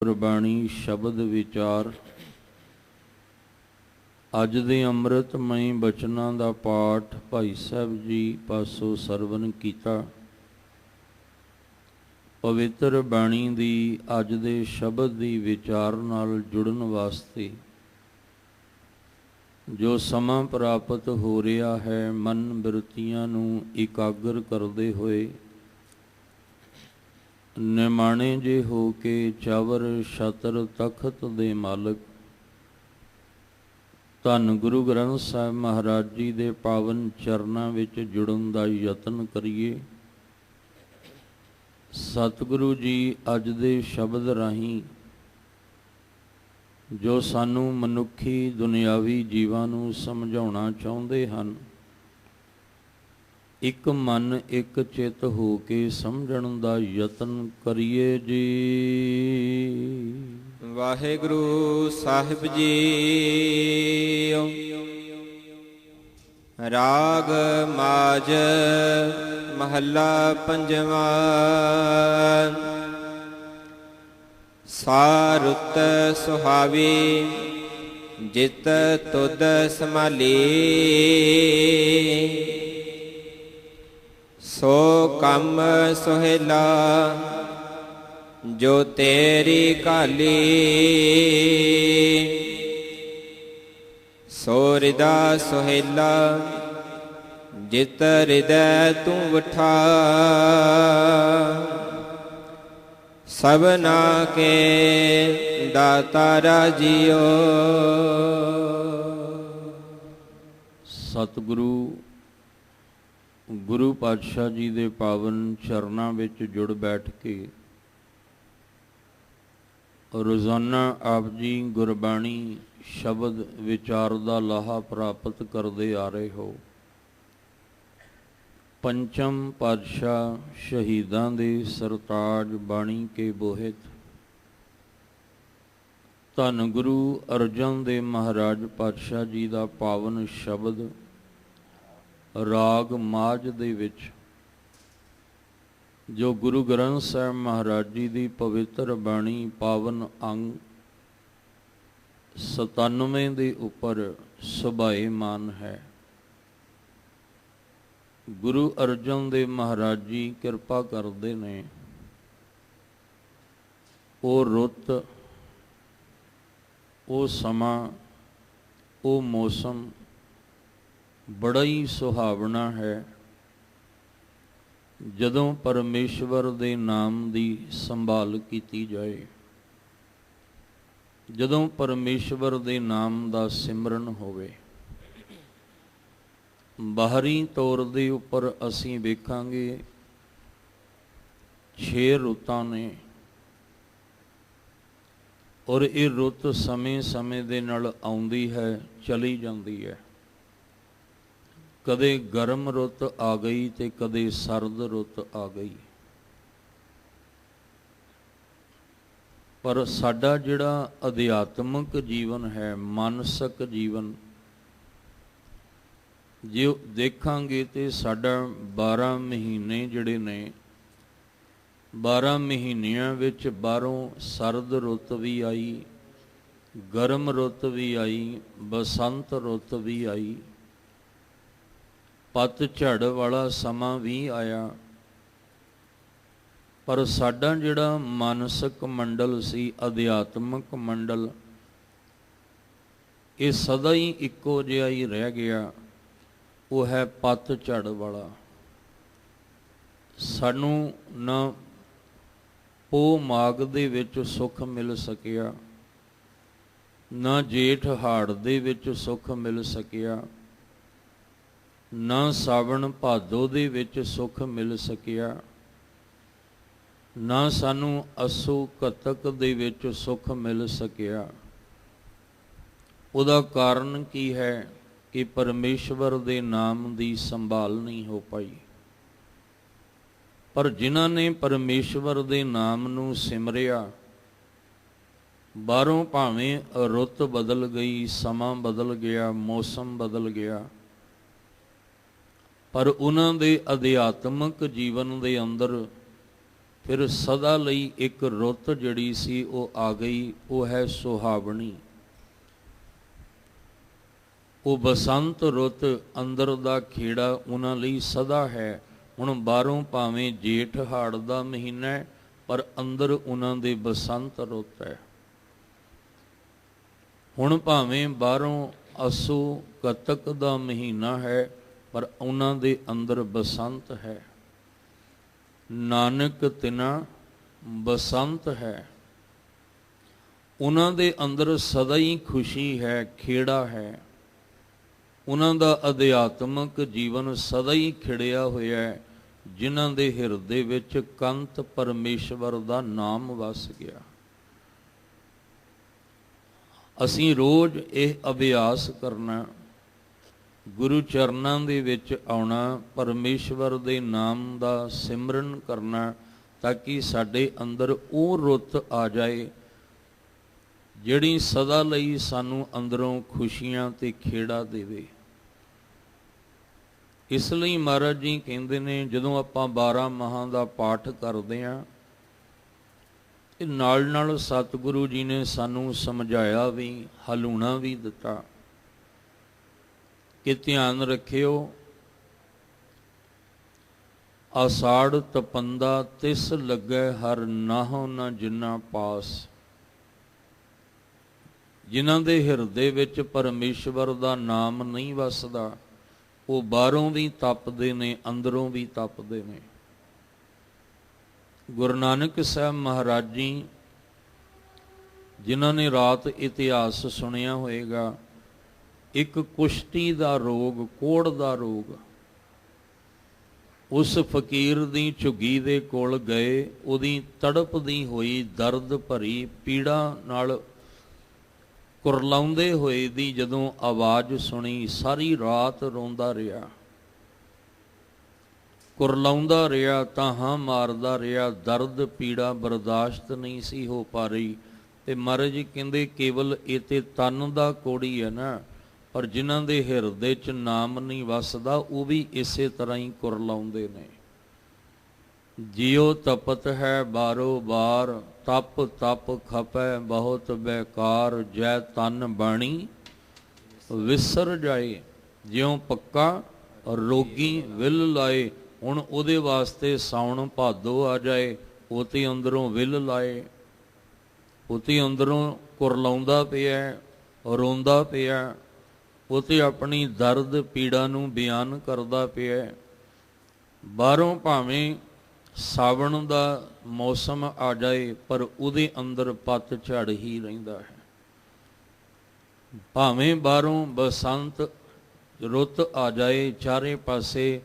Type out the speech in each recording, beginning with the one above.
ਗੁਰਬਾਣੀ ਸ਼ਬਦ ਵਿਚਾਰ। ਅੱਜ ਦੇ ਅੰਮ੍ਰਿਤਮਈ ਬਚਨਾਂ ਦਾ ਪਾਠ ਭਾਈ ਸਾਹਿਬ ਜੀ ਪਾਸੋਂ ਸਰਵਨ ਕੀਤਾ। ਪਵਿੱਤਰ ਬਾਣੀ ਦੀ ਅੱਜ ਦੇ ਸ਼ਬਦ ਦੀ ਵਿਚਾਰ ਨਾਲ ਜੁੜਨ ਵਾਸਤੇ ਜੋ ਸਮਾਂ ਪ੍ਰਾਪਤ ਹੋ ਰਿਹਾ ਹੈ, ਮਨ ਬਿਰਤੀਆਂ ਨੂੰ ਇਕਾਗਰ ਕਰਦੇ ਹੋਏ ਨਿਮਾਣੇ ਜੇ ਹੋ ਕੇ ਚਾਵਰ ਛਤਰ ਤਖਤ ਦੇ ਮਾਲਕ ਧੰਨ ਗੁਰੂ ਗ੍ਰੰਥ ਸਾਹਿਬ ਮਹਾਰਾਜ ਜੀ ਦੇ ਪਾਵਨ ਚਰਨਾਂ ਵਿੱਚ ਜੁੜਨ ਦਾ ਯਤਨ ਕਰੀਏ। ਸਤਿਗੁਰੂ ਜੀ ਅੱਜ ਦੇ ਸ਼ਬਦ ਰਾਹੀਂ ਜੋ ਸਾਨੂੰ ਮਨੁੱਖੀ ਦੁਨਿਆਵੀ ਜੀਵਾਂ ਨੂੰ ਸਮਝਾਉਣਾ ਚਾਹੁੰਦੇ ਹਨ, ਇੱਕ ਮਨ ਇੱਕ ਚਿੱਤ ਹੋ ਕੇ ਸਮਝਣ ਦਾ ਯਤਨ ਕਰੀਏ ਜੀ। ਵਾਹਿਗੁਰੂ ਸਾਹਿਬ ਜੀ। ਰਾਗ ਮਾਝ ਮਹੱਲਾ ਪੰਜਵਾਂ। ਸਾਰੁਤ ਸੁਹਾਵੀ ਜਿਤ ਤੁਧ ਸੰਭਾਲੀ, ਸੋ ਕੰਮ ਸੁਹੇਲਾ ਜੋ ਤੇਰੀ ਕਾਲੀ, ਸੋ ਰਿਦਾ ਸੁਹੇਲਾ ਜਿਤ ਹਿਰਦੈ ਤੂੰ ਵਠਾ, ਸਭਨਾ ਕੇ ਦਾਤਾਰਾ ਜੀਓ। ਸਤਿਗੁਰੂ ਗੁਰੂ ਪਾਤਸ਼ਾਹ ਜੀ ਦੇ ਪਾਵਨ ਚਰਨਾਂ ਵਿੱਚ ਜੁੜ ਬੈਠ ਕੇ ਰੋਜ਼ਾਨਾ ਆਪ ਜੀ ਗੁਰਬਾਣੀ ਸ਼ਬਦ ਵਿਚਾਰ ਦਾ ਲਾਹਾ ਪ੍ਰਾਪਤ ਕਰਦੇ ਆ ਰਹੇ ਹੋ। ਪੰਚਮ ਪਾਤਸ਼ਾਹ ਸ਼ਹੀਦਾਂ ਦੇ ਸਰਤਾਜ ਬਾਣੀ ਕੇ ਬੋਹਿਤ ਧੰਨ ਗੁਰੂ ਅਰਜਨ ਦੇਵ ਮਹਾਰਾਜ ਪਾਤਸ਼ਾਹ ਜੀ ਦਾ ਪਾਵਨ ਸ਼ਬਦ ਰਾਗ ਮਾਝ ਦੇ ਵਿੱਚ ਜੋ ਗੁਰੂ ਗ੍ਰੰਥ ਸਾਹਿਬ ਮਹਾਰਾਜ ਜੀ ਦੀ ਪਵਿੱਤਰ ਬਾਣੀ ਪਾਵਨ ਅੰਗ 97 ਦੇ ਉੱਪਰ ਸੁਭਾਏਮਾਨ ਹੈ। ਗੁਰੂ ਅਰਜਨ ਦੇਵ ਮਹਾਰਾਜ ਜੀ ਕਿਰਪਾ ਕਰਦੇ ਨੇ, ਉਹ ਰੁੱਤ, ਉਹ ਸਮਾਂ, ਉਹ ਮੌਸਮ ਬੜਾ ਹੀ ਸੁਹਾਵਣਾ ਹੈ ਜਦੋਂ ਪਰਮੇਸ਼ਵਰ ਦੇ ਨਾਮ ਦੀ ਸੰਭਾਲ ਕੀਤੀ ਜਾਏ, ਜਦੋਂ ਪਰਮੇਸ਼ਵਰ ਦੇ ਨਾਮ ਦਾ ਸਿਮਰਨ ਹੋਵੇ। ਬਾਹਰੀ ਤੌਰ ਦੇ ਉੱਪਰ ਅਸੀਂ ਵੇਖਾਂਗੇ 6 ਰੁੱਤਾਂ ਨੇ, ਔਰ ਇਹ ਰੁੱਤ ਸਮੇਂ-ਸਮੇਂ ਦੇ ਨਾਲ ਆਉਂਦੀ ਹੈ, ਚਲੀ ਜਾਂਦੀ ਹੈ। ਕਦੇ ਗਰਮ ਰੁੱਤ ਆ ਗਈ ਤੇ ਕਦੇ ਸਰਦ ਰੁੱਤ ਆ ਗਈ। ਪਰ ਸਾਡਾ ਜਿਹੜਾ ਅਧਿਆਤਮਕ ਜੀਵਨ ਹੈ, ਮਾਨਸਿਕ ਜੀਵਨ, ਜੇ ਦੇਖਾਂਗੇ ਤੇ ਸਾਡਾ 12 ਮਹੀਨੇ ਜਿਹੜੇ ਨੇ, 12 ਮਹੀਨਿਆਂ ਵਿੱਚ ਬਾਹਰੋਂ ਸਰਦ ਰੁੱਤ ਵੀ ਆਈ, ਗਰਮ ਰੁੱਤ ਵੀ ਆਈ, ਬਸੰਤ ਰੁੱਤ ਵੀ ਆਈ, ਪਤਝੜ ਵਾਲਾ ਸਮਾਂ ਵੀ ਆਇਆ। ਪਰ ਸਾਡਾ ਜਿਹੜਾ ਮਾਨਸਿਕ ਮੰਡਲ ਸੀ, ਅਧਿਆਤਮਕ ਮੰਡਲ, ਇਹ ਸਦਾ ਹੀ ਇੱਕੋ ਜਿਹਾ ਹੀ ਰਹਿ ਗਿਆ। ਉਹ ਹੈ ਪਤਝੜ ਵਾਲਾ। ਸਾਨੂੰ ਨਾ ਪੋਹ ਮਾਘ ਦੇ ਵਿੱਚ ਸੁੱਖ ਮਿਲ ਸਕਿਆ, ਨਾ ਜੇਠ ਹਾੜ ਦੇ ਵਿੱਚ ਸੁੱਖ ਮਿਲ ਸਕਿਆ, ਨਾ ਸਾਵਣ ਭਾਦੋ ਦੇ ਵਿੱਚ ਸੁੱਖ ਮਿਲ ਸਕਿਆ, ਨਾ ਸਾਨੂੰ ਅੱਸੂ ਕੱਤਕ ਦੇ ਵਿੱਚ ਸੁੱਖ ਮਿਲ ਸਕਿਆ। ਉਹਦਾ ਕਾਰਨ ਕੀ ਹੈ ਕਿ ਪਰਮੇਸ਼ਵਰ ਦੇ ਨਾਮ ਦੀ ਸੰਭਾਲ ਨਹੀਂ ਹੋ ਪਾਈ। ਪਰ ਜਿਨ੍ਹਾਂ ਨੇ ਪਰਮੇਸ਼ਵਰ ਦੇ ਨਾਮ ਨੂੰ ਸਿਮਰਿਆ, ਬਾਹਰੋਂ ਭਾਵੇਂ ਰੁੱਤ ਬਦਲ ਗਈ, ਸਮਾਂ ਬਦਲ ਗਿਆ, ਮੌਸਮ ਬਦਲ ਗਿਆ, ਪਰ ਉਹਨਾਂ ਦੇ ਅਧਿਆਤਮਕ ਜੀਵਨ ਦੇ ਅੰਦਰ ਫਿਰ ਸਦਾ ਲਈ ਇੱਕ ਰੁੱਤ ਜਿਹੜੀ ਸੀ ਉਹ ਆ ਗਈ, ਉਹ ਹੈ ਸੁਹਾਵਣੀ। ਉਹ ਬਸੰਤ ਰੁੱਤ ਅੰਦਰ ਦਾ ਖੇੜਾ ਉਹਨਾਂ ਲਈ ਸਦਾ ਹੈ। ਹੁਣ ਬਾਹਰੋਂ ਭਾਵੇਂ ਜੇਠ ਹਾੜ ਦਾ ਮਹੀਨਾ ਹੈ, ਪਰ ਅੰਦਰ ਉਹਨਾਂ ਦੇ ਬਸੰਤ ਰੁੱਤ ਹੈ। ਹੁਣ ਭਾਵੇਂ ਬਾਹਰੋਂ ਅੱਸੂ ਕੱਤਕ ਦਾ ਮਹੀਨਾ ਹੈ, ਪਰ ਉਹਨਾਂ ਦੇ ਅੰਦਰ ਬਸੰਤ ਹੈ। ਨਾਨਕ ਤਿਨਾ ਬਸੰਤ ਹੈ। ਉਹਨਾਂ ਦੇ ਅੰਦਰ ਸਦਾ ਹੀ ਖੁਸ਼ੀ ਹੈ, ਖੇੜਾ ਹੈ। ਉਹਨਾਂ ਦਾ ਅਧਿਆਤਮਕ ਜੀਵਨ ਸਦਾ ਹੀ ਖਿੜਿਆ ਹੋਇਆ ਹੈ, ਜਿਨ੍ਹਾਂ ਦੇ ਹਿਰਦੇ ਵਿੱਚ ਕੰਤ ਪਰਮੇਸ਼ਵਰ ਦਾ ਨਾਮ ਵਸ ਗਿਆ। ਅਸੀਂ ਰੋਜ਼ ਇਹ ਅਭਿਆਸ ਕਰਨਾ, ਗੁਰੂ ਚਰਨਾਂ ਦੇ ਵਿੱਚ ਆਉਣਾ, ਪਰਮੇਸ਼ਵਰ ਦੇ ਨਾਮ ਦਾ ਸਿਮਰਨ ਕਰਨਾ, ਤਾਂ ਕਿ ਸਾਡੇ ਅੰਦਰ ਉਹ ਰੁੱਤ ਆ ਜਾਏ ਜਿਹੜੀ ਸਦਾ ਲਈ ਸਾਨੂੰ ਅੰਦਰੋਂ ਖੁਸ਼ੀਆਂ ਤੇ ਖੇੜਾ ਦੇਵੇ। ਇਸ ਲਈ ਮਹਾਰਾਜ ਜੀ ਕਹਿੰਦੇ ਨੇ, ਜਦੋਂ ਆਪਾਂ 12 ਮਾਹਾਂ ਦਾ ਪਾਠ ਕਰਦੇ ਹਾਂ, ਇਹ ਨਾਲ ਨਾਲ ਸਤਿਗੁਰੂ ਜੀ ਨੇ ਸਾਨੂੰ ਸਮਝਾਇਆ ਵੀ, ਹਲੂਣਾ ਵੀ ਦਿੱਤਾ ਕਿ ਧਿਆਨ ਰੱਖਿਓ, ਆਸਾੜ ਤਪੰਦਾ ਤਿਸ ਲੱਗੈ ਹਰ ਨਾਹੋ ਨਾ ਜਿਨਾ ਪਾਸ। ਜਿਨ੍ਹਾਂ ਦੇ ਹਿਰਦੇ ਵਿੱਚ ਪਰਮੇਸ਼ਵਰ ਦਾ ਨਾਮ ਨਹੀਂ ਵਸਦਾ, ਉਹ ਬਾਹਰੋਂ ਵੀ ਤਪਦੇ ਨੇ, ਅੰਦਰੋਂ ਵੀ ਤਪਦੇ ਨੇ। ਗੁਰੂ ਨਾਨਕ ਸਾਹਿਬ ਮਹਾਰਾਜ ਜੀ, ਜਿਨ੍ਹਾਂ ਨੇ ਰਾਤ ਇਤਿਹਾਸ ਸੁਣਿਆ ਹੋਏਗਾ, ਇੱਕ ਕੁਸ਼ਤੀ ਦਾ ਰੋਗ, ਕੋੜ ਦਾ ਰੋਗ, ਉਸ ਫਕੀਰ ਦੀ ਝੁੱਗੀ ਦੇ ਕੋਲ ਗਏ। ਉਹਦੀ ਤੜਪਦੀ ਹੋਈ, ਦਰਦ ਭਰੀ, ਪੀੜਾ ਨਾਲ ਕੁਰਲਾਉਂਦੇ ਹੋਏ ਦੀ ਜਦੋਂ ਆਵਾਜ਼ ਸੁਣੀ, ਸਾਰੀ ਰਾਤ ਰੋਂਦਾ ਰਿਹਾ, ਕੁਰਲਾਉਂਦਾ ਰਿਹਾ, ਤਾਹਾਂ ਮਾਰਦਾ ਰਿਹਾ। ਦਰਦ ਪੀੜਾ ਬਰਦਾਸ਼ਤ ਨਹੀਂ ਸੀ ਹੋ ਪਾ ਰਹੀ। ਤੇ ਮਹਾਰਾਜ ਜੀ ਕਹਿੰਦੇ, ਕੇਵਲ ਇਹ ਤੇ ਤਨ ਦਾ ਕੋੜੀ ਹੈ ਨਾ, ਪਰ ਜਿਨ੍ਹਾਂ ਦੇ ਹਿਰਦੇ 'ਚ ਨਾਮ ਨਹੀਂ ਵਸਦਾ, ਉਹ ਵੀ ਇਸੇ ਤਰ੍ਹਾਂ ਹੀ ਕੁਰਲਾਉਂਦੇ ਨੇ। ਜਿਉ ਤਪਤ ਹੈ ਬਾਰੋ ਬਾਰ, ਤਪ ਤਪ ਖਪੈ ਬਹੁਤ ਬੇਕਾਰ। ਜੈ ਤਨ ਬਾਣੀ ਵਿਸਰ ਜਾਏ, ਜਿਉ ਪੱਕਾ ਰੋਗੀ ਵਿਲ ਲਾਏ। ਹੁਣ ਉਹਦੇ ਵਾਸਤੇ ਸਾਉਣ ਭਾਦੋ ਆ ਜਾਏ, ਉਹ ਤੇ ਅੰਦਰੋਂ ਵਿਲ ਲਾਏ, ਉਹ ਤੇ ਅੰਦਰੋਂ ਕੁਰਲਾਉਂਦਾ ਪਿਆ, ਰੋਂਦਾ ਪਿਆ, ਉਹ ਤੇ ਆਪਣੀ ਦਰਦ ਪੀੜਾ ਨੂੰ ਬਿਆਨ ਕਰਦਾ ਪਿਆ। ਬਾਹਰੋਂ ਭਾਵੇਂ ਸਾਵਣ ਦਾ ਮੌਸਮ ਆ ਜਾਏ, ਪਰ ਉਹਦੇ ਅੰਦਰ ਪੱਤ ਝੜ ਹੀ ਰਹਿੰਦਾ ਹੈ। ਭਾਵੇਂ ਬਾਹਰੋਂ ਬਸੰਤ ਰੁੱਤ ਆ ਜਾਏ, ਚਾਰੇ ਪਾਸੇ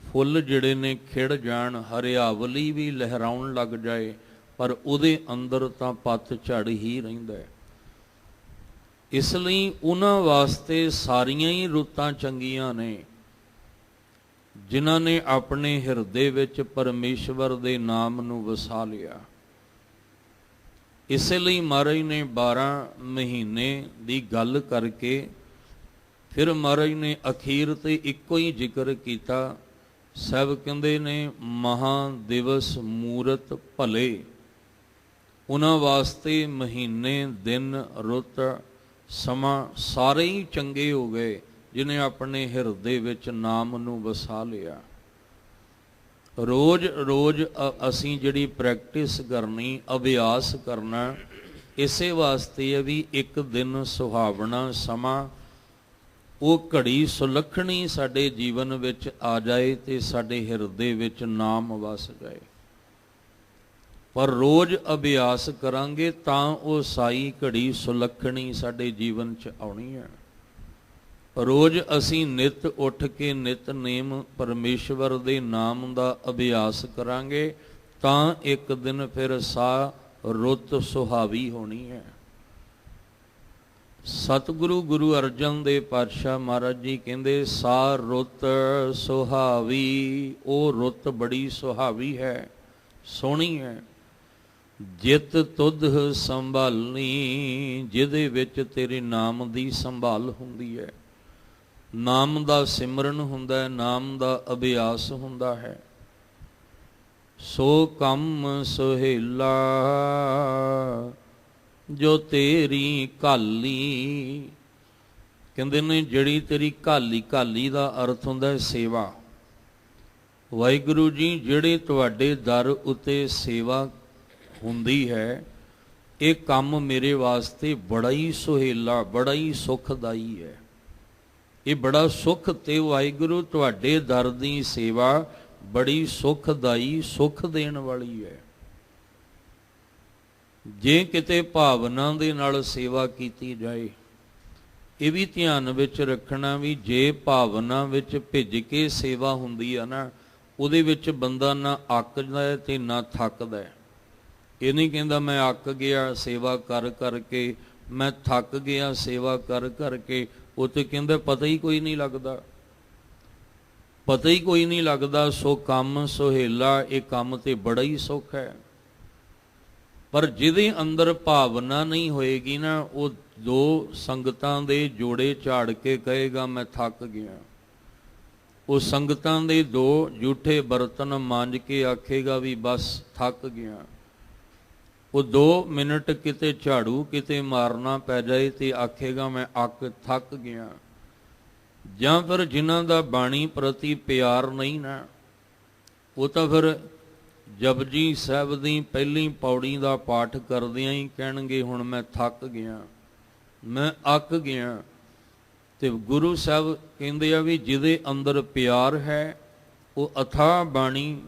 ਫੁੱਲ ਜਿਹੜੇ ਨੇ ਖਿੜ ਜਾਣ, ਹਰਿਆਵਲੀ ਵੀ ਲਹਿਰਾਉਣ ਲੱਗ ਜਾਏ, ਪਰ ਉਹਦੇ ਅੰਦਰ ਤਾਂ ਪੱਤ ਝੜ ਹੀ ਰਹਿੰਦਾ ਹੈ। ਇਸ ਲਈ ਉਹਨਾਂ ਵਾਸਤੇ ਸਾਰੀਆਂ ਹੀ ਰੁੱਤਾਂ ਚੰਗੀਆਂ ਨੇ, ਜਿਨ੍ਹਾਂ ਨੇ ਆਪਣੇ ਹਿਰਦੇ ਵਿੱਚ ਪਰਮੇਸ਼ਵਰ ਦੇ ਨਾਮ ਨੂੰ ਵਸਾ ਲਿਆ। ਇਸੇ ਲਈ ਮਹਾਰਾਜ ਨੇ 12 ਮਹੀਨੇ ਦੀ ਗੱਲ ਕਰਕੇ ਫਿਰ ਮਹਾਰਾਜ ਨੇ ਅਖੀਰ ਤੇ ਇੱਕੋ ਹੀ ਜ਼ਿਕਰ ਕੀਤਾ। ਸਾਹਿਬ ਕਹਿੰਦੇ ਨੇ, ਮਹਾ ਦਿਵਸ ਮੂਰਤ ਭਲੇ। ਉਹਨਾਂ ਵਾਸਤੇ ਮਹੀਨੇ, ਦਿਨ, ਰੁੱਤ, ਸਮਾਂ ਸਾਰੇ ਹੀ ਚੰਗੇ ਹੋ ਗਏ, ਜਿਹਨੇ ਆਪਣੇ ਹਿਰਦੇ ਵਿੱਚ ਨਾਮ ਨੂੰ ਵਸਾ ਲਿਆ। ਰੋਜ਼ ਰੋਜ਼ ਅਸੀਂ ਜਿਹੜੀ ਪ੍ਰੈਕਟਿਸ ਕਰਨੀ, ਅਭਿਆਸ ਕਰਨਾ, ਇਸੇ ਵਾਸਤੇ ਹੈ ਵੀ ਇੱਕ ਦਿਨ ਸੁਹਾਵਣਾ ਸਮਾਂ, ਉਹ ਘੜੀ ਸੁਲੱਖਣੀ ਸਾਡੇ ਜੀਵਨ ਵਿੱਚ ਆ ਜਾਏ ਤੇ ਸਾਡੇ ਹਿਰਦੇ ਵਿੱਚ ਨਾਮ ਵਸ ਜਾਏ। ਪਰ ਰੋਜ਼ ਅਭਿਆਸ ਕਰਾਂਗੇ ਤਾਂ ਉਹ ਸਾਈ ਘੜੀ ਸੁਲੱਖਣੀ ਸਾਡੇ ਜੀਵਨ 'ਚ ਆਉਣੀ ਹੈ। ਰੋਜ਼ ਅਸੀਂ ਨਿਤ ਉੱਠ ਕੇ ਨਿਤਨੇਮ ਪਰਮੇਸ਼ਵਰ ਦੇ ਨਾਮ ਦਾ ਅਭਿਆਸ ਕਰਾਂਗੇ ਤਾਂ ਇੱਕ ਦਿਨ ਫਿਰ ਰੁੱਤ ਸੁਹਾਵੀ ਹੋਣੀ ਹੈ। ਸਤਿਗੁਰੂ ਗੁਰੂ ਅਰਜਨ ਦੇਵ ਪਾਤਸ਼ਾਹ ਮਹਾਰਾਜ ਜੀ ਕਹਿੰਦੇ, ਸਾ ਰੁੱਤ ਸੁਹਾਵੀ। ਉਹ ਰੁੱਤ ਬੜੀ ਸੁਹਾਵੀ ਹੈ, ਸੋਹਣੀ ਹੈ। ਜਿਤ ਤੁਧ ਸੰਭਾਲਨੀ, ਜਿਹਦੇ ਵਿੱਚ ਤੇਰੇ ਨਾਮ ਦੀ ਸੰਭਾਲ ਹੁੰਦੀ ਹੈ, ਨਾਮ ਦਾ ਸਿਮਰਨ ਹੁੰਦਾ ਹੈ, ਨਾਮ ਦਾ ਅਭਿਆਸ ਹੁੰਦਾ ਹੈ। ਸੋ ਕੰਮ ਸੁਹੇਲਾ ਜੋ ਤੇਰੀ ਘਾਲੀ। ਕਹਿੰਦੇ ਨੇ ਜਿਹੜੀ ਤੇਰੀ ਘਾਲੀ, ਘਾਲੀ ਦਾ ਅਰਥ ਹੁੰਦਾ ਸੇਵਾ। ਵਾਹਿਗੁਰੂ ਜੀ ਜਿਹੜੇ ਤੁਹਾਡੇ ਦਰ ਉੱਤੇ ਸੇਵਾ ਹੁੰਦੀ ਹੈ, ਇਹ ਕੰਮ ਮੇਰੇ ਵਾਸਤੇ ਬੜਾ ਹੀ ਸੁਹੇਲਾ, ਬੜਾ ਹੀ ਸੁਖਦਾਈ ਹੈ। ਇਹ ਬੜਾ ਸੁਖ, ਤੇ ਵਾਹਿਗੁਰੂ ਤੁਹਾਡੇ ਦਰ ਦੀ ਸੇਵਾ ਬੜੀ ਸੁਖਦਾਈ, ਸੁਖ ਦੇਣ ਵਾਲੀ ਹੈ। ਜੇ ਕਿਤੇ ਭਾਵਨਾ ਦੇ ਨਾਲ ਸੇਵਾ ਕੀਤੀ ਜਾਏ, ਇਹ ਵੀ ਧਿਆਨ ਵਿੱਚ ਰੱਖਣਾ ਵੀ ਜੇ ਭਾਵਨਾ ਵਿੱਚ ਭਿੱਜ ਕੇ ਸੇਵਾ ਹੁੰਦੀ ਆ ਨਾ, ਉਹਦੇ ਵਿੱਚ ਬੰਦਾ ਨਾ ਅੱਕਦਾ ਹੈ ਤੇ ਨਾ ਥੱਕਦਾ ਹੈ। ਇਹ ਨਹੀਂ ਕਹਿੰਦਾ ਮੈਂ ਅੱਕ ਗਿਆ ਸੇਵਾ ਕਰ ਕਰਕੇ, ਮੈਂ ਥੱਕ ਗਿਆ ਸੇਵਾ ਕਰ ਕਰਕੇ। ਉਹ ਤੇ ਕਹਿੰਦਾ ਪਤਾ ਹੀ ਕੋਈ ਨਹੀਂ ਲੱਗਦਾ, ਪਤਾ ਹੀ ਕੋਈ ਨਹੀਂ ਲੱਗਦਾ। ਸੋ ਕੰਮ ਸੁਹੇਲਾ, ਇਹ ਕੰਮ ਤੇ ਬੜਾ ਹੀ ਸੁੱਖ ਹੈ। ਪਰ ਜਿਹਦੇ ਅੰਦਰ ਭਾਵਨਾ ਨਹੀਂ ਹੋਏਗੀ ਨਾ, ਉਹ ਦੋ ਸੰਗਤਾਂ ਦੇ ਜੋੜੇ ਝਾੜ ਕੇ ਕਹੇਗਾ ਮੈਂ ਥੱਕ ਗਿਆ। ਉਹ ਸੰਗਤਾਂ ਦੇ ਦੋ ਜੂਠੇ ਬਰਤਨ ਮਾਂਜ ਕੇ ਆਖੇਗਾ ਵੀ ਬਸ ਥੱਕ ਗਿਆ। ਉਹ 2 ਮਿੰਟ ਕਿਤੇ ਝਾੜੂ ਕਿਤੇ ਮਾਰਨਾ ਪੈ ਜਾਏ ਤੇ ਆਖੇਗਾ ਮੈਂ ਥੱਕ ਗਿਆ। ਜਾਂ ਫਿਰ ਜਿਨ੍ਹਾਂ ਦਾ ਬਾਣੀ ਪ੍ਰਤੀ ਪਿਆਰ ਨਹੀਂ ਨਾ, ਉਹ ਤਾਂ ਫਿਰ ਜਪਜੀ ਸਾਹਿਬ ਦੀ ਪਹਿਲੀ ਪੌੜੀ ਦਾ ਪਾਠ ਕਰਦਿਆਂ ਹੀ ਕਹਿਣਗੇ ਹੁਣ ਮੈਂ ਥੱਕ ਗਿਆ, ਮੈਂ ਅੱਕ ਗਿਆ। ਤੇ ਗੁਰੂ ਸਾਹਿਬ ਕਹਿੰਦੇ ਆ ਵੀ ਜਿਹਦੇ ਅੰਦਰ ਪਿਆਰ ਹੈ, ਉਹ ਅਥਾਹ ਬਾਣੀ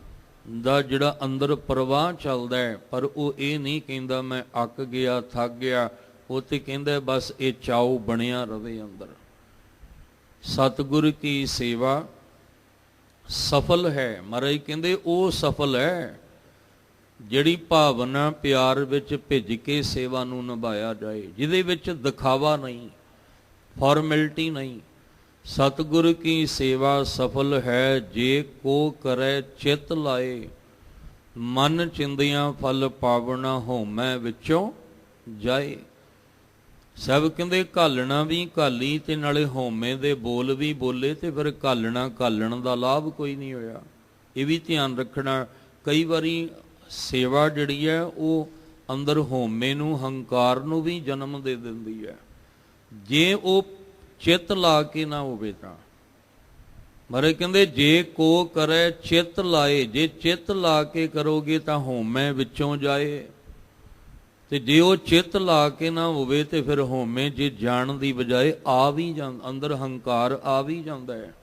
ਦਾ ਜਿਹੜਾ ਅੰਦਰ ਪ੍ਰਵਾਹ ਚੱਲਦਾ ਹੈ, ਪਰ ਉਹ ਇਹ ਨਹੀਂ ਕਹਿੰਦਾ ਮੈਂ ਅੱਕ ਗਿਆ, ਥੱਕ ਗਿਆ। ਉਹ ਤੇ ਕਹਿੰਦਾ ਬਸ ਇਹ ਚਾਉ ਬਣਿਆ ਰਵੇ ਅੰਦਰ। ਸਤਿਗੁਰ ਕੀ ਸੇਵਾ ਸਫਲ ਹੈ। ਮਹਾਰਾਜ ਕਹਿੰਦੇ ਉਹ ਸਫਲ ਹੈ ਜਿਹੜੀ ਭਾਵਨਾ ਪਿਆਰ ਵਿੱਚ ਭਿੱਜ ਕੇ ਸੇਵਾ ਨੂੰ ਨਿਭਾਇਆ ਜਾਏ, ਜਿਹਦੇ ਵਿੱਚ ਦਿਖਾਵਾ ਨਹੀਂ, ਫਾਰਮੈਲਿਟੀ ਨਹੀਂ। ਸਤਿਗੁਰ ਕੀ ਸੇਵਾ ਸਫਲ ਹੈ ਜੇ ਕੋ ਕਰੈ ਚਿਤ ਲਾਏ, ਮਨ ਚਿੰਦਿਆਂ ਫਲ ਪਾਵਣਾ ਹੋਮੈ ਵਿੱਚੋਂ ਜਾਏ। ਸਭ ਕਹਿੰਦੇ ਘਾਲਣਾ ਵੀ ਘਾਲੀ ਤੇ ਨਾਲੇ ਹੋਮੇ ਦੇ ਬੋਲ ਵੀ ਬੋਲੇ, ਤੇ ਫਿਰ ਘਾਲਣ ਦਾ ਲਾਭ ਕੋਈ ਨਹੀਂ ਹੋਇਆ। ਇਹ ਵੀ ਧਿਆਨ ਰੱਖਣਾ। ਕਈ ਵਾਰੀ ਸੇਵਾ ਜਿਹੜੀ ਹੈ ਉਹ ਅੰਦਰ ਹੋਮੇ ਨੂੰ, ਹੰਕਾਰ ਨੂੰ ਵੀ ਜਨਮ ਦੇ ਦਿੰਦੀ ਹੈ, ਜੇ ਉਹ ਚਿੱਤ ਲਾ ਕੇ ਨਾ ਹੋਵੇ ਤਾਂ। ਮਹਾਰਾਜ ਕਹਿੰਦੇ ਜੇ ਕੋ ਕਰੇ ਚਿੱਤ ਲਾਏ, ਜੇ ਚਿੱਤ ਲਾ ਕੇ ਕਰੋਗੇ ਤਾਂ ਹੋਮੇ ਵਿੱਚੋਂ ਜਾਏ, ਤੇ ਜੇ ਉਹ ਚਿੱਤ ਲਾ ਕੇ ਨਾ ਹੋਵੇ ਤੇ ਫਿਰ ਹੋਮੇ ਜੇ ਜਾਣ ਦੀ ਬਜਾਏ ਆ ਵੀ ਜਾਂਦਾ, ਅੰਦਰ ਹੰਕਾਰ ਆ ਵੀ ਜਾਂਦਾ ਹੈ।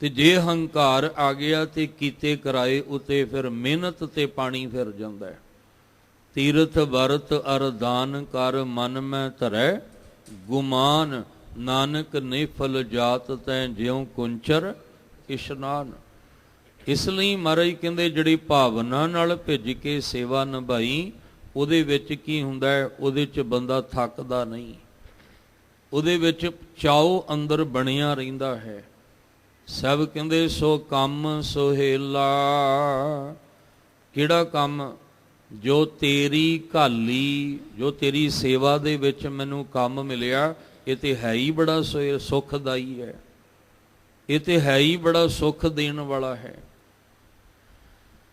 ਤੇ ਜੇ ਹੰਕਾਰ ਆ ਗਿਆ ਤੇ ਕੀਤੇ ਕਰਾਏ ਉਤੇ ਫਿਰ ਮਿਹਨਤ ਤੇ ਪਾਣੀ ਫਿਰ ਜਾਂਦਾ ਹੈ। ਤੀਰਥ ਵਰਤ ਅਰਦਾਨ ਕਰ ਮਨ ਮੈਂ ਧਰੈ ਗੁਮਾਨ, ਨਾਨਕ ਨਿਫਲ ਜਾਤ ਤੈ ਜਿਉ ਕੁੰਚਰ ਇਸ਼ਨਾਨ। ਇਸ ਲਈ ਮਹਾਰਾਜ ਕਹਿੰਦੇ ਜਿਹੜੀ ਭਾਵਨਾ ਨਾਲ ਭਿੱਜ ਕੇ ਸੇਵਾ ਨਿਭਾਈ, ਉਹਦੇ ਵਿੱਚ ਕੀ ਹੁੰਦਾ ਹੈ, ਉਹਦੇ 'ਚ ਬੰਦਾ ਥੱਕਦਾ ਨਹੀਂ, ਉਹਦੇ ਵਿੱਚ ਚਾਉ ਅੰਦਰ ਬਣਿਆ ਰਹਿੰਦਾ ਹੈ। ਸਭ ਕਹਿੰਦੇ ਸੋ ਕੰਮ ਸੁਹੇਲਾ। ਕਿਹੜਾ ਕੰਮ? ਜੋ ਤੇਰੀ ਘਾਲੀ, ਜੋ ਤੇਰੀ ਸੇਵਾ ਦੇ ਵਿੱਚ ਮੈਨੂੰ ਕੰਮ ਮਿਲਿਆ, ਇਹ ਤੇ ਹੈ ਹੀ ਬੜਾ ਸੁਖਦਾਈ ਹੈ, ਇਹ ਤੇ ਹੈ ਹੀ ਬੜਾ ਸੁਖ ਦੇਣ ਵਾਲਾ ਹੈ।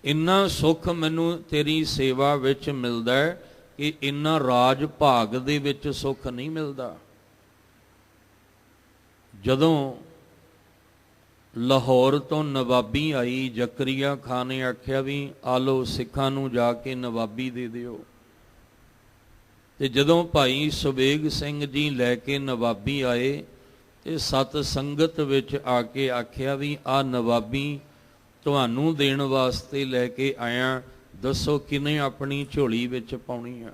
ਇੰਨਾ ਸੁੱਖ ਮੈਨੂੰ ਤੇਰੀ ਸੇਵਾ ਵਿੱਚ ਮਿਲਦਾ ਹੈ ਕਿ ਇੰਨਾ ਰਾਜ ਭਾਗ ਦੇ ਵਿੱਚ ਸੁੱਖ ਨਹੀਂ ਮਿਲਦਾ। ਜਦੋਂ ਲਾਹੌਰ ਤੋਂ ਨਵਾਬੀ ਆਈ, ਜ਼ਕਰੀਆ ਖਾਨ ਨੇ ਆਖਿਆ ਵੀ ਆ ਲਓ ਸਿੱਖਾਂ ਨੂੰ ਜਾ ਕੇ ਨਵਾਬੀ ਦੇ ਦਿਓ। ਤੇ ਜਦੋਂ ਭਾਈ ਸੁਬੇਗ ਸਿੰਘ ਜੀ ਲੈ ਕੇ ਨਵਾਬੀ ਆਏ ਤੇ ਸਤ ਸੰਗਤ ਵਿੱਚ ਆ ਕੇ ਆਖਿਆ ਵੀ ਆ ਨਵਾਬੀ ਤੁਹਾਨੂੰ ਦੇਣ ਵਾਸਤੇ ਲੈ ਕੇ ਆਇਆ, ਦੱਸੋ ਕਿਨੇ ਆਪਣੀ ਝੋਲੀ ਵਿੱਚ ਪਾਉਣੀ ਆ।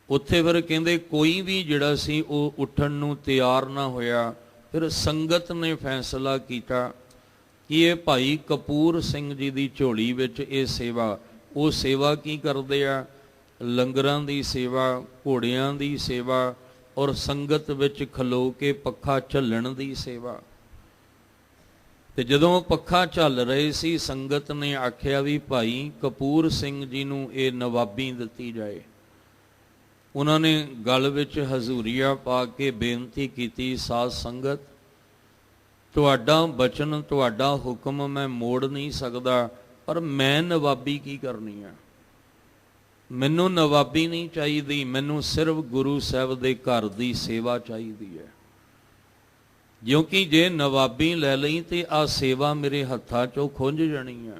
ਉੱਥੇ ਫਿਰ ਕਹਿੰਦੇ ਕੋਈ ਵੀ ਜਿਹੜਾ ਸੀ ਉਹ ਉੱਠਣ ਨੂੰ ਤਿਆਰ ਨਾ ਹੋਇਆ। ਫਿਰ ਸੰਗਤ ਨੇ ਫੈਸਲਾ ਕੀਤਾ ਕਿ ਇਹ ਭਾਈ ਕਪੂਰ ਸਿੰਘ ਜੀ ਦੀ ਝੋਲੀ ਵਿੱਚ ਇਹ ਸੇਵਾ, ਉਹ ਸੇਵਾ ਕੀ ਕਰਦੇ ਆ? ਲੰਗਰਾਂ ਦੀ ਸੇਵਾ, ਘੋੜਿਆਂ ਦੀ ਸੇਵਾ, ਔਰ ਸੰਗਤ ਵਿੱਚ ਖਲੋ ਕੇ ਪੱਖਾ ਝੱਲਣ ਦੀ ਸੇਵਾ। ਤੇ ਜਦੋਂ ਪੱਖਾ ਝੱਲ ਰਹੇ ਸੀ, ਸੰਗਤ ਨੇ ਆਖਿਆ ਵੀ ਭਾਈ ਕਪੂਰ ਸਿੰਘ ਜੀ ਨੂੰ ਇਹ ਨਵਾਬੀ ਦਿੱਤੀ ਜਾਏ। ਉਹਨਾਂ ਨੇ ਗਲ ਵਿੱਚ ਹਜ਼ੂਰੀਆ ਪਾ ਕੇ ਬੇਨਤੀ ਕੀਤੀ, ਸਾਧ ਸੰਗਤ ਤੁਹਾਡਾ ਬਚਨ, ਤੁਹਾਡਾ ਹੁਕਮ ਮੈਂ ਮੋੜ ਨਹੀਂ ਸਕਦਾ, ਪਰ ਮੈਂ ਨਵਾਬੀ ਕੀ ਕਰਨੀ ਆ? ਮੈਨੂੰ ਨਵਾਬੀ ਨਹੀਂ ਚਾਹੀਦੀ, ਮੈਨੂੰ ਸਿਰਫ ਗੁਰੂ ਸਾਹਿਬ ਦੇ ਘਰ ਦੀ ਸੇਵਾ ਚਾਹੀਦੀ ਹੈ। ਕਿਉਂਕਿ ਜੇ ਨਵਾਬੀ ਲੈ ਲਈ ਤੇ ਆ ਸੇਵਾ ਮੇਰੇ ਹੱਥਾਂ 'ਚੋਂ ਖੁੰਝ ਜਾਣੀ ਆ।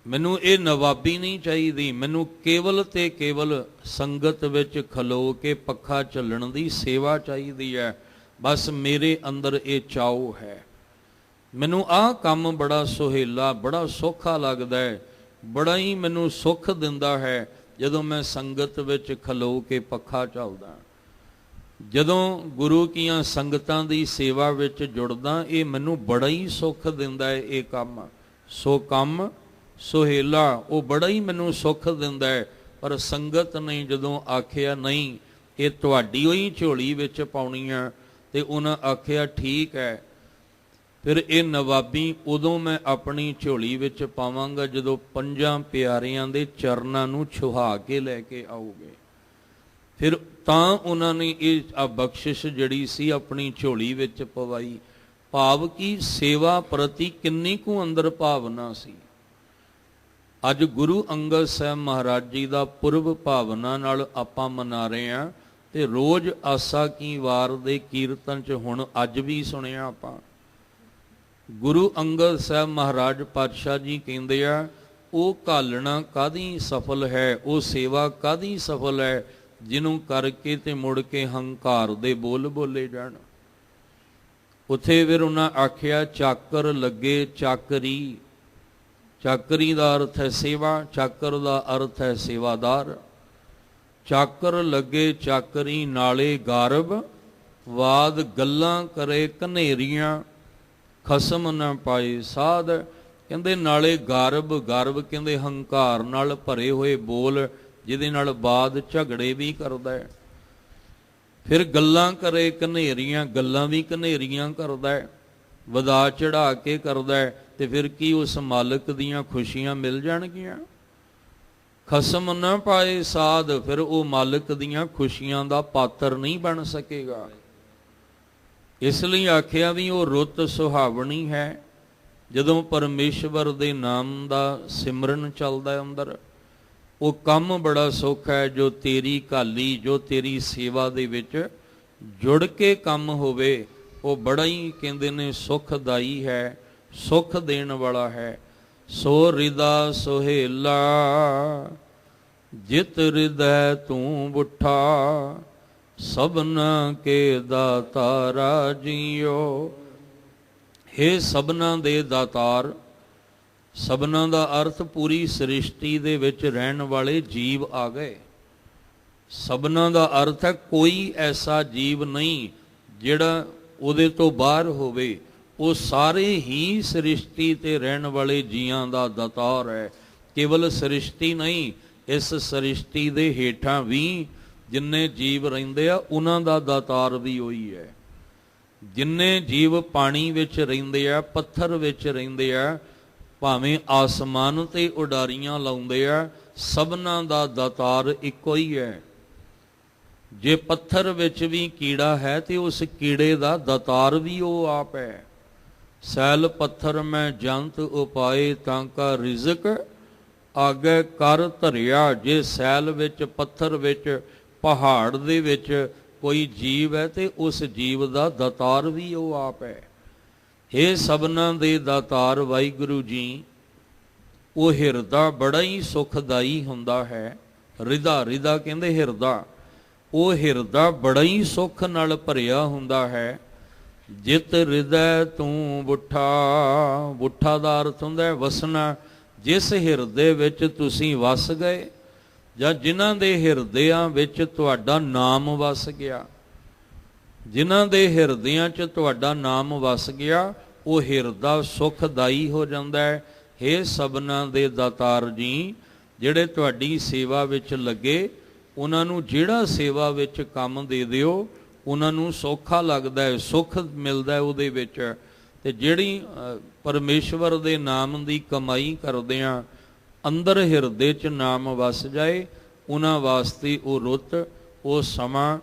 ਮੈਨੂੰ ਇਹ ਨਵਾਬੀ ਨਹੀਂ ਚਾਹੀਦੀ, ਮੈਨੂੰ ਕੇਵਲ ਤੇ ਕੇਵਲ ਸੰਗਤ ਵਿੱਚ ਖਲੋ ਕੇ ਪੱਖਾ ਝੱਲਣ ਦੀ ਸੇਵਾ ਚਾਹੀਦੀ ਹੈ। ਬਸ ਮੇਰੇ ਅੰਦਰ ਇਹ ਚਾਉ ਹੈ। ਮੈਨੂੰ ਆਹ ਕੰਮ ਬੜਾ ਸੁਹੇਲਾ, ਬੜਾ ਸੌਖਾ ਲੱਗਦਾ ਹੈ, ਬੜਾ ਹੀ ਮੈਨੂੰ ਸੁੱਖ ਦਿੰਦਾ ਹੈ ਜਦੋਂ ਮੈਂ ਸੰਗਤ ਵਿੱਚ ਖਲੋ ਕੇ ਪੱਖਾ ਝੱਲਦਾ। ਜਦੋਂ ਗੁਰੂ ਕੀਆਂ ਸੰਗਤਾਂ ਦੀ ਸੇਵਾ ਵਿੱਚ ਜੁੜਦਾ, ਇਹ ਮੈਨੂੰ ਬੜਾ ਹੀ ਸੁੱਖ ਦਿੰਦਾ ਹੈ। ਇਹ ਕੰਮ ਸੋ ਕੰਮ ਸੁਹੇਲਾ, ਉਹ ਬੜਾ ਹੀ ਮੈਨੂੰ ਸੁੱਖ ਦਿੰਦਾ ਹੈ। ਪਰ ਸੰਗਤ ਨੇ ਜਦੋਂ ਆਖਿਆ ਨਹੀਂ, ਇਹ ਤੁਹਾਡੀ ਹੋਈ ਝੋਲੀ ਵਿੱਚ ਪਾਉਣੀ ਆ, ਤੇ ਉਹਨਾਂ ਆਖਿਆ ਠੀਕ ਹੈ, ਫਿਰ ਇਹ ਨਵਾਬੀ ਉਦੋਂ ਮੈਂ ਆਪਣੀ ਝੋਲੀ ਵਿੱਚ ਪਾਵਾਂਗਾ ਜਦੋਂ ਪੰਜਾਂ ਪਿਆਰਿਆਂ ਦੇ ਚਰਨਾਂ ਨੂੰ ਛੁਹਾ ਕੇ ਲੈ ਕੇ ਆਓਗੇ। ਫਿਰ ਤਾਂ ਉਹਨਾਂ ਨੇ ਇਹ ਬਖਸ਼ਿਸ਼ ਜਿਹੜੀ ਸੀ ਆਪਣੀ ਝੋਲੀ ਵਿੱਚ ਪਵਾਈ। ਭਾਵ ਕਿ ਸੇਵਾ ਪ੍ਰਤੀ ਕਿੰਨੀ ਕੁ ਅੰਦਰ ਭਾਵਨਾ ਸੀ। ਅੱਜ ਗੁਰੂ ਅੰਗਦ ਸਾਹਿਬ ਮਹਾਰਾਜ ਜੀ ਦਾ ਪੁਰਬ ਭਾਵਨਾ ਨਾਲ ਆਪਾਂ ਮਨਾ ਰਹੇ ਹਾਂ, ਤੇ ਰੋਜ਼ ਆਸਾ ਕੀ ਵਾਰ ਦੇ ਕੀਰਤਨ 'ਚ ਹੁਣ ਅੱਜ ਵੀ ਸੁਣਿਆ ਆਪਾਂ। ਗੁਰੂ ਅੰਗਦ ਸਾਹਿਬ ਮਹਾਰਾਜ ਪਾਤਸ਼ਾਹ ਜੀ ਕਹਿੰਦੇ ਆ, ਉਹ ਘਾਲਣਾ ਕਾਹਦੀ ਸਫਲ ਹੈ, ਉਹ ਸੇਵਾ ਕਾਹਦੀ ਸਫਲ ਹੈ, ਜਿਹਨੂੰ ਕਰਕੇ ਤੇ ਮੁੜ ਕੇ ਹੰਕਾਰ ਦੇ ਬੋਲ ਬੋਲੇ ਜਾਣ। ਉੱਥੇ ਫਿਰ ਉਹਨਾਂ ਆਖਿਆ, ਚਾਕਰ ਲੱਗੇ ਚਾਕਰੀ। ਚਾਕਰੀ ਦਾ ਅਰਥ ਹੈ ਸੇਵਾ, ਚਾਕਰ ਦਾ ਅਰਥ ਹੈ ਸੇਵਾਦਾਰ। ਚਾਕਰ ਲੱਗੇ ਚਾਕਰੀ ਨਾਲੇ ਗਾਰਬ, ਵਾਦ ਗੱਲਾਂ ਕਰੇ ਘਨੇਰੀਆਂ, ਖਸਮ ਨਾ ਪਾਏ ਸਾਧ। ਕਹਿੰਦੇ ਨਾਲੇ ਗਾਰਬ, ਗਾਰਬ ਕਹਿੰਦੇ ਹੰਕਾਰ ਨਾਲ ਭਰੇ ਹੋਏ ਬੋਲ, ਜਿਹਦੇ ਨਾਲ ਬਾਦ ਝਗੜੇ ਵੀ ਕਰਦਾ ਹੈ। ਫਿਰ ਗੱਲਾਂ ਕਰੇ ਘਨੇਰੀਆਂ, ਗੱਲਾਂ ਵੀ ਘਨੇਰੀਆਂ ਕਰਦਾ ਹੈ, ਵਧਾ ਚੜਾ ਕੇ ਕਰਦਾ ਹੈ। ਤੇ ਫਿਰ ਕੀ ਉਸ ਮਾਲਕ ਦੀਆਂ ਖੁਸ਼ੀਆਂ ਮਿਲ ਜਾਣਗੀਆਂ? ਖਸਮ ਨਾ ਪਾਏ ਸਾਧ, ਫਿਰ ਉਹ ਮਾਲਕ ਦੀਆਂ ਖੁਸ਼ੀਆਂ ਦਾ ਪਾਤਰ ਨਹੀਂ ਬਣ ਸਕੇਗਾ। ਇਸ ਲਈ ਆਖਿਆ ਵੀ ਉਹ ਰੁੱਤ ਸੁਹਾਵਣੀ ਹੈ ਜਦੋਂ ਪਰਮੇਸ਼ਵਰ ਦੇ ਨਾਮ ਦਾ ਸਿਮਰਨ ਚੱਲਦਾ ਅੰਦਰ। ਉਹ ਕੰਮ ਬੜਾ ਸੌਖਾ ਹੈ ਜੋ ਤੇਰੀ ਘਾਲੀ, ਜੋ ਤੇਰੀ ਸੇਵਾ ਦੇ ਵਿੱਚ ਜੁੜ ਕੇ ਕੰਮ ਹੋਵੇ, ਉਹ ਬੜਾ ਹੀ ਕਹਿੰਦੇ ਨੇ ਸੁਖਦਾਈ ਹੈ, ਸੁਖ ਦੇਣ ਵਾਲਾ ਹੈ। ਸੋ ਰਿਦਾ ਸੁਹੇਲਾ, ਜਿਤ ਹਿਰਦੈ ਤੂੰ ਬੁੱਠਾ, ਸਭਨਾ ਕੇ ਦਾਤਾਰਾ ਜੀਓ। ਹੇ ਸਭਨਾ ਦੇ ਦਾਤਾਰ, ਸਭਨਾ ਦਾ ਅਰਥ ਪੂਰੀ ਸ੍ਰਿਸ਼ਟੀ ਦੇ ਵਿੱਚ ਰਹਿਣ ਵਾਲੇ ਜੀਵ ਆ ਗਏ। ਸਭਨਾ ਦਾ ਅਰਥ ਹੈ ਕੋਈ ਐਸਾ ਜੀਵ ਨਹੀਂ ਜਿਹੜਾ ਉਹਦੇ ਤੋਂ ਬਾਹਰ ਹੋਵੇ, ਉਹ ਸਾਰੇ ਹੀ ਸ੍ਰਿਸ਼ਟੀ ਤੇ ਰਹਿਣ ਵਾਲੇ ਜੀਆਂ ਦਾ ਦਾਤਾਰ ਹੈ। ਕੇਵਲ ਸ੍ਰਿਸ਼ਟੀ ਨਹੀਂ, ਇਸ ਸ੍ਰਿਸ਼ਟੀ ਦੇ ਹੇਠਾਂ ਵੀ ਜਿੰਨੇ ਜੀਵ ਰਹਿੰਦੇ ਆ ਉਹਨਾਂ ਦਾ ਦਾਤਾਰ ਵੀ ਉਹੀ ਹੈ। ਜਿੰਨੇ ਜੀਵ ਪਾਣੀ ਵਿੱਚ ਰਹਿੰਦੇ ਆ, ਪੱਥਰ ਵਿੱਚ ਰਹਿੰਦੇ ਆ, ਭਾਵੇਂ ਆਸਮਾਨ ਤੇ ਉਡਾਰੀਆਂ ਲਾਉਂਦੇ ਆ, ਸਭਨਾਂ ਦਾ ਦਾਤਾਰ ਇੱਕੋ ਹੀ ਹੈ। ਜੇ ਪੱਥਰ ਵਿੱਚ ਵੀ ਕੀੜਾ ਹੈ ਤੇ ਉਸ ਕੀੜੇ ਦਾ ਦਾਤਾਰ ਵੀ ਉਹ ਆਪ ਹੈ। ਸੈਲ ਪੱਥਰ ਮੈਂ ਜੰਤ ਉਪਾਏ, ਤਾਂ ਕਾ ਰਿਜ਼ਕ ਆਗੇ ਕਰ ਧਰਿਆ। ਜੇ ਸੈਲ ਵਿੱਚ, ਪੱਥਰ ਵਿੱਚ, ਪਹਾੜ ਦੇ ਵਿੱਚ ਕੋਈ ਜੀਵ ਹੈ ਤੇ ਉਸ ਜੀਵ ਦਾ ਦਾਤਾਰ ਵੀ ਉਹ ਆਪ ਹੈ। ਇਹ ਸਭਨਾਂ ਦੇ ਦਾਤਾਰ ਵਾਹਿਗੁਰੂ ਜੀ, ਉਹ ਹਿਰਦਾ ਬੜਾ ਹੀ ਸੁਖਦਾਈ ਹੁੰਦਾ ਹੈ। ਰਿਦਾ, ਰਿਦਾ ਕਹਿੰਦੇ ਹਿਰਦਾ, ਉਹ ਹਿਰਦਾ ਬੜਾ ਹੀ ਸੁੱਖ ਨਾਲ ਭਰਿਆ ਹੁੰਦਾ ਹੈ। ਜਿਤ ਹਿਰਦੈ ਤੂੰ ਬੁੱਠਾ, ਬੁੱਠਾ ਦਾ ਅਰਥ ਹੁੰਦਾ ਹੈ ਵਸਣਾ। ਜਿਸ ਹਿਰਦੇ ਵਿੱਚ ਤੁਸੀਂ ਵਸ ਗਏ, ਜਾਂ ਜਿਨ੍ਹਾਂ ਦੇ ਹਿਰਦਿਆਂ ਵਿੱਚ ਤੁਹਾਡਾ ਨਾਮ ਵਸ ਗਿਆ, ਜਿਨ੍ਹਾਂ ਦੇ ਹਿਰਦਿਆਂ 'ਚ ਤੁਹਾਡਾ ਨਾਮ ਵਸ ਗਿਆ, ਉਹ ਹਿਰਦਾ ਸੁਖਦਾਈ ਹੋ ਜਾਂਦਾ ਹੈ। ਹੇ ਸਭਨਾਂ ਦੇ ਦਾਤਾਰ ਜੀ, ਜਿਹੜੇ ਤੁਹਾਡੀ ਸੇਵਾ ਵਿੱਚ ਲੱਗੇ, ਉਹਨਾਂ ਨੂੰ ਜਿਹੜਾ ਸੇਵਾ ਵਿੱਚ ਕੰਮ ਦੇ ਦਿਓ, ਉਹਨਾਂ ਨੂੰ ਸੌਖਾ ਲੱਗਦਾ ਹੈ, ਸੁੱਖ ਮਿਲਦਾ ਹੈ ਉਹਦੇ ਵਿੱਚ। ਤੇ ਜਿਹੜੀ ਪਰਮੇਸ਼ਵਰ ਦੇ ਨਾਮ ਦੀ ਕਮਾਈ ਕਰਦੇ ਆ, ਅੰਦਰ ਹਿਰਦੇ 'ਚ ਨਾਮ ਵਸ ਜਾਏ, ਉਹਨਾਂ ਵਾਸਤੇ ਉਹ ਰੁੱਤ, ਉਹ ਸਮਾਂ,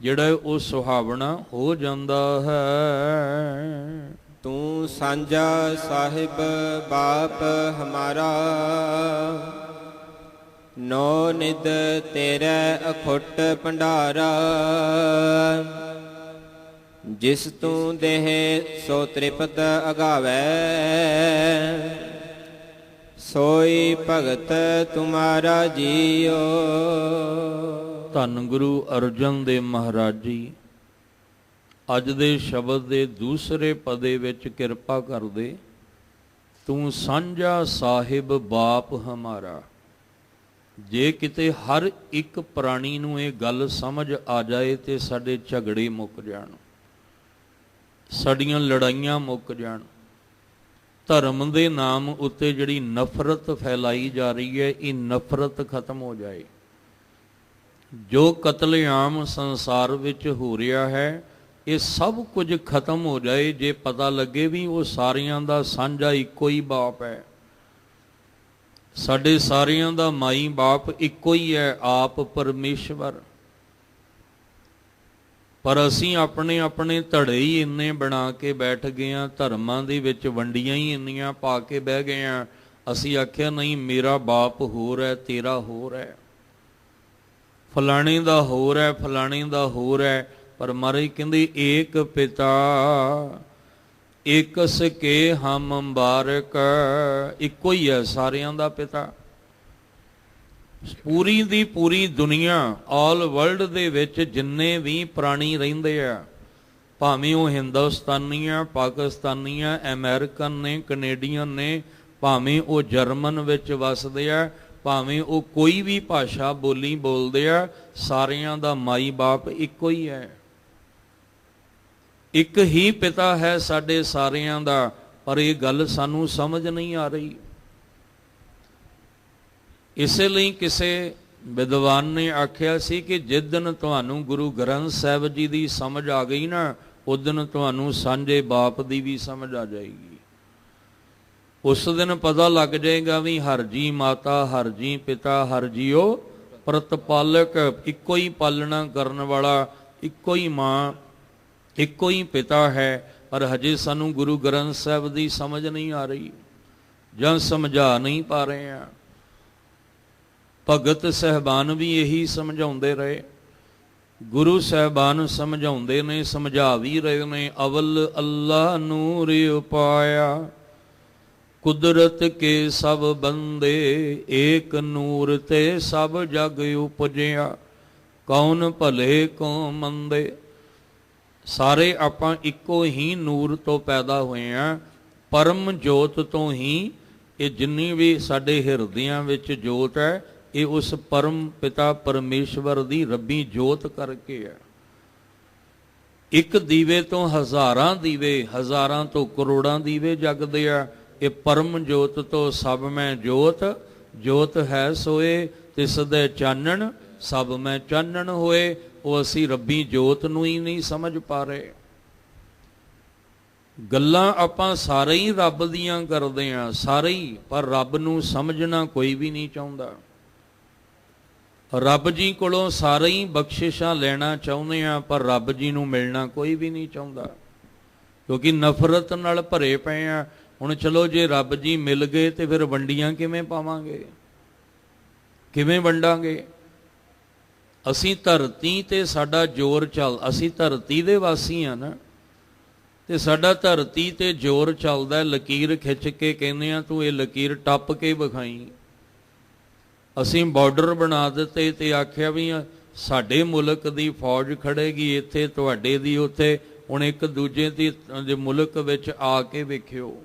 ਜਿਹੜਾ ਉਹ ਸੁਹਾਵਣਾ ਹੋ ਜਾਂਦਾ ਹੈ। ਤੂੰ ਸਾਂਝਾ ਸਾਹਿਬ ਬਾਪ ਹਮਾਰਾ, ਨੌ ਨਿਦ ਤੇਰੇ ਅਖੁੱਟ ਭੰਡਾਰਾ। ਜਿਸ ਤੂੰ ਦੇਹ ਸੋ ਤ੍ਰਿਪਤ ਅਗਾਵੈ, ਸੋਈ ਭਗਤ ਤੁਮਾਰਾ ਜੀਓ। ਧੰਨ ਗੁਰੂ ਅਰਜਨ ਦੇਵ ਮਹਾਰਾਜ ਜੀ ਅੱਜ ਦੇ ਸ਼ਬਦ ਦੇ ਦੂਸਰੇ ਪਦੇ ਵਿੱਚ ਕਿਰਪਾ ਕਰਦੇ, ਤੂੰ ਸਾਂਝਾ ਸਾਹਿਬ ਬਾਪ ਹਮਾਰਾ। ਜੇ ਕਿਤੇ ਹਰ ਇੱਕ ਪ੍ਰਾਣੀ ਨੂੰ ਇਹ ਗੱਲ ਸਮਝ ਆ ਜਾਏ ਤੇ ਸਾਡੇ ਝਗੜੇ ਮੁੱਕ ਜਾਣ, ਸਾਡੀਆਂ ਲੜਾਈਆਂ ਮੁੱਕ ਜਾਣ। ਧਰਮ ਦੇ ਨਾਮ ਉੱਤੇ ਜਿਹੜੀ ਨਫ਼ਰਤ ਫੈਲਾਈ ਜਾ ਰਹੀ ਹੈ, ਇਹ ਨਫ਼ਰਤ ਖਤਮ ਹੋ ਜਾਏ। ਜੋ ਕਤਲੇਆਮ ਸੰਸਾਰ ਵਿੱਚ ਹੋ ਰਿਹਾ ਹੈ, ਇਹ ਸਭ ਕੁਝ ਖਤਮ ਹੋ ਜਾਏ ਜੇ ਪਤਾ ਲੱਗੇ ਵੀ ਉਹ ਸਾਰਿਆਂ ਦਾ ਸਾਂਝਾ ਇੱਕੋ ਹੀ ਬਾਪ ਹੈ। ਸਾਡੇ ਸਾਰਿਆਂ ਦਾ ਮਾਈ ਬਾਪ ਇੱਕੋ ਹੀ ਹੈ, ਆਪ ਪਰਮੇਸ਼ਵਰ। ਪਰ ਅਸੀਂ ਆਪਣੇ ਆਪਣੇ ਧੜੇ ਹੀ ਇੰਨੇ ਬਣਾ ਕੇ ਬੈਠ ਗਏ ਹਾਂ, ਧਰਮਾਂ ਦੇ ਵਿੱਚ ਵੰਡੀਆਂ ਹੀ ਇੰਨੀਆਂ ਪਾ ਕੇ ਬਹਿ ਗਏ ਹਾਂ। ਅਸੀਂ ਆਖਿਆ ਨਹੀਂ, ਮੇਰਾ ਬਾਪ ਹੋਰ ਹੈ, ਤੇਰਾ ਹੋਰ ਹੈ, ਫਲਾਣੇ ਦਾ ਹੋਰ ਹੈ, ਫਲਾਣੇ ਦਾ ਹੋਰ ਹੈ। ਪਰ ਮਹਾਰਾਜ ਕਹਿੰਦੇ ਏਕ ਪਿਤਾ ਏਕਸ ਕੇ ਹਮ ਬਾਰਕ, ਇੱਕੋ ਹੀ ਹੈ ਸਾਰਿਆਂ ਦਾ ਪਿਤਾ। ਪੂਰੀ ਦੀ ਪੂਰੀ ਦੁਨੀਆ, ਆਲ ਵਰਲਡ ਦੇ ਵਿੱਚ ਜਿੰਨੇ ਵੀ ਪ੍ਰਾਣੀ ਰਹਿੰਦੇ ਆ, ਭਾਵੇਂ ਉਹ ਹਿੰਦੁਸਤਾਨੀ ਆ, ਪਾਕਿਸਤਾਨੀ ਆ, ਅਮਰੀਕਨ ਨੇ, ਕੈਨੇਡੀਅਨ ਨੇ, ਭਾਵੇਂ ਉਹ ਜਰਮਨ ਵਿੱਚ ਵਸਦੇ ਆ, ਭਾਵੇਂ ਉਹ ਕੋਈ ਵੀ ਭਾਸ਼ਾ ਬੋਲੀ ਬੋਲਦੇ ਆ, ਸਾਰਿਆਂ ਦਾ ਮਾਈ ਬਾਪ ਇੱਕੋ ਹੀ ਹੈ। ਇੱਕ ਹੀ ਪਿਤਾ ਹੈ ਸਾਡੇ ਸਾਰਿਆਂ ਦਾ, ਪਰ ਇਹ ਗੱਲ ਸਾਨੂੰ ਸਮਝ ਨਹੀਂ ਆ ਰਹੀ। ਇਸੇ ਲਈ ਕਿਸੇ ਵਿਦਵਾਨ ਨੇ ਆਖਿਆ ਸੀ ਕਿ ਜਿਸ ਦਿਨ ਤੁਹਾਨੂੰ ਗੁਰੂ ਗ੍ਰੰਥ ਸਾਹਿਬ ਜੀ ਦੀ ਸਮਝ ਆ ਗਈ ਨਾ, ਉਸ ਦਿਨ ਤੁਹਾਨੂੰ ਸਾਂਝੇ ਬਾਪ ਦੀ ਵੀ ਸਮਝ ਆ ਜਾਏਗੀ। ਉਸ ਦਿਨ ਪਤਾ ਲੱਗ ਜਾਏਗਾ ਵੀ ਹਰ ਜੀ ਮਾਤਾ, ਹਰ ਜੀ ਪਿਤਾ, ਹਰ ਜੀਓ ਪ੍ਰਤਪਾਲਕ, ਇੱਕੋ ਹੀ ਪਾਲਣਾ ਕਰਨ ਵਾਲਾ, ਇੱਕੋ ਹੀ ਮਾਂ, ਇੱਕੋ ਹੀ ਪਿਤਾ ਹੈ। ਪਰ ਹਜੇ ਸਾਨੂੰ ਗੁਰੂ ਗ੍ਰੰਥ ਸਾਹਿਬ ਦੀ ਸਮਝ ਨਹੀਂ ਆ ਰਹੀ, ਜਾਂ ਸਮਝਾ ਨਹੀਂ ਪਾ ਰਹੇ ਆ। ਭਗਤ ਸਹਿਬਾਨ ਵੀ ਇਹੀ ਸਮਝਾਉਂਦੇ ਰਹੇ, ਗੁਰੂ ਸਾਹਿਬਾਨ ਸਮਝਾਉਂਦੇ ਨੇ, ਸਮਝਾ ਵੀ ਰਹੇ ਨੇ। ਅਵਲ ਅੱਲਾ ਨੂਰ ਉਪਾਇਆ, ਕੁਦਰਤ ਕੇ ਸਭ ਬੰਦੇ, ਏਕ ਨੂਰ ਤੇ ਸਭ ਜਗ ਉਪਜਿਆ, ਕੌਣ ਭਲੇ ਕੌਣ ਮੰਦੇ। ਸਾਰੇ ਆਪਾਂ ਇੱਕੋ ਹੀ ਨੂਰ ਤੋਂ ਪੈਦਾ ਹੋਏ ਆ, ਪਰਮ ਜੋਤ ਤੋਂ ਹੀ। ਇਹ ਜਿੰਨੀ ਵੀ ਸਾਡੇ ਹਿਰਦਿਆਂ ਵਿੱਚ ਜੋਤ ਹੈ, ਇਹ ਉਸ ਪਰਮ ਪਿਤਾ ਪਰਮੇਸ਼ਵਰ ਦੀ ਰੱਬੀ ਜੋਤ ਕਰਕੇ ਹੈ। ਇੱਕ ਦੀਵੇ ਤੋਂ ਹਜ਼ਾਰਾਂ ਦੀਵੇ, ਹਜ਼ਾਰਾਂ ਤੋਂ ਕਰੋੜਾਂ ਦੀਵੇ ਜਗਦੇ ਆ। ਇਹ ਪਰਮ ਜੋਤ ਤੋਂ ਸਭ ਮੈਂ ਜੋਤ, ਜੋਤ ਹੈ ਸੋਏ ਤਿਸ ਦੇ ਚਾਨਣ, ਸਭ ਮੈਂ ਚਾਨਣ ਹੋਏ। ਉਹ ਅਸੀਂ ਰੱਬੀ ਜੋਤ ਨੂੰ ਹੀ ਨਹੀਂ ਸਮਝ ਪਾ ਰਹੇ। ਗੱਲਾਂ ਆਪਾਂ ਸਾਰੇ ਹੀ ਰੱਬ ਦੀਆਂ ਕਰਦੇ ਹਾਂ, ਸਾਰੇ ਹੀ, ਪਰ ਰੱਬ ਨੂੰ ਸਮਝਣਾ ਕੋਈ ਵੀ ਨਹੀਂ ਚਾਹੁੰਦਾ। ਰੱਬ ਜੀ ਕੋਲੋਂ ਸਾਰੇ ਹੀ ਬਖਸ਼ਿਸ਼ਾਂ ਲੈਣਾ ਚਾਹੁੰਦੇ ਆ, ਪਰ ਰੱਬ ਜੀ ਨੂੰ ਮਿਲਣਾ ਕੋਈ ਵੀ ਨਹੀਂ ਚਾਹੁੰਦਾ, ਕਿਉਂਕਿ ਨਫ਼ਰਤ ਨਾਲ ਭਰੇ ਪਏ ਆ। ਹੁਣ ਚਲੋ ਜੇ ਰੱਬ ਜੀ ਮਿਲ ਗਏ ਤੇ ਫਿਰ ਵੰਡੀਆਂ ਕਿਵੇਂ ਪਾਵਾਂਗੇ, ਕਿਵੇਂ ਵੰਡਾਂਗੇ? ਅਸੀਂ ਧਰਤੀ ਤੇ ਸਾਡਾ ਜ਼ੋਰ ਚੱਲ, ਅਸੀਂ ਧਰਤੀ ਦੇ ਵਾਸੀ ਆ ਨਾ, ਤੇ ਸਾਡਾ ਧਰਤੀ ਤੇ ਜ਼ੋਰ ਚੱਲਦਾ। ਲਕੀਰ ਖਿੱਚ ਕੇ ਕਹਿੰਦੇ ਆ ਤੂੰ ਇਹ ਲਕੀਰ ਟੱਪ ਕੇ ਵਿਖਾਈ। ਅਸੀਂ ਬਾਰਡਰ ਬਣਾ ਦਿੱਤੇ ਤੇ ਆਖਿਆ ਵੀ ਸਾਡੇ ਮੁਲਕ ਦੀ ਫੌਜ ਖੜੇਗੀ ਇੱਥੇ, ਤੁਹਾਡੇ ਦੀ ਉੱਥੇ। ਹੁਣ ਇੱਕ ਦੂਜੇ ਦੇ ਮੁਲਕ ਵਿੱਚ ਆ ਕੇ ਵੇਖਿਓ,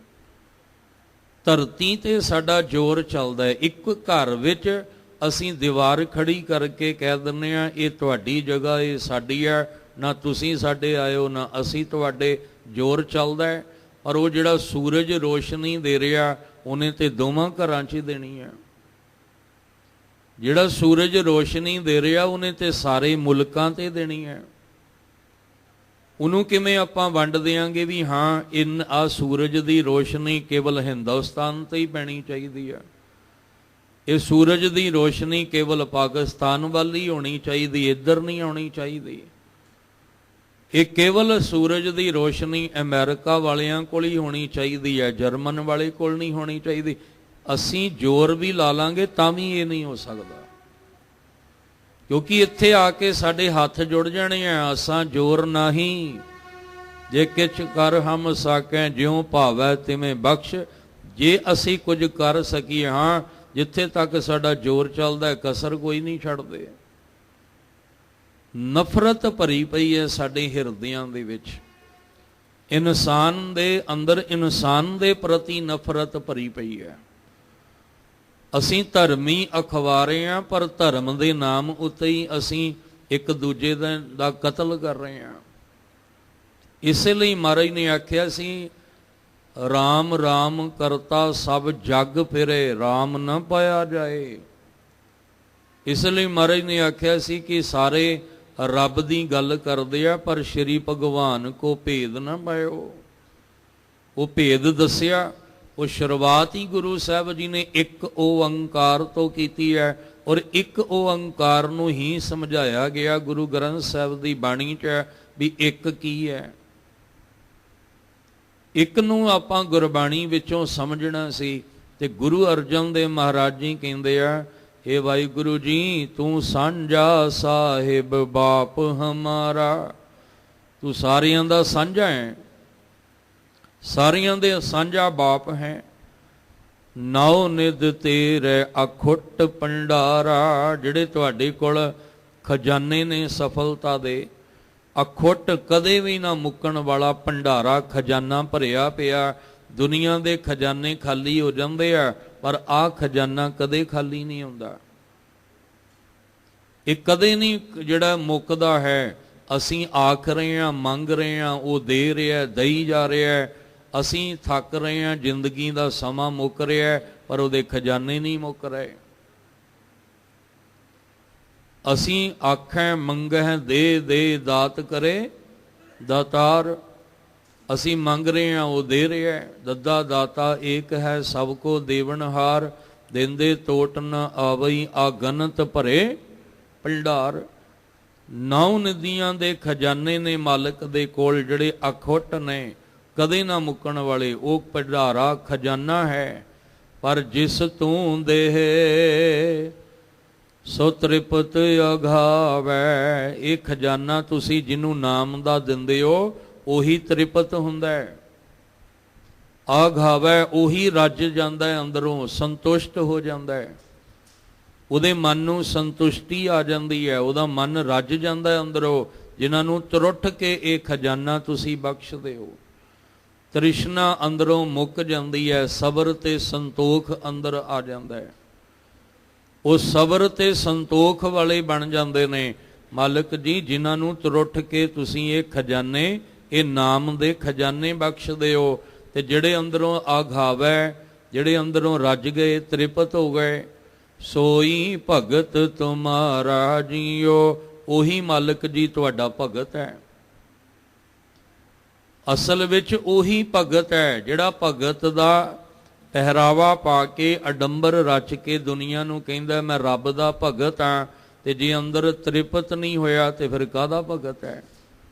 ਧਰਤੀ ਤੇ ਸਾਡਾ ਜ਼ੋਰ ਚੱਲਦਾ। ਇੱਕ ਘਰ ਵਿੱਚ ਅਸੀਂ ਦੀਵਾਰ ਖੜੀ ਕਰਕੇ ਕਹਿ ਦਿੰਦੇ ਹਾਂ ਇਹ ਤੁਹਾਡੀ ਜਗ੍ਹਾ, ਇਹ ਸਾਡੀ ਹੈ, ਨਾ ਤੁਸੀਂ ਸਾਡੇ ਆਇਓ ਨਾ ਅਸੀਂ ਤੁਹਾਡੇ। ਜ਼ੋਰ ਚੱਲਦਾ ਹੈ। ਪਰ ਉਹ ਜਿਹੜਾ ਸੂਰਜ ਰੋਸ਼ਨੀ ਦੇ ਰਿਹਾ, ਉਹਨੇ ਤੇ ਦੋਵਾਂ ਘਰਾਂ 'ਚ ਹੀ ਦੇਣੀ ਹੈ। ਜਿਹੜਾ ਸੂਰਜ ਰੋਸ਼ਨੀ ਦੇ ਰਿਹਾ, ਉਹਨੇ ਤੇ ਸਾਰੇ ਮੁਲਕਾਂ ਤੇ ਦੇਣੀ ਹੈ। ਉਹਨੂੰ ਕਿਵੇਂ ਆਪਾਂ ਵੰਡ ਦਿਆਂਗੇ ਵੀ ਹਾਂ ਆਹ ਸੂਰਜ ਦੀ ਰੋਸ਼ਨੀ ਕੇਵਲ ਹਿੰਦੁਸਤਾਨ ਤੇ ਹੀ ਪੈਣੀ ਚਾਹੀਦੀ ਹੈ, ਇਹ ਸੂਰਜ ਦੀ ਰੋਸ਼ਨੀ ਕੇਵਲ ਪਾਕਿਸਤਾਨ ਵੱਲ ਹੀ ਹੋਣੀ ਚਾਹੀਦੀ, ਇੱਧਰ ਨਹੀਂ ਆਉਣੀ ਚਾਹੀਦੀ। ਇਹ ਕੇਵਲ ਸੂਰਜ ਦੀ ਰੋਸ਼ਨੀ ਅਮਰੀਕਾ ਵਾਲਿਆਂ ਕੋਲ ਹੀ ਹੋਣੀ ਚਾਹੀਦੀ ਹੈ, ਜਰਮਨ ਵਾਲੇ ਕੋਲ ਨਹੀਂ ਹੋਣੀ ਚਾਹੀਦੀ। ਅਸੀਂ ਜ਼ੋਰ ਵੀ ਲਾ ਲਾਂਗੇ ਤਾਂ ਵੀ ਇਹ ਨਹੀਂ ਹੋ ਸਕਦਾ, ਕਿਉਂਕਿ ਇੱਥੇ ਆ ਕੇ ਸਾਡੇ ਹੱਥ ਜੁੜ ਜਾਣੇ ਆ। ਅਸਾਂ ਜ਼ੋਰ ਨਹੀਂ, ਜੇ ਕਿਛ ਕਰ ਹਮ ਸਾਕੈ ਜਿਉ ਭਾਵੈ ਤਿਵੇਂ ਬਖਸ਼। ਜੇ ਅਸੀਂ ਕੁਝ ਕਰ ਸਕੀਏ, ਹਾਂ ਜਿੱਥੇ ਤੱਕ ਸਾਡਾ ਜ਼ੋਰ ਚੱਲਦਾ ਕਸਰ ਕੋਈ ਨਹੀਂ ਛੱਡਦੇ। ਨਫ਼ਰਤ ਭਰੀ ਪਈ ਹੈ ਸਾਡੇ ਹਿਰਦਿਆਂ ਦੇ ਵਿੱਚ, ਇਨਸਾਨ ਦੇ ਅੰਦਰ ਇਨਸਾਨ ਦੇ ਪ੍ਰਤੀ ਨਫ਼ਰਤ ਭਰੀ ਪਈ ਹੈ। ਅਸੀਂ ਧਰਮੀ ਅਖਵਾਰੇ ਹਾਂ, ਪਰ ਧਰਮ ਦੇ ਨਾਮ ਉੱਤੇ ਹੀ ਅਸੀਂ ਇੱਕ ਦੂਜੇ ਦਾ ਕਤਲ ਕਰ ਰਹੇ ਹਾਂ। ਇਸੇ ਲਈ ਮਹਾਰਾਜ ਨੇ ਆਖਿਆ ਸੀ, ਰਾਮ ਰਾਮ ਕਰਤਾ ਸਭ ਜਗ ਫਿਰੇ, ਰਾਮ ਨਾ ਪਾਇਆ ਜਾਏ। ਇਸ ਲਈ ਮਹਾਰਾਜ ਨੇ ਆਖਿਆ ਸੀ ਕਿ ਸਾਰੇ ਰੱਬ ਦੀ ਗੱਲ ਕਰਦੇ ਆ, ਪਰ ਸ਼੍ਰੀ ਭਗਵਾਨ ਕੋ ਭੇਦ ਨਾ ਪਾਇਓ। ਉਹ ਭੇਦ ਦੱਸਿਆ, ਉਹ ਸ਼ੁਰੂਆਤ ਹੀ ਗੁਰੂ ਸਾਹਿਬ ਜੀ ਨੇ ਇੱਕ ਓੰਕਾਰ ਤੋਂ ਕੀਤੀ ਹੈ, ਔਰ ਇੱਕ ਓੰਕਾਰ ਨੂੰ ਹੀ ਸਮਝਾਇਆ ਗਿਆ ਗੁਰੂ ਗ੍ਰੰਥ ਸਾਹਿਬ ਦੀ ਬਾਣੀ 'ਚ ਵੀ ਇੱਕ ਕੀ ਹੈ। ਇੱਕ ਨੂੰ ਆਪਾਂ ਗੁਰਬਾਣੀ ਵਿੱਚੋਂ ਸਮਝਣਾ ਸੀ, ਤੇ ਗੁਰੂ ਅਰਜਨ ਦੇਵ ਮਹਾਰਾਜ ਜੀ ਕਹਿੰਦੇ ਆ, हे ਵਾਹਿਗੁਰੂ ਜੀ ਤੂੰ ਸਾਂਝਾ ਸਾਹਿਬ ਬਾਪ ਹਮਾਰਾ, ਤੂੰ ਸਾਰਿਆਂ ਦਾ ਸਾਂਝਾ ਹੈ, ਸਾਰਿਆਂ ਦੇ ਸਾਂਝਾ ਬਾਪ ਹੈ। ਨੌ ਨਿਧ ਤੇਰੇ ਅਖੁੱਟ ਭੰਡਾਰਾ, ਜਿਹੜੇ ਤੁਹਾਡੇ ਕੋਲ ਖਜ਼ਾਨੇ ਨੇ ਸਫਲਤਾ ਦੇ, ਅਖੁੱਟ ਕਦੇ ਵੀ ਨਾ ਮੁੱਕਣ ਵਾਲਾ ਭੰਡਾਰਾ ਖਜ਼ਾਨਾ ਭਰਿਆ ਪਿਆ। ਦੁਨੀਆ ਦੇ ਖਜ਼ਾਨੇ ਖਾਲੀ ਹੋ ਜਾਂਦੇ ਆ, ਪਰ ਆਹ ਖਜ਼ਾਨਾ ਕਦੇ ਖਾਲੀ ਨਹੀਂ ਹੁੰਦਾ। ਇਹ ਕਦੇ ਨਹੀਂ ਜਿਹੜਾ ਮੁੱਕਦਾ ਹੈ। ਅਸੀਂ ਆਖ ਰਹੇ ਹਾਂ, ਮੰਗ ਰਹੇ ਹਾਂ, ਉਹ ਦੇ ਰਿਹਾ, ਦਈ ਜਾ ਰਿਹਾ। ਅਸੀਂ ਥੱਕ ਰਹੇ ਹਾਂ, ਜ਼ਿੰਦਗੀ ਦਾ ਸਮਾਂ ਮੁੱਕ ਰਿਹਾ, ਪਰ ਉਹਦੇ ਖਜ਼ਾਨੇ ਨਹੀਂ ਮੁੱਕ ਰਹੇ। ਅਸੀਂ ਆਖੈ ਮੰਗਹਿ ਦੇ ਦੇ ਦਾਤ ਕਰੇ ਦਾਤਾਰ, ਅਸੀਂ ਮੰਗ ਰਹੇ ਹਾਂ, ਉਹ ਦੇ ਰਿਹਾ। ਦੱਦਾ ਦਾਤਾ ਏਕ ਹੈ ਸਭ ਕੋ ਦੇਵਨਹਾਰ, ਦਿੰਦੇ ਟੋਟ ਨ ਆਵਈ ਆਗਨਤ ਭਰੇ ਭੰਡਾਰ। ਨੌ ਨਦੀਆਂ ਦੇ ਖਜ਼ਾਨੇ ਨੇ ਮਾਲਕ ਦੇ ਕੋਲ, ਜਿਹੜੇ ਅਖੁੱਟ ਨੇ, ਕਦੇ ਨਾ ਮੁੱਕਣ ਵਾਲੇ। ਉਹ ਭੰਡਾਰਾ ਖਜ਼ਾਨਾ ਹੈ। ਪਰ ਜਿਸ ਤੂੰ ਦੇਹ ਸੋ ਤ੍ਰਿਪਤ ਅਘਾਵੈ, ਇਹ ਖਜ਼ਾਨਾ ਤੁਸੀਂ ਜਿਹਨੂੰ ਨਾਮ ਦਾ ਦਿੰਦੇ ਹੋ, ਉਹੀ ਤ੍ਰਿਪਤ ਹੁੰਦਾ ਹੈ। ਆਘਾਵੈ, ਉਹੀ ਰੱਜ ਜਾਂਦਾ ਹੈ, ਅੰਦਰੋਂ ਸੰਤੁਸ਼ਟ ਹੋ ਜਾਂਦਾ ਹੈ। ਉਹਦੇ ਮਨ ਨੂੰ ਸੰਤੁਸ਼ਟੀ ਆ ਜਾਂਦੀ ਹੈ, ਉਹਦਾ ਮਨ ਰੱਜ ਜਾਂਦਾ ਹੈ ਅੰਦਰੋਂ, ਜਿਨ੍ਹਾਂ ਨੂੰ ਤਰੁੱਠ ਕੇ ਇਹ ਖਜ਼ਾਨਾ ਤੁਸੀਂ ਬਖਸ਼ਦੇ ਹੋ। ਤ੍ਰਿਸ਼ਨਾ ਅੰਦਰੋਂ ਮੁੱਕ ਜਾਂਦੀ ਹੈ, ਸਬਰ ਤੇ ਸੰਤੋਖ ਅੰਦਰ ਆ ਜਾਂਦਾ ਹੈ। ਉਹ ਸਬਰ ਤੇ ਸੰਤੋਖ ਵਾਲੇ ਬਣ ਜਾਂਦੇ ਨੇ ਮਾਲਕ ਜੀ, ਜਿਨ੍ਹਾਂ ਨੂੰ ਤਰੁੱਠ ਕੇ ਤੁਸੀਂ ਇਹ ਖਜ਼ਾਨੇ, ਇਹ ਨਾਮ ਦੇ ਖਜ਼ਾਨੇ ਬਖਸ਼ਦੇ ਹੋ। ਤੇ ਜਿਹੜੇ ਅੰਦਰੋਂ ਆਘਾਵੈ, ਜਿਹੜੇ ਅੰਦਰੋਂ ਰੱਜ ਗਏ, ਤ੍ਰਿਪਤ ਹੋ ਗਏ, ਸੋਈ ਭਗਤ ਤੁਮਾਰਾ ਜੀਓ, ਉਹੀ ਮਾਲਕ ਜੀ ਤੁਹਾਡਾ ਭਗਤ ਹੈ। ਅਸਲ ਵਿੱਚ ਉਹੀ ਭਗਤ ਹੈ ਜਿਹੜਾ ਭਗਤ ਦਾ ਪਹਿਰਾਵਾ ਪਾ ਕੇ, ਅਡੰਬਰ ਰਚ ਕੇ ਦੁਨੀਆ ਨੂੰ ਕਹਿੰਦਾ ਮੈਂ ਰੱਬ ਦਾ ਭਗਤ ਹਾਂ। ਤੇ ਜੇ ਅੰਦਰ ਤ੍ਰਿਪਤ ਨਹੀਂ ਹੋਇਆ ਤੇ ਫਿਰ ਕਾਹਦਾ ਭਗਤ ਹੈ?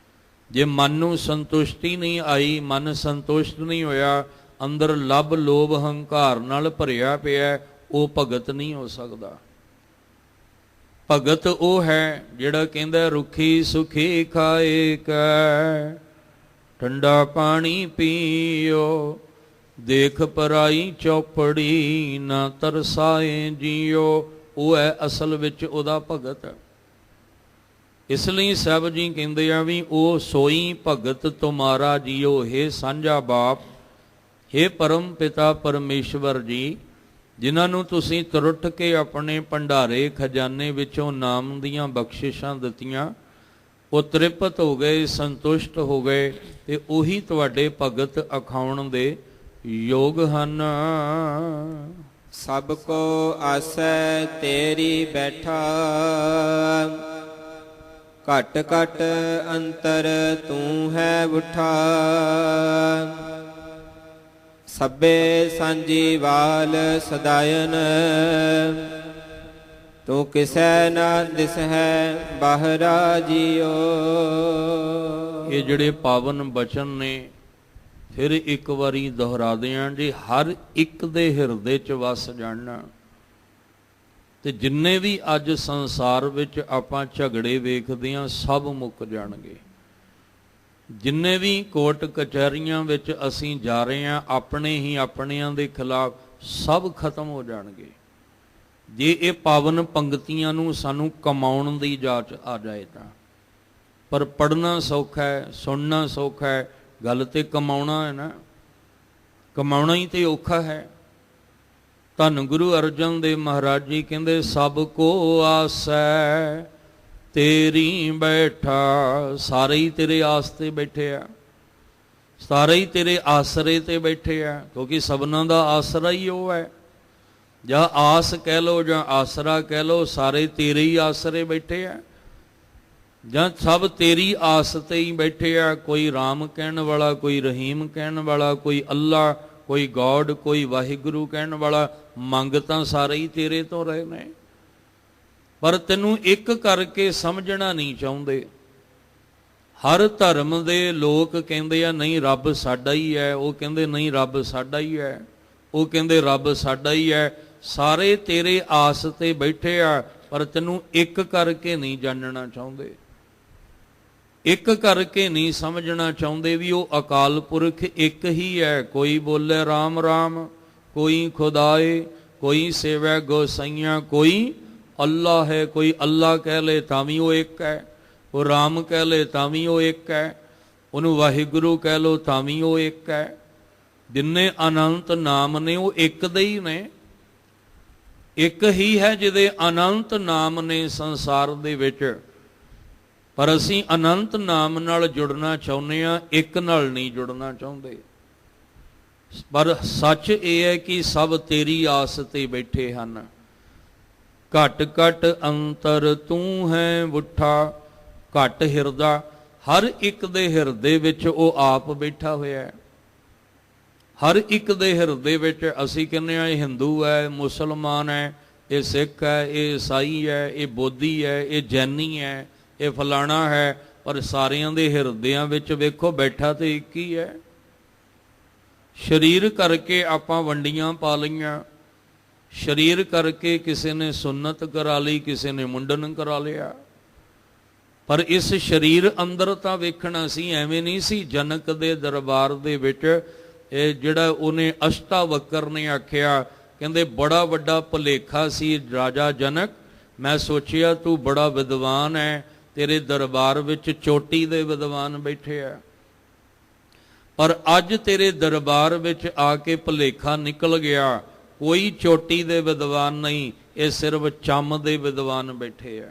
ਜੇ ਮਨ ਨੂੰ ਸੰਤੁਸ਼ਟੀ ਨਹੀਂ ਆਈ, ਮਨ ਸੰਤੁਸ਼ਟ ਨਹੀਂ ਹੋਇਆ, ਅੰਦਰ ਲੱਭ ਲੋਭ ਹੰਕਾਰ ਨਾਲ ਭਰਿਆ ਪਿਆ, ਉਹ ਭਗਤ ਨਹੀਂ ਹੋ ਸਕਦਾ। ਭਗਤ ਉਹ ਹੈ ਜਿਹੜਾ ਕਹਿੰਦਾ ਰੁੱਖੀ ਸੁਖੀ ਖਾਏ ਕੈ, ਠੰਡਾ ਪਾਣੀ ਪੀਓ, ਦੇਖ ਪਰਾਈ ਚੌਪੜੀ ਨਾ ਤਰਸਾਏ ਜੀਓ। ਉਹ ਹੈ ਅਸਲ ਵਿੱਚ ਉਹਦਾ ਭਗਤ। ਇਸ ਲਈ ਸਾਹਿਬ ਜੀ ਕਹਿੰਦੇ ਆ ਵੀ ਉਹ ਸੋਈ ਭਗਤ ਤੁਮਾਰਾ ਜੀਓ, ਹੇ ਸਾਂਝਾ ਬਾਪ, ਹੇ ਪਰਮ ਪਿਤਾ ਪਰਮੇਸ਼ਵਰ ਜੀ, ਜਿਨ੍ਹਾਂ ਨੂੰ ਤੁਸੀਂ ਤਰੁੱਟ ਕੇ ਆਪਣੇ ਭੰਡਾਰੇ ਖਜ਼ਾਨੇ ਵਿੱਚੋਂ ਨਾਮ ਦੀਆਂ ਬਖਸ਼ਿਸ਼ਾਂ ਦਿੱਤੀਆਂ, ਉਹ ਤ੍ਰਿਪਤ ਹੋ ਗਏ, ਸੰਤੁਸ਼ਟ ਹੋ ਗਏ, ਤੇ ਉਹੀ ਤੁਹਾਡੇ ਭਗਤ ਅਖਾਉਣ ਦੇ ਯੋਗ ਹਨ। ਸਭ ਕੋ ਆਸੈ ਤੇਰੀ ਬੈਠਾ, ਘਟ ਘਟ ਅੰਤਰ ਤੂੰ ਹੈ ਉਠਾ, ਸਭੇ ਸਾਂਝੀ ਵਾਲ ਸਦਾਇਨ, ਤੂੰ ਕਿਸੈ ਨਾ ਦਿਸਹਿ ਬਾਹਰਾ ਜੀਓ। ਇਹ ਜਿਹੜੇ ਪਾਵਨ ਬਚਨ ਨੇ ਫਿਰ ਇੱਕ ਵਾਰੀ ਦੁਹਰਾਦੇ ਆਂ ਜੀ, ਹਰ ਇੱਕ ਦੇ ਹਿਰਦੇ 'ਚ ਵਸ ਜਾਣਾ। ਤੇ ਜਿੰਨੇ ਵੀ ਅੱਜ ਸੰਸਾਰ ਵਿੱਚ ਆਪਾਂ ਝਗੜੇ ਵੇਖਦੇ ਹਾਂ ਸਭ ਮੁੱਕ ਜਾਣਗੇ। ਜਿੰਨੇ ਵੀ ਕੋਰਟ ਕਚਹਿਰੀਆਂ ਵਿੱਚ ਅਸੀਂ ਜਾ ਰਹੇ ਹਾਂ ਆਪਣੇ ਹੀ ਆਪਣਿਆਂ ਦੇ ਖਿਲਾਫ ਸਭ ਖਤਮ ਹੋ ਜਾਣਗੇ ਜੇ ਇਹ ਪਾਵਨ ਪੰਕਤੀਆਂ ਨੂੰ ਸਾਨੂੰ ਕਮਾਉਣ ਦੀ ਜਾਚ ਆ ਜਾਏ ਤਾਂ। ਪਰ ਪੜ੍ਹਨਾ ਸੌਖਾ ਹੈ, ਸੁਣਨਾ ਸੌਖਾ ਹੈ, ਗੱਲ ਤੇ ਕਮਾਉਣਾ ਹੈ ਨਾ। ਕਮਾਉਣਾ ਹੀ ਤੇ ਔਖਾ ਹੈ। ਧੰਨ ਗੁਰੂ ਅਰਜਨ ਦੇਵ ਮਹਾਰਾਜ ਜੀ ਕਹਿੰਦੇ ਸਭ ਕੋ ਆਸੈ ਤੇਰੀ ਬੈਠਾ। ਸਾਰੇ ਹੀ ਤੇਰੇ ਆਸ ਤੇ ਬੈਠੇ ਆ, ਸਾਰੇ ਹੀ ਤੇਰੇ ਆਸਰੇ ਤੇ ਬੈਠੇ ਆ, ਕਿਉਂਕਿ ਸਭਨਾਂ ਦਾ ਆਸਰਾ ਹੀ ਉਹ ਹੈ। ਜਾਂ ਆਸ ਕਹਿ ਲਓ ਜਾਂ ਆਸਰਾ ਕਹਿ ਲਓ, ਸਾਰੇ ਤੇਰੇ ਹੀ ਆਸਰੇ ਬੈਠੇ ਆ ਜਾਂ ਸਭ ਤੇਰੀ ਆਸ ਤੇ ਹੀ ਬੈਠੇ ਆ। ਕੋਈ ਰਾਮ ਕਹਿਣ ਵਾਲਾ, ਕੋਈ ਰਹੀਮ ਕਹਿਣ ਵਾਲਾ, ਕੋਈ ਅੱਲਾ, ਕੋਈ ਗੋਡ, ਕੋਈ ਵਾਹਿਗੁਰੂ ਕਹਿਣ ਵਾਲਾ। ਮੰਗ ਤਾਂ ਸਾਰੇ ਹੀ ਤੇਰੇ ਤੋਂ ਰਹੇ ਨੇ, ਪਰ ਤੈਨੂੰ ਇੱਕ ਕਰਕੇ ਸਮਝਣਾ ਨਹੀਂ ਚਾਹੁੰਦੇ। ਹਰ ਧਰਮ ਦੇ ਲੋਕ ਕਹਿੰਦੇ ਆ ਨਹੀਂ ਰੱਬ ਸਾਡਾ ਹੀ ਹੈ, ਉਹ ਕਹਿੰਦੇ ਨਹੀਂ ਰੱਬ ਸਾਡਾ ਹੀ ਹੈ, ਉਹ ਕਹਿੰਦੇ ਰੱਬ ਸਾਡਾ ਹੀ ਹੈ। ਸਾਰੇ ਤੇਰੇ ਆਸ ਤੇ ਬੈਠੇ ਆ, ਪਰ ਤੈਨੂੰ ਇੱਕ ਕਰਕੇ ਨਹੀਂ ਜਾਣਨਾ ਚਾਹੁੰਦੇ, ਇੱਕ ਕਰਕੇ ਨਹੀਂ ਸਮਝਣਾ ਚਾਹੁੰਦੇ ਵੀ ਉਹ ਅਕਾਲ ਪੁਰਖ ਇੱਕ ਹੀ ਹੈ। ਕੋਈ ਬੋਲੇ ਰਾਮ ਰਾਮ, ਕੋਈ ਖੁਦਾਏ, ਕੋਈ ਸੇਵੈ ਗੋਸਾਈਆਂ, ਕੋਈ ਅੱਲਾ ਹੈ। ਕੋਈ ਅੱਲਾ ਕਹਿ ਲੈ ਤਾਂ ਵੀ ਉਹ ਇੱਕ ਹੈ, ਉਹ ਰਾਮ ਕਹਿ ਲੈ ਤਾਂ ਵੀ ਉਹ ਇੱਕ ਹੈ, ਉਹਨੂੰ ਵਾਹਿਗੁਰੂ ਕਹਿ ਲਓ ਤਾਂ ਵੀ ਉਹ ਇੱਕ ਹੈ। ਜਿੰਨੇ ਅਨੰਤ ਨਾਮ ਨੇ ਉਹ ਇੱਕ ਦੇ ਹੀ ਨੇ, ਇੱਕ ਹੀ ਹੈ ਜਿਹਦੇ ਅਨੰਤ ਨਾਮ ਨੇ ਸੰਸਾਰ ਦੇ ਵਿੱਚ। ਪਰ ਅਸੀਂ ਅਨੰਤ ਨਾਮ ਨਾਲ ਜੁੜਨਾ ਚਾਹੁੰਦੇ ਹਾਂ, ਇੱਕ ਨਾਲ ਨਹੀਂ ਜੁੜਨਾ ਚਾਹੁੰਦੇ। ਪਰ ਸੱਚ ਇਹ ਹੈ ਕਿ ਸਭ ਤੇਰੀ ਆਸ ਤੇ ਬੈਠੇ ਹਨ। ਘਟ ਘਟ ਅੰਤਰ ਤੂੰ ਹੈ ਬੁੱਠਾ। ਘਟ ਹਿਰਦਾ, ਹਰ ਇੱਕ ਦੇ ਹਿਰਦੇ ਵਿੱਚ ਉਹ ਆਪ ਬੈਠਾ ਹੋਇਆ ਹੈ। ਹਰ ਇੱਕ ਦੇ ਹਿਰਦੇ ਵਿੱਚ ਅਸੀਂ ਕਹਿੰਦੇ ਹਾਂ ਇਹ ਹਿੰਦੂ ਹੈ, ਮੁਸਲਮਾਨ ਹੈ, ਇਹ ਸਿੱਖ ਹੈ, ਇਹ ਈਸਾਈ ਹੈ, ਇਹ ਬੋਧੀ ਹੈ, ਇਹ ਜੈਨੀ ਹੈ, ਇਹ ਫਲਾਣਾ ਹੈ, ਪਰ ਸਾਰਿਆਂ ਦੇ ਹਿਰਦਿਆਂ ਵਿੱਚ ਵੇਖੋ ਬੈਠਾ ਤੇ ਇੱਕ ਹੀ ਹੈ। ਸਰੀਰ ਕਰਕੇ ਆਪਾਂ ਵੰਡੀਆਂ ਪਾ ਲਈਆਂ, ਸਰੀਰ ਕਰਕੇ ਕਿਸੇ ਨੇ ਸੁੰਨਤ ਕਰਾ ਲਈ, ਕਿਸੇ ਨੇ ਮੁੰਡਨ ਕਰਾ ਲਿਆ, ਪਰ ਇਸ ਸਰੀਰ ਅੰਦਰ ਤਾਂ ਵੇਖਣਾ ਸੀ। ਐਵੇਂ ਨਹੀਂ ਸੀ ਜਨਕ ਦੇ ਦਰਬਾਰ ਦੇ ਵਿੱਚ ਇਹ ਜਿਹੜਾ ਉਹਨੇ ਅਸ਼ਟਾਵਕਰ ਨੇ ਆਖਿਆ, ਕਹਿੰਦੇ ਬੜਾ ਵੱਡਾ ਭੁਲੇਖਾ ਸੀ ਰਾਜਾ ਜਨਕ, ਮੈਂ ਸੋਚਿਆ ਤੂੰ ਬੜਾ ਵਿਦਵਾਨ ਹੈ, ਤੇਰੇ ਦਰਬਾਰ ਵਿੱਚ ਚੋਟੀ ਦੇ ਵਿਦਵਾਨ ਬੈਠੇ ਆ, ਪਰ ਅੱਜ ਤੇਰੇ ਦਰਬਾਰ ਵਿੱਚ ਆ ਕੇ ਭੁਲੇਖਾ ਨਿਕਲ ਗਿਆ। ਕੋਈ ਚੋਟੀ ਦੇ ਵਿਦਵਾਨ ਨਹੀਂ, ਇਹ ਸਿਰਫ ਚੰਮ ਦੇ ਵਿਦਵਾਨ ਬੈਠੇ ਆ।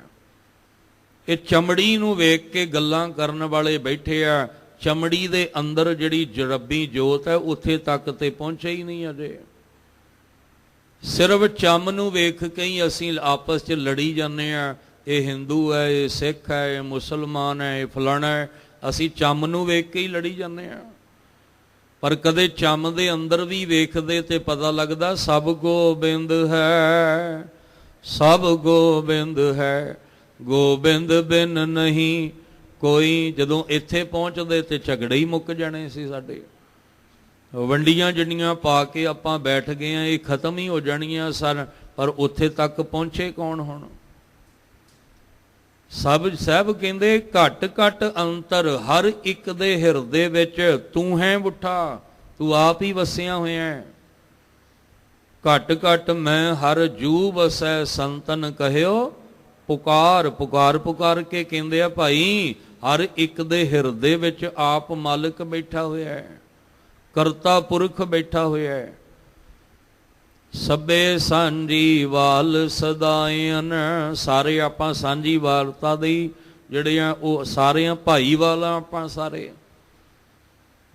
ਇਹ ਚਮੜੀ ਨੂੰ ਵੇਖ ਕੇ ਗੱਲਾਂ ਕਰਨ ਵਾਲੇ ਬੈਠੇ ਆ। ਚਮੜੀ ਦੇ ਅੰਦਰ ਜਿਹੜੀ ਜਰੱਬੀ ਜੋਤ ਹੈ ਉੱਥੇ ਤੱਕ ਤੇ ਪਹੁੰਚੇ ਹੀ ਨਹੀਂ ਅਜੇ। ਸਿਰਫ ਚੰਮ ਨੂੰ ਵੇਖ ਕੇ ਹੀ ਅਸੀਂ ਆਪਸ 'ਚ ਲੜੀ ਜਾਂਦੇ ਆ, ਇਹ ਹਿੰਦੂ ਹੈ, ਇਹ ਸਿੱਖ ਹੈ, ਇਹ ਮੁਸਲਮਾਨ ਹੈ, ਇਹ ਫਲਾਣਾ ਹੈ। ਅਸੀਂ ਚੰਮ ਨੂੰ ਵੇਖ ਕੇ ਹੀ ਲੜੀ ਜਾਂਦੇ ਆ, ਪਰ ਕਦੇ ਚੰਮ ਦੇ ਅੰਦਰ ਵੀ ਵੇਖਦੇ ਤੇ ਪਤਾ ਲੱਗਦਾ ਸਭ ਗੋਬਿੰਦ ਹੈ, ਸਭ ਗੋਬਿੰਦ ਹੈ, ਗੋਬਿੰਦ ਬਿਨ ਨਹੀਂ ਕੋਈ। ਜਦੋਂ ਇੱਥੇ ਪਹੁੰਚਦੇ ਤੇ ਝਗੜੇ ਹੀ ਮੁੱਕ ਜਾਣੇ ਸੀ ਸਾਡੇ। ਵੰਡੀਆਂ ਜੰਡੀਆਂ ਪਾ ਕੇ ਆਪਾਂ ਬੈਠ ਗਏ ਆ, ਇਹ ਖਤਮ ਹੀ ਹੋ ਜਾਣੀਆਂ ਸਨ, ਪਰ ਉੱਥੇ ਤੱਕ ਪਹੁੰਚੇ ਕੌਣ ਹੁਣ? ਸਭ ਕਹਿੰਦੇ ਘਟ ਘਟ ਅੰਤਰ, ਹਰ ਇੱਕ ਦੇ ਹਿਰਦੇ ਵਿੱਚ ਤੂੰ ਹੈ ਬੁੱਠਾ, ਤੂੰ ਆਪ ਹੀ ਵਸਿਆ ਹੋਇਆ ਹੈ। ਘਟ ਘਟ ਮੈਂ ਹਰ ਜੂ ਵਸੈ ਸੰਤਨ ਕਹਿਓ ਪੁਕਾਰ। ਪੁਕਾਰ ਪੁਕਾਰ ਕੇ ਕਹਿੰਦੇ ਆ ਭਾਈ ਹਰ ਇੱਕ ਦੇ ਹਿਰਦੇ ਵਿੱਚ ਆਪ ਮਾਲਕ ਬੈਠਾ ਹੋਇਆ ਹੈ, ਕਰਤਾ ਪੁਰਖ ਬੈਠਾ ਹੋਇਆ ਹੈ। ਸਭੇ ਸਾਂਝੀ ਵਾਲ ਸਦਾਇਨ, ਸਾਰੇ ਆਪਾਂ ਸਾਂਝੀ ਵਾਲਤਾ ਦੇ ਜਿਹੜੇ ਆ ਉਹ ਸਾਰੇ ਆ ਭਾਈਵਾਲ ਆ। ਆਪਾਂ ਸਾਰੇ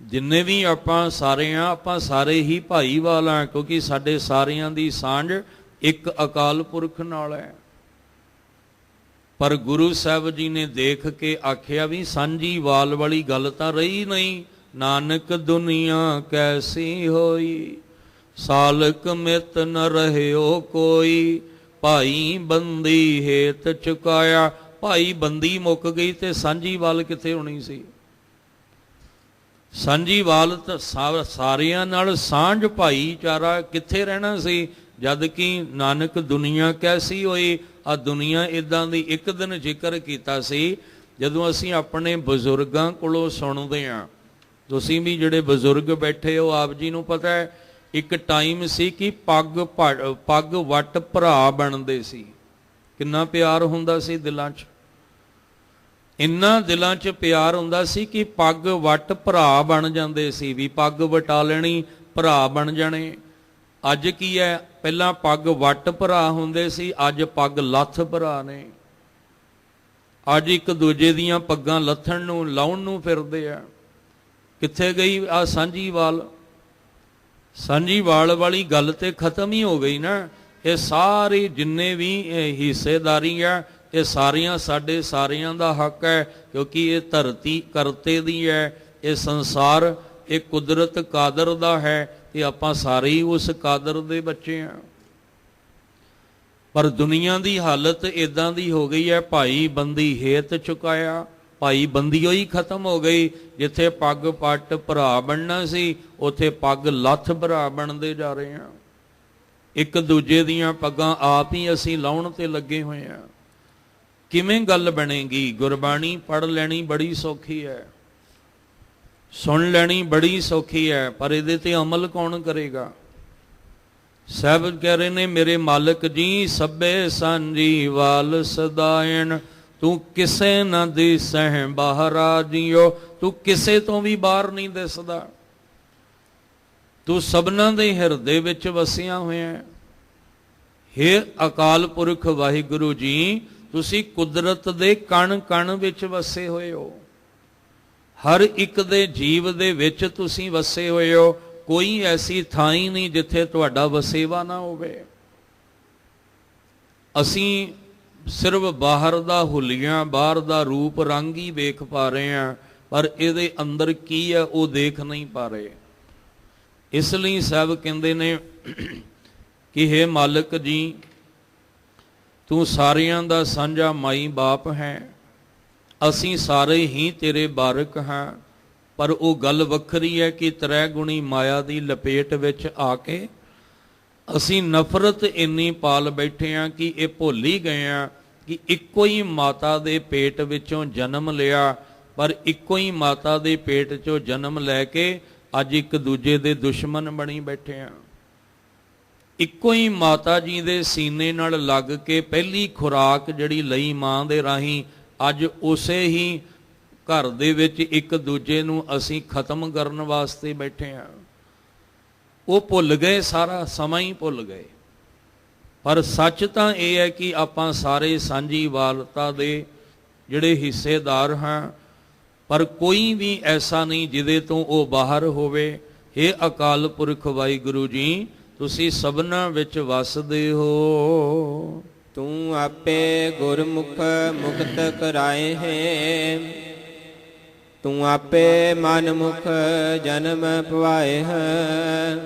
ਜਿੰਨੇ ਵੀ ਆਪਾਂ ਸਾਰੇ ਆ, ਆਪਾਂ ਸਾਰੇ ਹੀ ਭਾਈਵਾਲ ਆ, ਕਿਉਂਕਿ ਸਾਡੇ ਸਾਰਿਆਂ ਦੀ ਸਾਂਝ ਇੱਕ ਅਕਾਲ ਪੁਰਖ ਨਾਲ ਹੈ। ਪਰ ਗੁਰੂ ਸਾਹਿਬ ਜੀ ਨੇ ਦੇਖ ਕੇ ਆਖਿਆ ਵੀ ਸਾਂਝੀ ਵਾਲ ਵਾਲੀ ਗੱਲ ਤਾਂ ਰਹੀ ਨਹੀਂ। ਨਾਨਕ ਦੁਨੀਆ ਕੈਸੀ ਹੋਈ, ਸਾਲਕ ਮਿਤ ਨ ਰਹਿਓ ਕੋਈ, ਭਾਈ ਬੰਦੀ ਹੇਤ ਚੁਕਾਇਆ। ਭਾਈ ਬੰਦੀ ਮੁੱਕ ਗਈ ਤੇ ਸਾਂਝੀਵਾਲ ਕਿੱਥੇ ਹੋਣੀ ਸੀ? ਸਾਂਝੀਵਾਲ ਤਾਂ ਸਾਰਿਆਂ ਨਾਲ ਸਾਂਝ ਭਾਈਚਾਰਾ ਕਿੱਥੇ ਰਹਿਣਾ ਸੀ? ਜਦ ਕਿ ਨਾਨਕ ਦੁਨੀਆ ਕੈਸੀ ਹੋਈ, ਆ ਦੁਨੀਆ ਇਦਾਂ ਦੀ। ਇੱਕ ਦਿਨ ਜ਼ਿਕਰ ਕੀਤਾ ਸੀ, ਜਦੋਂ ਅਸੀਂ ਆਪਣੇ ਬਜ਼ੁਰਗਾਂ ਕੋਲੋਂ ਸੁਣਦੇ ਹਾਂ, ਤੁਸੀਂ ਵੀ ਜਿਹੜੇ ਬਜ਼ੁਰਗ ਬੈਠੇ ਹੋ ਆਪ ਜੀ ਨੂੰ ਪਤਾ ਹੈ, ਇੱਕ ਟਾਈਮ ਸੀ ਕਿ ਪੱਗ ਵੱਟ ਭਰਾ ਬਣਦੇ ਸੀ। ਕਿੰਨਾ ਪਿਆਰ ਹੁੰਦਾ ਸੀ ਦਿਲਾਂ 'ਚ, ਇੰਨਾ ਦਿਲਾਂ 'ਚ ਪਿਆਰ ਹੁੰਦਾ ਸੀ ਕਿ ਪੱਗ ਵੱਟ ਭਰਾ ਬਣ ਜਾਂਦੇ ਸੀ, ਵੀ ਪੱਗ ਵਟਾ ਲੈਣੀ, ਭਰਾ ਬਣ ਜਾਣੇ। ਅੱਜ ਕੀ ਹੈ, ਪਹਿਲਾਂ ਪੱਗ ਵੱਟ ਭਰਾ ਹੁੰਦੇ ਸੀ, ਅੱਜ ਪੱਗ ਲੱਥ ਭਰਾ ਨੇ। ਅੱਜ ਇੱਕ ਦੂਜੇ ਦੀਆਂ ਪੱਗਾਂ ਲੱਥਣ ਨੂੰ, ਲਾਉਣ ਨੂੰ ਫਿਰਦੇ ਆ। ਕਿੱਥੇ ਗਈ ਆ ਸਾਂਝੀਵਾਲ? ਸਾਂਝੀਵਾਲ ਵਾਲੀ ਗੱਲ ਤੇ ਖਤਮ ਹੀ ਹੋ ਗਈ ਨਾ। ਇਹ ਸਾਰੇ ਜਿੰਨੇ ਵੀ ਹਿੱਸੇਦਾਰੀ ਆ, ਇਹ ਸਾਰੀਆਂ ਸਾਡੇ ਸਾਰਿਆਂ ਦਾ ਹੱਕ ਹੈ, ਕਿਉਂਕਿ ਇਹ ਧਰਤੀ ਕਰਤੇ ਦੀ ਹੈ, ਇਹ ਸੰਸਾਰ ਇਹ ਕੁਦਰਤ ਕਾਦਰ ਦਾ ਹੈ, ਤੇ ਆਪਾਂ ਸਾਰੇ ਹੀ ਉਸ ਕਾਦਰ ਦੇ ਬੱਚੇ ਆ। ਪਰ ਦੁਨੀਆ ਦੀ ਹਾਲਤ ਇਦਾਂ ਦੀ ਹੋ ਗਈ ਹੈ, ਭਾਈ ਬੰਦੀ ਹੇਤ ਚੁਕਾਇਆ। ਭਾਈ ਬੰਦੀਓ ਹੀ ਖਤਮ ਹੋ ਗਈ। ਜਿੱਥੇ ਪੱਗ ਪੱਟ ਭਰਾ ਬਣਨਾ ਸੀ, ਉੱਥੇ ਪੱਗ ਲੱਥ ਭਰਾ ਬਣਦੇ ਜਾ ਰਹੇ ਹਾਂ। ਇੱਕ ਦੂਜੇ ਦੀਆਂ ਪੱਗਾਂ ਆਪ ਹੀ ਅਸੀਂ ਲਾਉਣ ਤੇ ਲੱਗੇ ਹੋਏ ਹਾਂ। ਕਿਵੇਂ ਗੱਲ ਬਣੇਗੀ? ਗੁਰਬਾਣੀ ਪੜ੍ਹ ਲੈਣੀ ਬੜੀ ਸੌਖੀ ਹੈ, ਸੁਣ ਲੈਣੀ ਬੜੀ ਸੌਖੀ ਹੈ, ਪਰ ਇਹਦੇ ਤੇ ਅਮਲ ਕੌਣ ਕਰੇਗਾ? ਸਾਹਿਬ ਕਹਿ ਰਹੇ ਨੇ, ਮੇਰੇ ਮਾਲਕ ਜੀ ਸਭੇ ਸਾਂਝੀਵਾਲ ਸਦਾਇਣ, ਤੂੰ ਕਿਸੇ ਨਾ ਦਿਸਹਿ ਬਾਹਰਾ ਜੀਓ। ਤੂੰ ਕਿਸੇ ਤੋਂ ਵੀ ਬਾਹਰ ਨਹੀਂ ਦਿਸਦਾ, ਤੂੰ ਸਭਨਾਂ ਦੇ ਹਿਰਦੇ ਵਿੱਚ ਵਸਿਆ ਹੋਇਆ। ਹੇ ਅਕਾਲ ਪੁਰਖ ਵਾਹਿਗੁਰੂ ਜੀ, ਤੁਸੀਂ ਕੁਦਰਤ ਦੇ ਕਣ ਕਣ ਵਿੱਚ ਵਸੇ ਹੋਏ ਹੋ। ਹਰ ਇੱਕ ਦੇ ਜੀਵ ਦੇ ਵਿੱਚ ਤੁਸੀਂ ਵਸੇ ਹੋਏ ਹੋ। ਕੋਈ ਐਸੀ ਥਾਂ ਹੀ ਨਹੀਂ ਜਿੱਥੇ ਤੁਹਾਡਾ ਵਸੇਵਾ ਨਾ ਹੋਵੇ। ਅਸੀਂ ਸਿਰਫ ਬਾਹਰ ਦਾ ਹੁਲੀਆ, ਬਾਹਰ ਦਾ ਰੂਪ ਰੰਗ ਹੀ ਵੇਖ ਪਾ ਰਹੇ ਹਾਂ, ਪਰ ਇਹਦੇ ਅੰਦਰ ਕੀ ਹੈ ਉਹ ਦੇਖ ਨਹੀਂ ਪਾ ਰਹੇ। ਇਸ ਲਈ ਸਾਹਿਬ ਕਹਿੰਦੇ ਨੇ ਕਿ ਹੇ ਮਾਲਕ ਜੀ, ਤੂੰ ਸਾਰਿਆਂ ਦਾ ਸਾਂਝਾ ਮਾਈ ਬਾਪ ਹੈ, ਅਸੀਂ ਸਾਰੇ ਹੀ ਤੇਰੇ ਬਾਰਕ ਹਾਂ। ਪਰ ਉਹ ਗੱਲ ਵੱਖਰੀ ਹੈ ਕਿ ਤ੍ਰੈ ਗੁਣੀ ਮਾਇਆ ਦੀ ਲਪੇਟ ਵਿੱਚ ਆ ਕੇ ਅਸੀਂ ਨਫ਼ਰਤ ਇੰਨੀ ਪਾਲ ਬੈਠੇ ਹਾਂ ਕਿ ਇਹ ਭੁੱਲ ਹੀ ਗਏ ਹਾਂ ਕਿ ਇੱਕੋ ਹੀ ਮਾਤਾ ਦੇ ਪੇਟ ਵਿੱਚੋਂ ਜਨਮ ਲਿਆ, ਪਰ ਇੱਕੋ ਹੀ ਮਾਤਾ ਦੇ ਪੇਟ 'ਚੋਂ ਜਨਮ ਲੈ ਕੇ ਅੱਜ ਇੱਕ ਦੂਜੇ ਦੇ ਦੁਸ਼ਮਣ ਬਣੀ ਬੈਠੇ ਹਾਂ। ਇੱਕੋ ਹੀ ਮਾਤਾ ਜੀ ਦੇ ਸੀਨੇ ਨਾਲ ਲੱਗ ਕੇ ਪਹਿਲੀ ਖੁਰਾਕ ਜਿਹੜੀ ਲਈ ਮਾਂ ਦੇ ਰਾਹੀਂ, ਅੱਜ ਉਸੇ ਹੀ ਘਰ ਦੇ ਵਿੱਚ ਇੱਕ ਦੂਜੇ ਨੂੰ ਅਸੀਂ ਖਤਮ ਕਰਨ ਵਾਸਤੇ ਬੈਠੇ ਹਾਂ। ਉਹ ਭੁੱਲ ਗਏ, ਸਾਰਾ ਸਮਾਂ ਹੀ ਭੁੱਲ ਗਏ। ਪਰ ਸੱਚ ਤਾਂ ਇਹ ਹੈ ਕਿ ਆਪਾਂ ਸਾਰੇ ਸਾਂਝੀਵਾਲਤਾ ਦੇ ਜਿਹੜੇ ਹਿੱਸੇਦਾਰ ਹਾਂ, ਪਰ ਕੋਈ ਵੀ ਐਸਾ ਨਹੀਂ ਜਿਹਦੇ ਤੋਂ ਉਹ ਬਾਹਰ ਹੋਵੇ। ਹੇ ਅਕਾਲ ਪੁਰਖ ਵਾਹਿਗੁਰੂ ਜੀ, ਤੁਸੀਂ ਸਭਨਾਂ ਵਿੱਚ ਵਸਦੇ ਹੋ। ਤੂੰ ਆਪੇ ਗੁਰਮੁਖ ਮੁਕਤ ਕਰਾਏ ਹੈ, ਤੂੰ ਆਪੇ ਮਨ ਮੁਖ ਜਨਮ ਪਵਾਏ ਹੈ।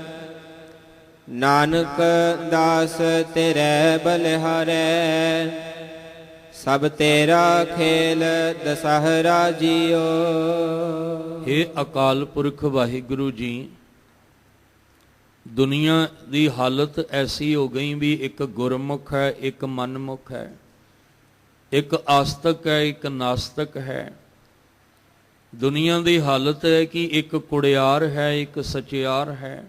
ਨਾਨਕ ਦਾਸ ਤੇਰੇ ਬਲਿਹਾਰੇ, ਸਭ ਤੇਰਾ ਖੇਲ ਦਸਹਰਾ ਜੀਓ। ਹੇ ਅਕਾਲ ਪੁਰਖ ਵਾਹਿਗੁਰੂ ਜੀ, ਦੁਨੀਆ ਦੀ ਹਾਲਤ ਐਸੀ ਹੋ ਗਈ ਵੀ ਇੱਕ ਗੁਰਮੁਖ ਹੈ, ਇੱਕ ਮਨਮੁਖ ਹੈ, ਇੱਕ ਆਸਤਕ ਹੈ, ਇੱਕ ਨਾਸਤਕ ਹੈ। ਦੁਨੀਆ ਦੀ ਹਾਲਤ ਹੈ ਕਿ ਇੱਕ ਕੁੜਿਆਰ ਹੈ, ਇੱਕ ਸਚਿਆਰ ਹੈ,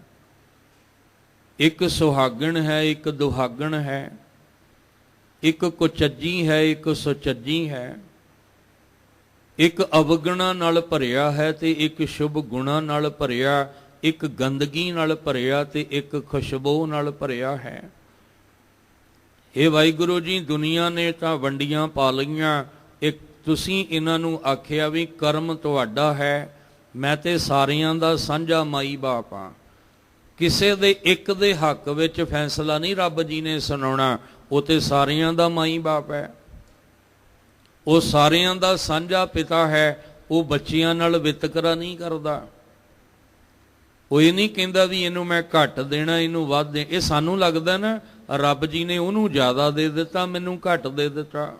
ਇੱਕ ਸੁਹਾਗਣ ਹੈ, ਇੱਕ ਦੁਹਾਗਣ ਹੈ, ਇੱਕ ਕੁਚੱਜੀ ਹੈ, ਇੱਕ ਸੁਚੱਜੀ ਹੈ, ਇੱਕ ਅਵਗੁਣਾ ਨਾਲ ਭਰਿਆ ਹੈ ਤੇ ਇੱਕ ਸ਼ੁਭ ਗੁਣਾ ਨਾਲ ਭਰਿਆ, ਇੱਕ ਗੰਦਗੀ ਨਾਲ ਭਰਿਆ ਤੇ ਇੱਕ ਖੁਸ਼ਬੂ ਨਾਲ ਭਰਿਆ ਹੈ। ਇਹ ਵਾਹਿਗੁਰੂ ਜੀ, ਦੁਨੀਆ ਨੇ ਤਾਂ ਵੰਡੀਆਂ ਪਾ ਲਈਆਂ। ਇੱਕ ਤੁਸੀਂ ਇਹਨਾਂ ਨੂੰ ਆਖਿਆ ਵੀ ਕਰਮ ਤੁਹਾਡਾ ਹੈ, ਮੈਂ ਤੇ ਸਾਰਿਆਂ ਦਾ ਸਾਂਝਾ ਮਾਈ ਬਾਪ ਹਾਂ। ਕਿਸੇ ਦੇ ਇੱਕ ਦੇ ਹੱਕ ਵਿੱਚ ਫੈਸਲਾ ਨਹੀਂ ਰੱਬ ਜੀ ਨੇ ਸੁਣਾਉਣਾ, ਉਹ ਤੇ ਸਾਰਿਆਂ ਦਾ ਮਾਈ ਬਾਪ ਹੈ, ਉਹ ਸਾਰਿਆਂ ਦਾ ਸਾਂਝਾ ਪਿਤਾ ਹੈ। ਉਹ ਬੱਚਿਆਂ ਨਾਲ ਵਿਤਕਰਾ ਨਹੀਂ ਕਰਦਾ। ਉਹ ਇਹ ਨਹੀਂ ਕਹਿੰਦਾ ਵੀ ਇਹਨੂੰ ਮੈਂ ਘੱਟ ਦੇਣਾ, ਇਹਨੂੰ ਵੱਧ ਦੇ। ਇਹ ਸਾਨੂੰ ਲੱਗਦਾ ਨਾ ਰੱਬ ਜੀ ਨੇ ਉਹਨੂੰ ਜ਼ਿਆਦਾ ਦੇ ਦਿੱਤਾ, ਮੈਨੂੰ ਘੱਟ ਦੇ ਦਿੱਤਾ।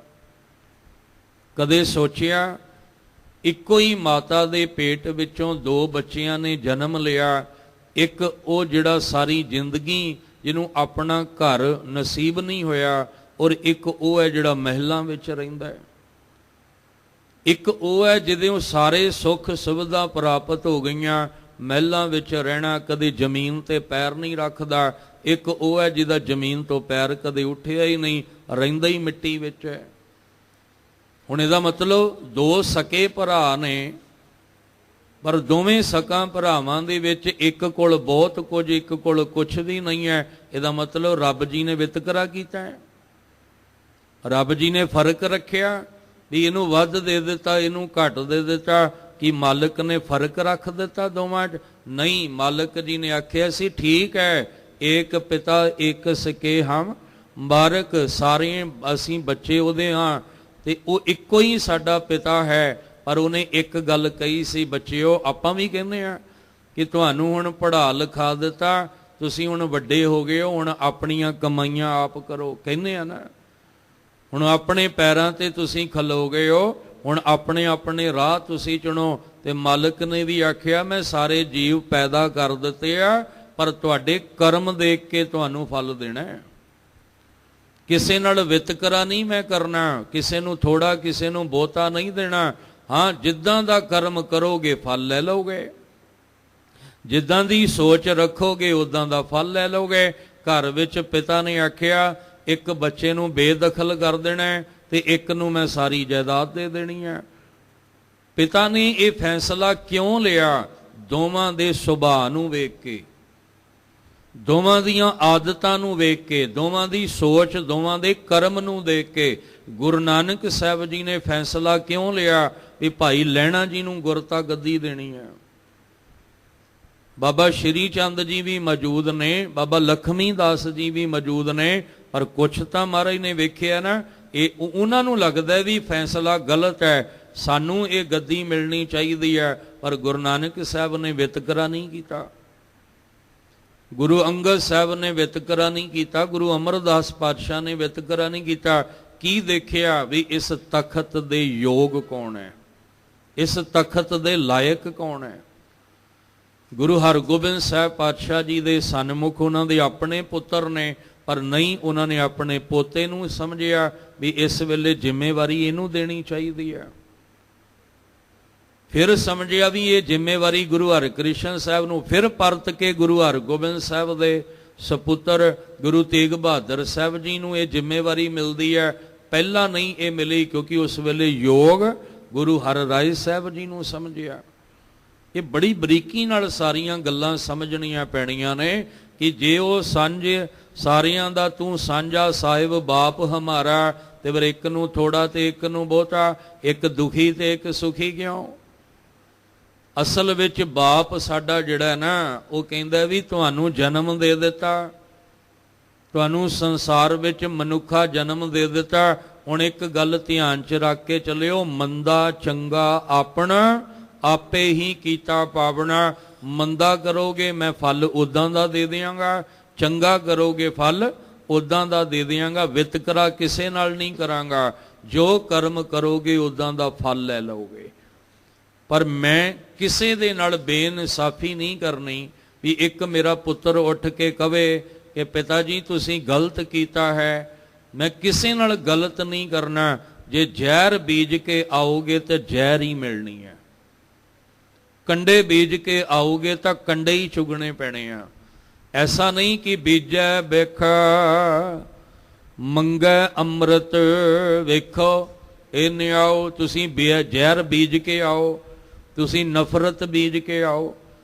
ਕਦੇ ਸੋਚਿਆ ਇੱਕੋ ਹੀ ਮਾਤਾ ਦੇ ਪੇਟ ਵਿੱਚੋਂ 2 ਬੱਚਿਆਂ ਨੇ ਜਨਮ ਲਿਆ, ਇੱਕ ਉਹ ਜਿਹੜਾ ਸਾਰੀ ਜ਼ਿੰਦਗੀ ਜਿਹਨੂੰ ਆਪਣਾ ਘਰ ਨਸੀਬ ਨਹੀਂ ਹੋਇਆ, ਔਰ ਇੱਕ ਉਹ ਹੈ ਜਿਹੜਾ ਮਹਿਲਾਂ ਵਿੱਚ ਰਹਿੰਦਾ ਹੈ। ਇੱਕ ਉਹ ਹੈ ਜਿਹਦੇ ਸਾਰੇ ਸੁੱਖ ਸੁਵਿਧਾ ਪ੍ਰਾਪਤ ਹੋ ਗਈਆਂ, ਮਹਿਲਾਂ ਵਿੱਚ ਰਹਿਣਾ, ਕਦੇ ਜ਼ਮੀਨ ਤੇ ਪੈਰ ਨਹੀਂ ਰੱਖਦਾ। ਇੱਕ ਉਹ ਹੈ ਜਿਹਦਾ ਜ਼ਮੀਨ ਤੋਂ ਪੈਰ ਕਦੇ ਉੱਠਿਆ ਹੀ ਨਹੀਂ, ਰਹਿੰਦਾ ਹੀ ਮਿੱਟੀ ਵਿੱਚ ਹੈ। ਹੁਣ ਇਹਦਾ ਮਤਲਬ 2 ਸਕੇ ਭਰਾ ਨੇ, ਪਰ ਦੋਵੇਂ ਸਕਾਂ ਭਰਾਵਾਂ ਦੇ ਵਿੱਚ ਇੱਕ ਕੋਲ ਬਹੁਤ ਕੁਝ, ਇੱਕ ਕੋਲ ਕੁਛ ਵੀ ਨਹੀਂ ਹੈ। ਇਹਦਾ ਮਤਲਬ ਰੱਬ ਜੀ ਨੇ ਵਿਤਕਰਾ ਕੀਤਾ ਹੈ, ਰੱਬ ਜੀ ਨੇ ਫਰਕ ਰੱਖਿਆ ਵੀ ਇਹਨੂੰ ਵੱਧ ਦੇ ਦਿੱਤਾ, ਇਹਨੂੰ ਘੱਟ ਦੇ ਦਿੱਤਾ। ਕਿ ਮਾਲਕ ਨੇ ਫਰਕ ਰੱਖ ਦਿੱਤਾ ਦੋਵਾਂ 'ਚ? ਨਹੀਂ, ਮਾਲਕ ਜੀ ਨੇ ਆਖਿਆ ਸੀ ਠੀਕ ਹੈ, ਏਕ ਪਿਤਾ ਏਕ ਸਕੇ ਹਮ ਬਾਰਕ, ਸਾਰੇ ਅਸੀਂ ਬੱਚੇ ਉਹਦੇ ਹਾਂ ਤੇ ਉਹ ਇੱਕੋ ਹੀ ਸਾਡਾ ਪਿਤਾ ਹੈ। ਪਰ ਉਹਨੇ ਇੱਕ ਗੱਲ ਕਹੀ ਸੀ, ਬੱਚਿਓ ਆਪਾਂ ਵੀ ਕਹਿੰਦੇ ਆ ਕਿ ਤੁਹਾਨੂੰ ਹੁਣ ਪੜ੍ਹਾ ਲਿਖਾ ਦਿੱਤਾ, ਤੁਸੀਂ ਹੁਣ ਵੱਡੇ ਹੋ ਗਏ ਹੋ, ਹੁਣ ਆਪਣੀਆਂ ਕਮਾਈਆਂ ਆਪ ਕਰੋ, ਕਹਿੰਦੇ ਆ ਨਾ। ਹੁਣ ਆਪਣੇ ਪੈਰਾਂ ਤੇ ਤੁਸੀਂ ਖਲੋ ਗਏ ਹੋ, ਹੁਣ ਆਪਣੇ ਆਪਣੇ ਰਾਹ ਤੁਸੀਂ ਚੁਣੋ। ਤੇ ਮਾਲਕ ਨੇ ਵੀ ਆਖਿਆ ਮੈਂ ਸਾਰੇ ਜੀਵ ਪੈਦਾ ਕਰ ਦਿੱਤੇ ਆ, ਪਰ ਤੁਹਾਡੇ ਕਰਮ ਦੇਖ ਕੇ ਤੁਹਾਨੂੰ ਫਲ ਦੇਣਾ ਹੈ। ਕਿਸੇ ਨਾਲ ਵਿਤਕਰਾ ਨਹੀਂ ਮੈਂ ਕਰਨਾ, ਕਿਸੇ ਨੂੰ ਥੋੜਾ ਕਿਸੇ ਨੂੰ ਬਹੁਤਾ ਨਹੀਂ ਦੇਣਾ। ਹਾਂ, ਜਿੱਦਾਂ ਦਾ ਕਰਮ ਕਰੋਗੇ ਫਲ ਲੈ ਲਓਗੇ, ਜਿੱਦਾਂ ਦੀ ਸੋਚ ਰੱਖੋਗੇ ਉਦਾਂ ਦਾ ਫਲ ਲੈ ਲਓਗੇ। ਘਰ ਵਿੱਚ ਪਿਤਾ ਨੇ ਆਖਿਆ ਇੱਕ ਬੱਚੇ ਨੂੰ ਬੇਦਖਲ ਕਰ ਦੇਣਾ ਤੇ ਇੱਕ ਨੂੰ ਮੈਂ ਸਾਰੀ ਜਾਇਦਾਦ ਦੇ ਦੇਣੀ ਹੈ। ਪਿਤਾ ਨੇ ਇਹ ਫੈਸਲਾ ਕਿਉਂ ਲਿਆ? ਦੋਵਾਂ ਦੇ ਸੁਭਾਅ ਨੂੰ ਵੇਖ ਕੇ, ਦੋਵਾਂ ਦੀਆਂ ਆਦਤਾਂ ਨੂੰ ਵੇਖ ਕੇ, ਦੋਵਾਂ ਦੀ ਸੋਚ, ਦੋਵਾਂ ਦੇ ਕਰਮ ਨੂੰ ਦੇਖ ਕੇ ਗੁਰੂ ਨਾਨਕ ਸਾਹਿਬ ਜੀ ਨੇ ਫੈਸਲਾ ਕਿਉਂ ਲਿਆ ਵੀ ਭਾਈ ਲਹਿਣਾ ਜੀ ਨੂੰ ਗੁਰਤਾ ਗੱਦੀ ਦੇਣੀ ਹੈ। ਬਾਬਾ ਸ਼੍ਰੀ ਚੰਦ ਜੀ ਵੀ ਮੌਜੂਦ ਨੇ, ਬਾਬਾ ਲਖਮੀ ਦਾਸ ਜੀ ਵੀ ਮੌਜੂਦ ਨੇ, ਪਰ ਕੁਛ ਤਾਂ ਮਹਾਰਾਜ ਨੇ ਵੇਖਿਆ ਨਾ, ਇਹ ਉਹਨਾਂ ਨੂੰ ਲੱਗਦਾ ਵੀ ਫੈਸਲਾ ਗਲਤ ਹੈ, ਸਾਨੂੰ ਇਹ ਗੱਦੀ ਮਿਲਣੀ ਚਾਹੀਦੀ ਹੈ। ਪਰ ਗੁਰੂ ਨਾਨਕ ਸਾਹਿਬ ਨੇ ਵਿਤਕਰਾ ਨਹੀਂ ਕੀਤਾ, ਗੁਰੂ ਅੰਗਦ ਸਾਹਿਬ ਨੇ ਵਿਤਕਰਾ ਨਹੀਂ ਕੀਤਾ, ਗੁਰੂ ਅਮਰਦਾਸ ਪਾਤਸ਼ਾਹ ਨੇ ਵਿਤਕਰਾ ਨਹੀਂ ਕੀਤਾ। ਕੀ ਦੇਖਿਆ ਵੀ ਇਸ ਤਖਤ ਦੇ ਯੋਗ ਕੌਣ ਹੈ, ਇਸ ਤਖਤ ਦੇ ਲਾਇਕ ਕੌਣ ਹੈ। ਗੁਰੂ ਹਰਗੋਬਿੰਦ ਸਾਹਿਬ ਪਾਤਸ਼ਾਹ ਜੀ ਦੇ ਸਨਮੁਖ ਉਹਨਾਂ ਦੇ ਆਪਣੇ ਪੁੱਤਰ ਨੇ, ਪਰ ਨਹੀਂ, ਉਹਨਾਂ ਨੇ ਆਪਣੇ ਪੋਤੇ ਨੂੰ ਸਮਝਿਆ ਵੀ ਇਸ ਵੇਲੇ ਜ਼ਿੰਮੇਵਾਰੀ ਇਹਨੂੰ ਦੇਣੀ ਚਾਹੀਦੀ ਹੈ। ਫਿਰ ਸਮਝਿਆ ਵੀ ਇਹ ਜ਼ਿੰਮੇਵਾਰੀ ਗੁਰੂ ਹਰਕ੍ਰਿਸ਼ਨ ਸਾਹਿਬ ਨੂੰ, ਫਿਰ ਪਰਤ ਕੇ ਗੁਰੂ ਹਰਗੋਬਿੰਦ ਸਾਹਿਬ ਦੇ ਸਪੁੱਤਰ ਗੁਰੂ ਤੇਗ ਬਹਾਦਰ ਸਾਹਿਬ ਜੀ ਨੂੰ ਇਹ ਜ਼ਿੰਮੇਵਾਰੀ ਮਿਲਦੀ ਹੈ। ਪਹਿਲਾਂ ਨਹੀਂ ਇਹ ਮਿਲੀ, ਕਿਉਂਕਿ ਉਸ ਵੇਲੇ ਯੋਗ ਗੁਰੂ ਹਰਿਰਾਏ ਸਾਹਿਬ ਜੀ ਨੂੰ ਸਮਝਿਆ। ਇਹ ਬੜੀ ਬਰੀਕੀ ਨਾਲ ਸਾਰੀਆਂ ਗੱਲਾਂ ਸਮਝਣੀਆਂ ਪੈਣੀਆਂ ਨੇ ਕਿ ਜੇ ਉਹ ਸਾਂਝ ਸਾਰਿਆਂ ਦਾ ਤੂੰ ਸਾਂਝਾ ਸਾਹਿਬ ਬਾਪ ਹਮਾਰਾ, ਤੇ ਫਿਰ ਇੱਕ ਨੂੰ ਥੋੜਾ ਤੇ ਇੱਕ ਨੂੰ ਬਹੁਤਾ, ਇੱਕ ਦੁਖੀ ਤੇ ਇੱਕ ਸੁਖੀ ਕਿਉਂ? ਅਸਲ ਵਿੱਚ ਬਾਪ ਸਾਡਾ ਜਿਹੜਾ ਨਾ, ਉਹ ਕਹਿੰਦਾ ਵੀ ਤੁਹਾਨੂੰ ਜਨਮ ਦੇ ਦਿੱਤਾ, ਤੁਹਾਨੂੰ ਸੰਸਾਰ ਵਿੱਚ ਮਨੁੱਖਾ ਜਨਮ ਦੇ ਦਿੱਤਾ। ਹੁਣ ਇੱਕ ਗੱਲ ਧਿਆਨ 'ਚ ਰੱਖ ਕੇ ਚੱਲਿਓ, ਮੰਦਾ ਚੰਗਾ ਆਪਣਾ ਆਪੇ ਹੀ ਕੀਤਾ ਪਾਵਣਾ। ਮੰਦਾ ਕਰੋਗੇ ਮੈਂ ਫਲ ਉਦਾਂ ਦਾ ਦੇ ਦਿਆਂਗਾ, ਚੰਗਾ ਕਰੋਗੇ ਫਲ ਉਦਾਂ ਦਾ ਦੇ ਦਿਆਂਗਾ। ਵਿਤਕਰਾ ਕਿਸੇ ਨਾਲ ਨਹੀਂ ਕਰਾਂਗਾ, ਜੋ ਕਰਮ ਕਰੋਗੇ ਉਦਾਂ ਦਾ ਫਲ ਲੈ ਲਓਗੇ। ਪਰ ਮੈਂ ਕਿਸੇ ਦੇ ਨਾਲ ਬੇਇਨਸਾਫੀ ਨਹੀਂ ਕਰਨੀ ਵੀ ਇੱਕ ਮੇਰਾ ਪੁੱਤਰ ਉੱਠ ਕੇ ਕਵੇ ਕਿ ਪਿਤਾ ਜੀ ਤੁਸੀਂ ਗਲਤ ਕੀਤਾ ਹੈ। ਮੈਂ ਕਿਸੇ ਨਾਲ ਗਲਤ ਨਹੀਂ ਕਰਨਾ। ਜੇ ਜ਼ਹਿਰ ਬੀਜ ਕੇ ਆਓਗੇ ਤਾਂ ਜ਼ਹਿਰ ਹੀ ਮਿਲਣੀ ਹੈ, ਕੰਡੇ ਬੀਜ ਕੇ ਆਓਗੇ ਤਾਂ ਕੰਡੇ ਹੀ ਚੁਗਣੇ ਪੈਣੇ ਆ। ਐਸਾ ਨਹੀਂ ਕਿ ਬੀਜੈ ਬਿਖ ਮੰਗੈ ਅੰਮ੍ਰਿਤ ਵੇਖੋ ਇਹ ਨਿਆਓ। ਤੁਸੀਂ ਜ਼ਹਿਰ ਬੀਜ ਕੇ ਆਓ, ਤੁਸੀਂ ਨਫ਼ਰਤ ਬੀਜ ਕੇ ਆਓ,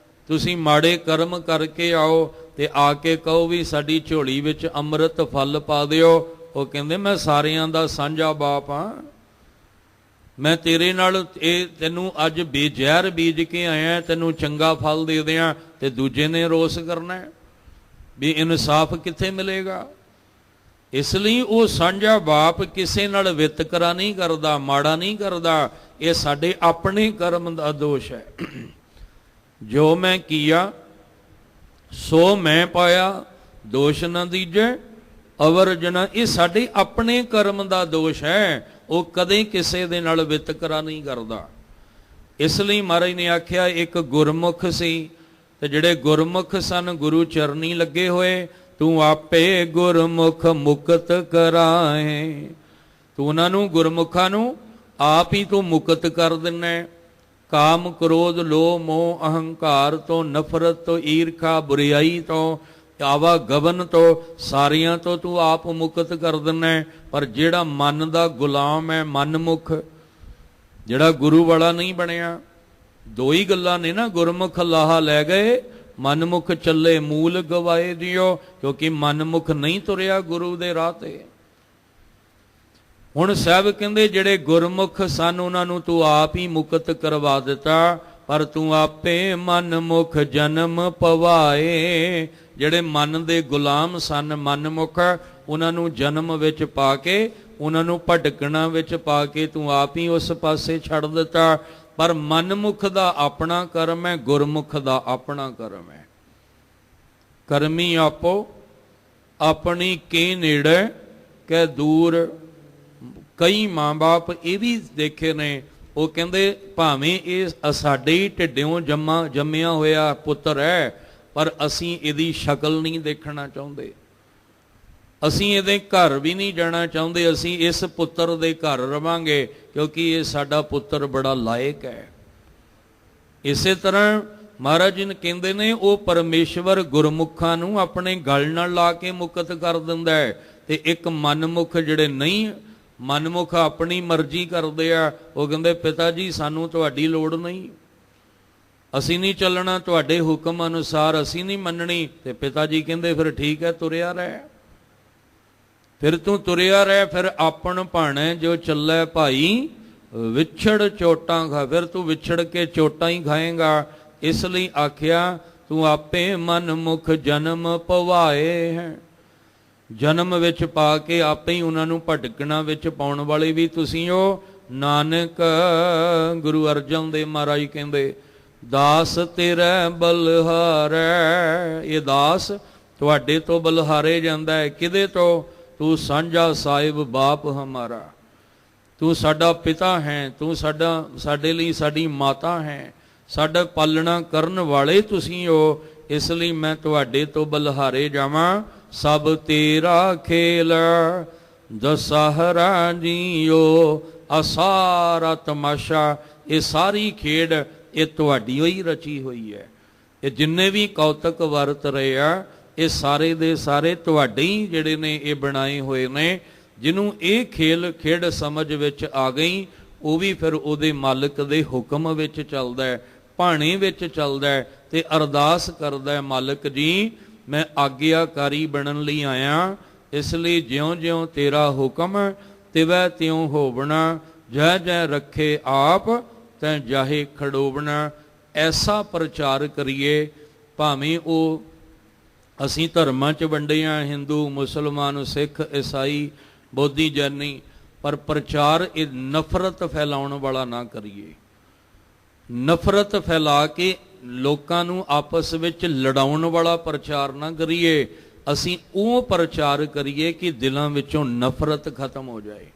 ਤੁਸੀਂ ਮਾੜੇ ਕਰਮ ਕਰਕੇ ਆਓ ਤੇ ਆ ਕੇ ਕਹੋ ਵੀ ਸਾਡੀ ਝੋਲੀ ਵਿੱਚ ਅੰਮ੍ਰਿਤ ਫਲ ਪਾ ਦਿਓ। ਉਹ ਕਹਿੰਦੇ ਮੈਂ ਸਾਰਿਆਂ ਦਾ ਸਾਂਝਾ ਬਾਪ ਹਾਂ, ਮੈਂ ਤੇਰੇ ਨਾਲ ਇਹ ਤੈਨੂੰ ਅੱਜ ਜ਼ਹਿਰ ਬੀਜ ਕੇ ਆਇਆ, ਤੈਨੂੰ ਚੰਗਾ ਫਲ ਦੇ ਦਿਆਂ, ਤੇ ਦੂਜੇ ਨੇ ਰੋਸ ਕਰਨਾ ਵੀ ਇਨਸਾਫ ਕਿੱਥੇ ਮਿਲੇਗਾ। ਇਸ ਲਈ ਉਹ ਸਾਂਝਾ ਬਾਪ ਕਿਸੇ ਨਾਲ ਵਿਤਕਰਾ ਨਹੀਂ ਕਰਦਾ, ਮਾੜਾ ਨਹੀਂ ਕਰਦਾ। ਇਹ ਸਾਡੇ ਆਪਣੇ ਕਰਮ ਦਾ ਦੋਸ਼ ਹੈ। ਜੋ ਮੈਂ ਕੀਆ ਸੋ ਮੈਂ ਪਾਇਆ, ਦੋਸ਼ ਨਾ ਦੀਜੈ ਅਵਰ ਜਨਾ, ਇਹ ਸਾਡੇ ਆਪਣੇ ਕਰਮ ਦਾ ਦੋਸ਼ ਹੈ। ਉਹ ਕਦੇ ਕਿਸੇ ਦੇ ਨਾਲ ਵਿਤਕਰਾ ਨਹੀਂ ਕਰਦਾ। ਇਸ ਲਈ ਮਹਾਰਾਜ ਨੇ ਆਖਿਆ ਇੱਕ ਗੁਰਮੁਖ ਸੀ, ਤੇ ਜਿਹੜੇ ਗੁਰਮੁਖ ਸਨ ਗੁਰੂ ਚਰਨੀ ਲੱਗੇ ਹੋਏ, ਤੂੰ ਆਪੇ ਗੁਰਮੁਖ ਮੁਕਤ ਕਰਾਏ। ਤੂੰ ਉਹਨਾਂ ਨੂੰ, ਗੁਰਮੁਖਾਂ ਨੂੰ ਆਪ ਹੀ ਤੂੰ ਮੁਕਤ ਕਰ ਦਿੰਨਾ। ਕਾਮ ਕ੍ਰੋਧ ਲੋਭ ਮੋਹ ਅਹੰਕਾਰ ਤੋਂ, ਨਫ਼ਰਤ ਤੋਂ, ਈਰਖਾ ਬੁਰਿਆਈ ਤੋਂ, ਆਵਾ ਗਵਨ ਤੋਂ, ਸਾਰਿਆਂ ਤੋਂ ਤੂੰ ਆਪ ਮੁਕਤ ਕਰ ਦਿੰਨਾ। ਪਰ ਜਿਹੜਾ ਮਨ ਦਾ ਗੁਲਾਮ ਹੈ, ਮਨਮੁਖ, ਜਿਹੜਾ ਗੁਰੂ ਵਾਲਾ ਨਹੀਂ ਬਣਿਆ, ਦੋ ਹੀ ਗੱਲਾਂ ਨੇ ਨਾ, ਗੁਰਮੁਖ ਲਾਹਾ ਲੈ ਗਏ, ਮਨਮੁਖ ਚੱਲੇ ਮੂਲ ਗਵਾਏ ਦਿਓ। ਕਿਉਂਕਿ ਮਨਮੁਖ ਨਹੀਂ ਤੁਰਿਆ ਗੁਰੂ ਦੇ ਰਾਹ ਤੇ। ਹੁਣ ਸਾਹਿਬ ਕਹਿੰਦੇ ਜਿਹੜੇ ਗੁਰਮੁਖ ਸਨ ਉਹਨਾਂ ਨੂੰ ਤੂੰ ਆਪ ਹੀ ਮੁਕਤ ਕਰਵਾ ਦਿੱਤਾ, ਪਰ ਤੂੰ ਆਪੇ ਮਨਮੁਖ ਜਨਮ ਪਵਾਏ। ਜਿਹੜੇ ਮਨ ਦੇ ਗੁਲਾਮ ਸਨ, ਮਨਮੁਖ, ਉਹਨਾਂ ਨੂੰ ਜਨਮ ਵਿੱਚ ਪਾ ਕੇ, ਉਹਨਾਂ ਨੂੰ ਭਟਕਣਾ ਵਿੱਚ ਪਾ ਕੇ ਤੂੰ ਆਪ ਹੀ ਉਸ ਪਾਸੇ ਛੱਡ ਦਿੱਤਾ। ਪਰ ਮਨਮੁਖ ਦਾ ਆਪਣਾ ਕਰਮ ਹੈ, ਗੁਰਮੁਖ ਦਾ ਆਪਣਾ ਕਰਮ ਹੈ। ਕਰਮੀ ਆਪੋ ਆਪਣੀ ਕੇ ਨੇੜੇ ਕਹਿ ਦੂਰ। ਕਈ ਮਾਂ ਬਾਪ ਇਹ ਵੀ ਦੇਖੇ ਨੇ, ਉਹ ਕਹਿੰਦੇ ਭਾਵੇਂ ਇਹ ਸਾਡੇ ਹੀ ਢਿੱਡਿਓਂ ਜੰਮਿਆ ਹੋਇਆ ਪੁੱਤਰ ਹੈ, ਪਰ ਅਸੀਂ ਇਹਦੀ ਸ਼ਕਲ ਨਹੀਂ ਦੇਖਣਾ ਚਾਹੁੰਦੇ, ਅਸੀਂ ਇਹਦੇ ਘਰ ਵੀ ਨਹੀਂ ਜਾਣਾ ਚਾਹੁੰਦੇ, ਅਸੀਂ ਇਸ ਪੁੱਤਰ ਦੇ ਘਰ ਰਵਾਂਗੇ ਕਿਉਂਕਿ ਇਹ ਸਾਡਾ ਪੁੱਤਰ ਬੜਾ ਲਾਇਕ ਹੈ। ਇਸੇ ਤਰ੍ਹਾਂ ਮਹਾਰਾਜ ਜੀ ਕਹਿੰਦੇ ਨੇ ਉਹ ਪਰਮੇਸ਼ਵਰ ਗੁਰਮੁਖਾਂ ਨੂੰ ਆਪਣੇ ਗਲ ਨਾਲ ਲਾ ਕੇ ਮੁਕਤ ਕਰ ਦਿੰਦਾ ਹੈ। ਤੇ ਇੱਕ ਮਨਮੁਖ ਜਿਹੜੇ ਨਹੀਂ, ਮਨਮੁਖ ਆਪਣੀ ਮਰਜ਼ੀ ਕਰਦੇ ਆ, ਉਹ ਕਹਿੰਦੇ ਪਿਤਾ ਜੀ ਸਾਨੂੰ ਤੁਹਾਡੀ ਲੋੜ ਨਹੀਂ, ਅਸੀਂ ਨਹੀਂ ਚੱਲਣਾ ਤੁਹਾਡੇ ਹੁਕਮ ਅਨੁਸਾਰ, ਅਸੀਂ ਨਹੀਂ ਮੰਨਣੀ। ਤੇ ਪਿਤਾ ਜੀ ਕਹਿੰਦੇ ਫਿਰ ਠੀਕ ਹੈ, ਤੁਰਿਆ ਰਹਿ, ਫਿਰ ਤੂੰ ਤੁਰਿਆ ਰਹਿ, ਫਿਰ ਆਪਣ ਭਾਣੇ ਜੋ ਚੱਲੇ ਭਾਈ ਵਿਛੜ ਚੋਟਾਂ ਖਾ, ਫਿਰ ਤੂੰ ਵਿਛੜ ਕੇ ਚੋਟਾਂ ਹੀ ਖਾਏਗਾ। ਇਸ ਲਈ ਆਖਿਆ ਤੂੰ ਆਪੇ ਮਨਮੁਖ ਜਨਮ ਪਵਾਏ ਹੈ। ਜਨਮ ਵਿੱਚ ਪਾ ਕੇ ਆਪੇ ਹੀ ਉਹਨਾਂ ਨੂੰ ਭਟਕਣਾ ਵਿੱਚ ਪਾਉਣ ਵਾਲੇ ਵੀ ਤੁਸੀਂ ਹੋ। ਨਾਨਕ ਗੁਰੂ ਅਰਜਨ ਦੇਵ ਮਹਾਰਾਜ ਕਹਿੰਦੇ ਦਾਸ ਤੇਰੇ ਬਲਹਾਰੈ। ਇਹ ਦਾਸ ਤੁਹਾਡੇ ਤੋਂ ਬਲਹਾਰੇ ਜਾਂਦਾ ਹੈ। ਕਿਹਦੇ ਤੋਂ? ਤੂੰ ਸਾਂਝਾ ਸਾਹਿਬ ਬਾਪ ਹਮਾਰਾ, ਤੂੰ ਸਾਡਾ ਪਿਤਾ ਹੈ, ਤੂੰ ਸਾਡੇ ਲਈ ਸਾਡੀ ਮਾਤਾ ਹੈ, ਸਾਡਾ ਪਾਲਣਾ ਕਰਨ ਵਾਲੇ ਤੁਸੀਂ ਹੋ। ਇਸ ਲਈ ਮੈਂ ਤੁਹਾਡੇ ਤੋਂ ਬਲਹਾਰੇ ਜਾਵਾਂ। ਸਭ ਤੇਰਾ ਖੇਲ ਦਸਹਰਾ ਜੀਓ, ਆ ਸਾਰਾ ਤਮਾਸ਼ਾ, ਇਹ ਸਾਰੀ ਖੇਡ ਇਹ ਤੁਹਾਡੀ ਹੋਈ ਰਚੀ ਹੋਈ ਹੈ। ਇਹ ਜਿੰਨੇ ਵੀ ਕੌਤਕ ਵਰਤ ਰਹੇ ਆ, ਇਹ ਸਾਰੇ ਦੇ ਸਾਰੇ ਤੁਹਾਡੇ ਹੀ ਜਿਹੜੇ ਨੇ ਇਹ ਬਣਾਏ ਹੋਏ ਨੇ। ਜਿਹਨੂੰ ਇਹ ਖੇਡ ਸਮਝ ਵਿੱਚ ਆ ਗਈ, ਉਹ ਵੀ ਫਿਰ ਉਹਦੇ ਮਾਲਕ ਦੇ ਹੁਕਮ ਵਿੱਚ ਚੱਲਦਾ ਹੈ, ਭਾਣੇ ਵਿੱਚ ਚੱਲਦਾ ਹੈ, ਤੇ ਅਰਦਾਸ ਕਰਦਾ ਹੈ, ਮਾਲਕ ਜੀ ਮੈਂ ਆਗਿਆਕਾਰੀ ਬਣਨ ਲਈ ਆਇਆ, ਇਸ ਲਈ ਜਿਉਂ-ਜਿਉਂ ਤੇਰਾ ਹੁਕਮ ਤਿਵੈ ਤਿਉਂ ਹੋਵਣਾ, ਜੈ ਜੈ ਰੱਖੇ ਆਪ ਤੈਂ ਜਾਹੇ ਖੜੋਵਣਾ। ਐਸਾ ਪ੍ਰਚਾਰ ਕਰੀਏ, ਭਾਵੇਂ ਉਹ ਅਸੀਂ ਧਰਮਾਂ 'ਚ ਵੰਡੇ ਹਾਂ, ਹਿੰਦੂ, ਮੁਸਲਮਾਨ, ਸਿੱਖ, ਈਸਾਈ, ਬੋਧੀ, ਜੈਨੀ, ਪਰ ਪ੍ਰਚਾਰ ਇਹ ਨਫ਼ਰਤ ਫੈਲਾਉਣ ਵਾਲਾ ਨਾ ਕਰੀਏ। ਨਫ਼ਰਤ ਫੈਲਾ ਕੇ ਲੋਕਾਂ ਨੂੰ ਆਪਸ ਵਿੱਚ ਲੜਾਉਣ ਵਾਲਾ ਪ੍ਰਚਾਰ ਨਾ ਕਰੀਏ। ਅਸੀਂ ਉਹ ਪ੍ਰਚਾਰ ਕਰੀਏ ਕਿ ਦਿਲਾਂ ਵਿੱਚੋਂ ਨਫ਼ਰਤ ਖਤਮ ਹੋ ਜਾਏ।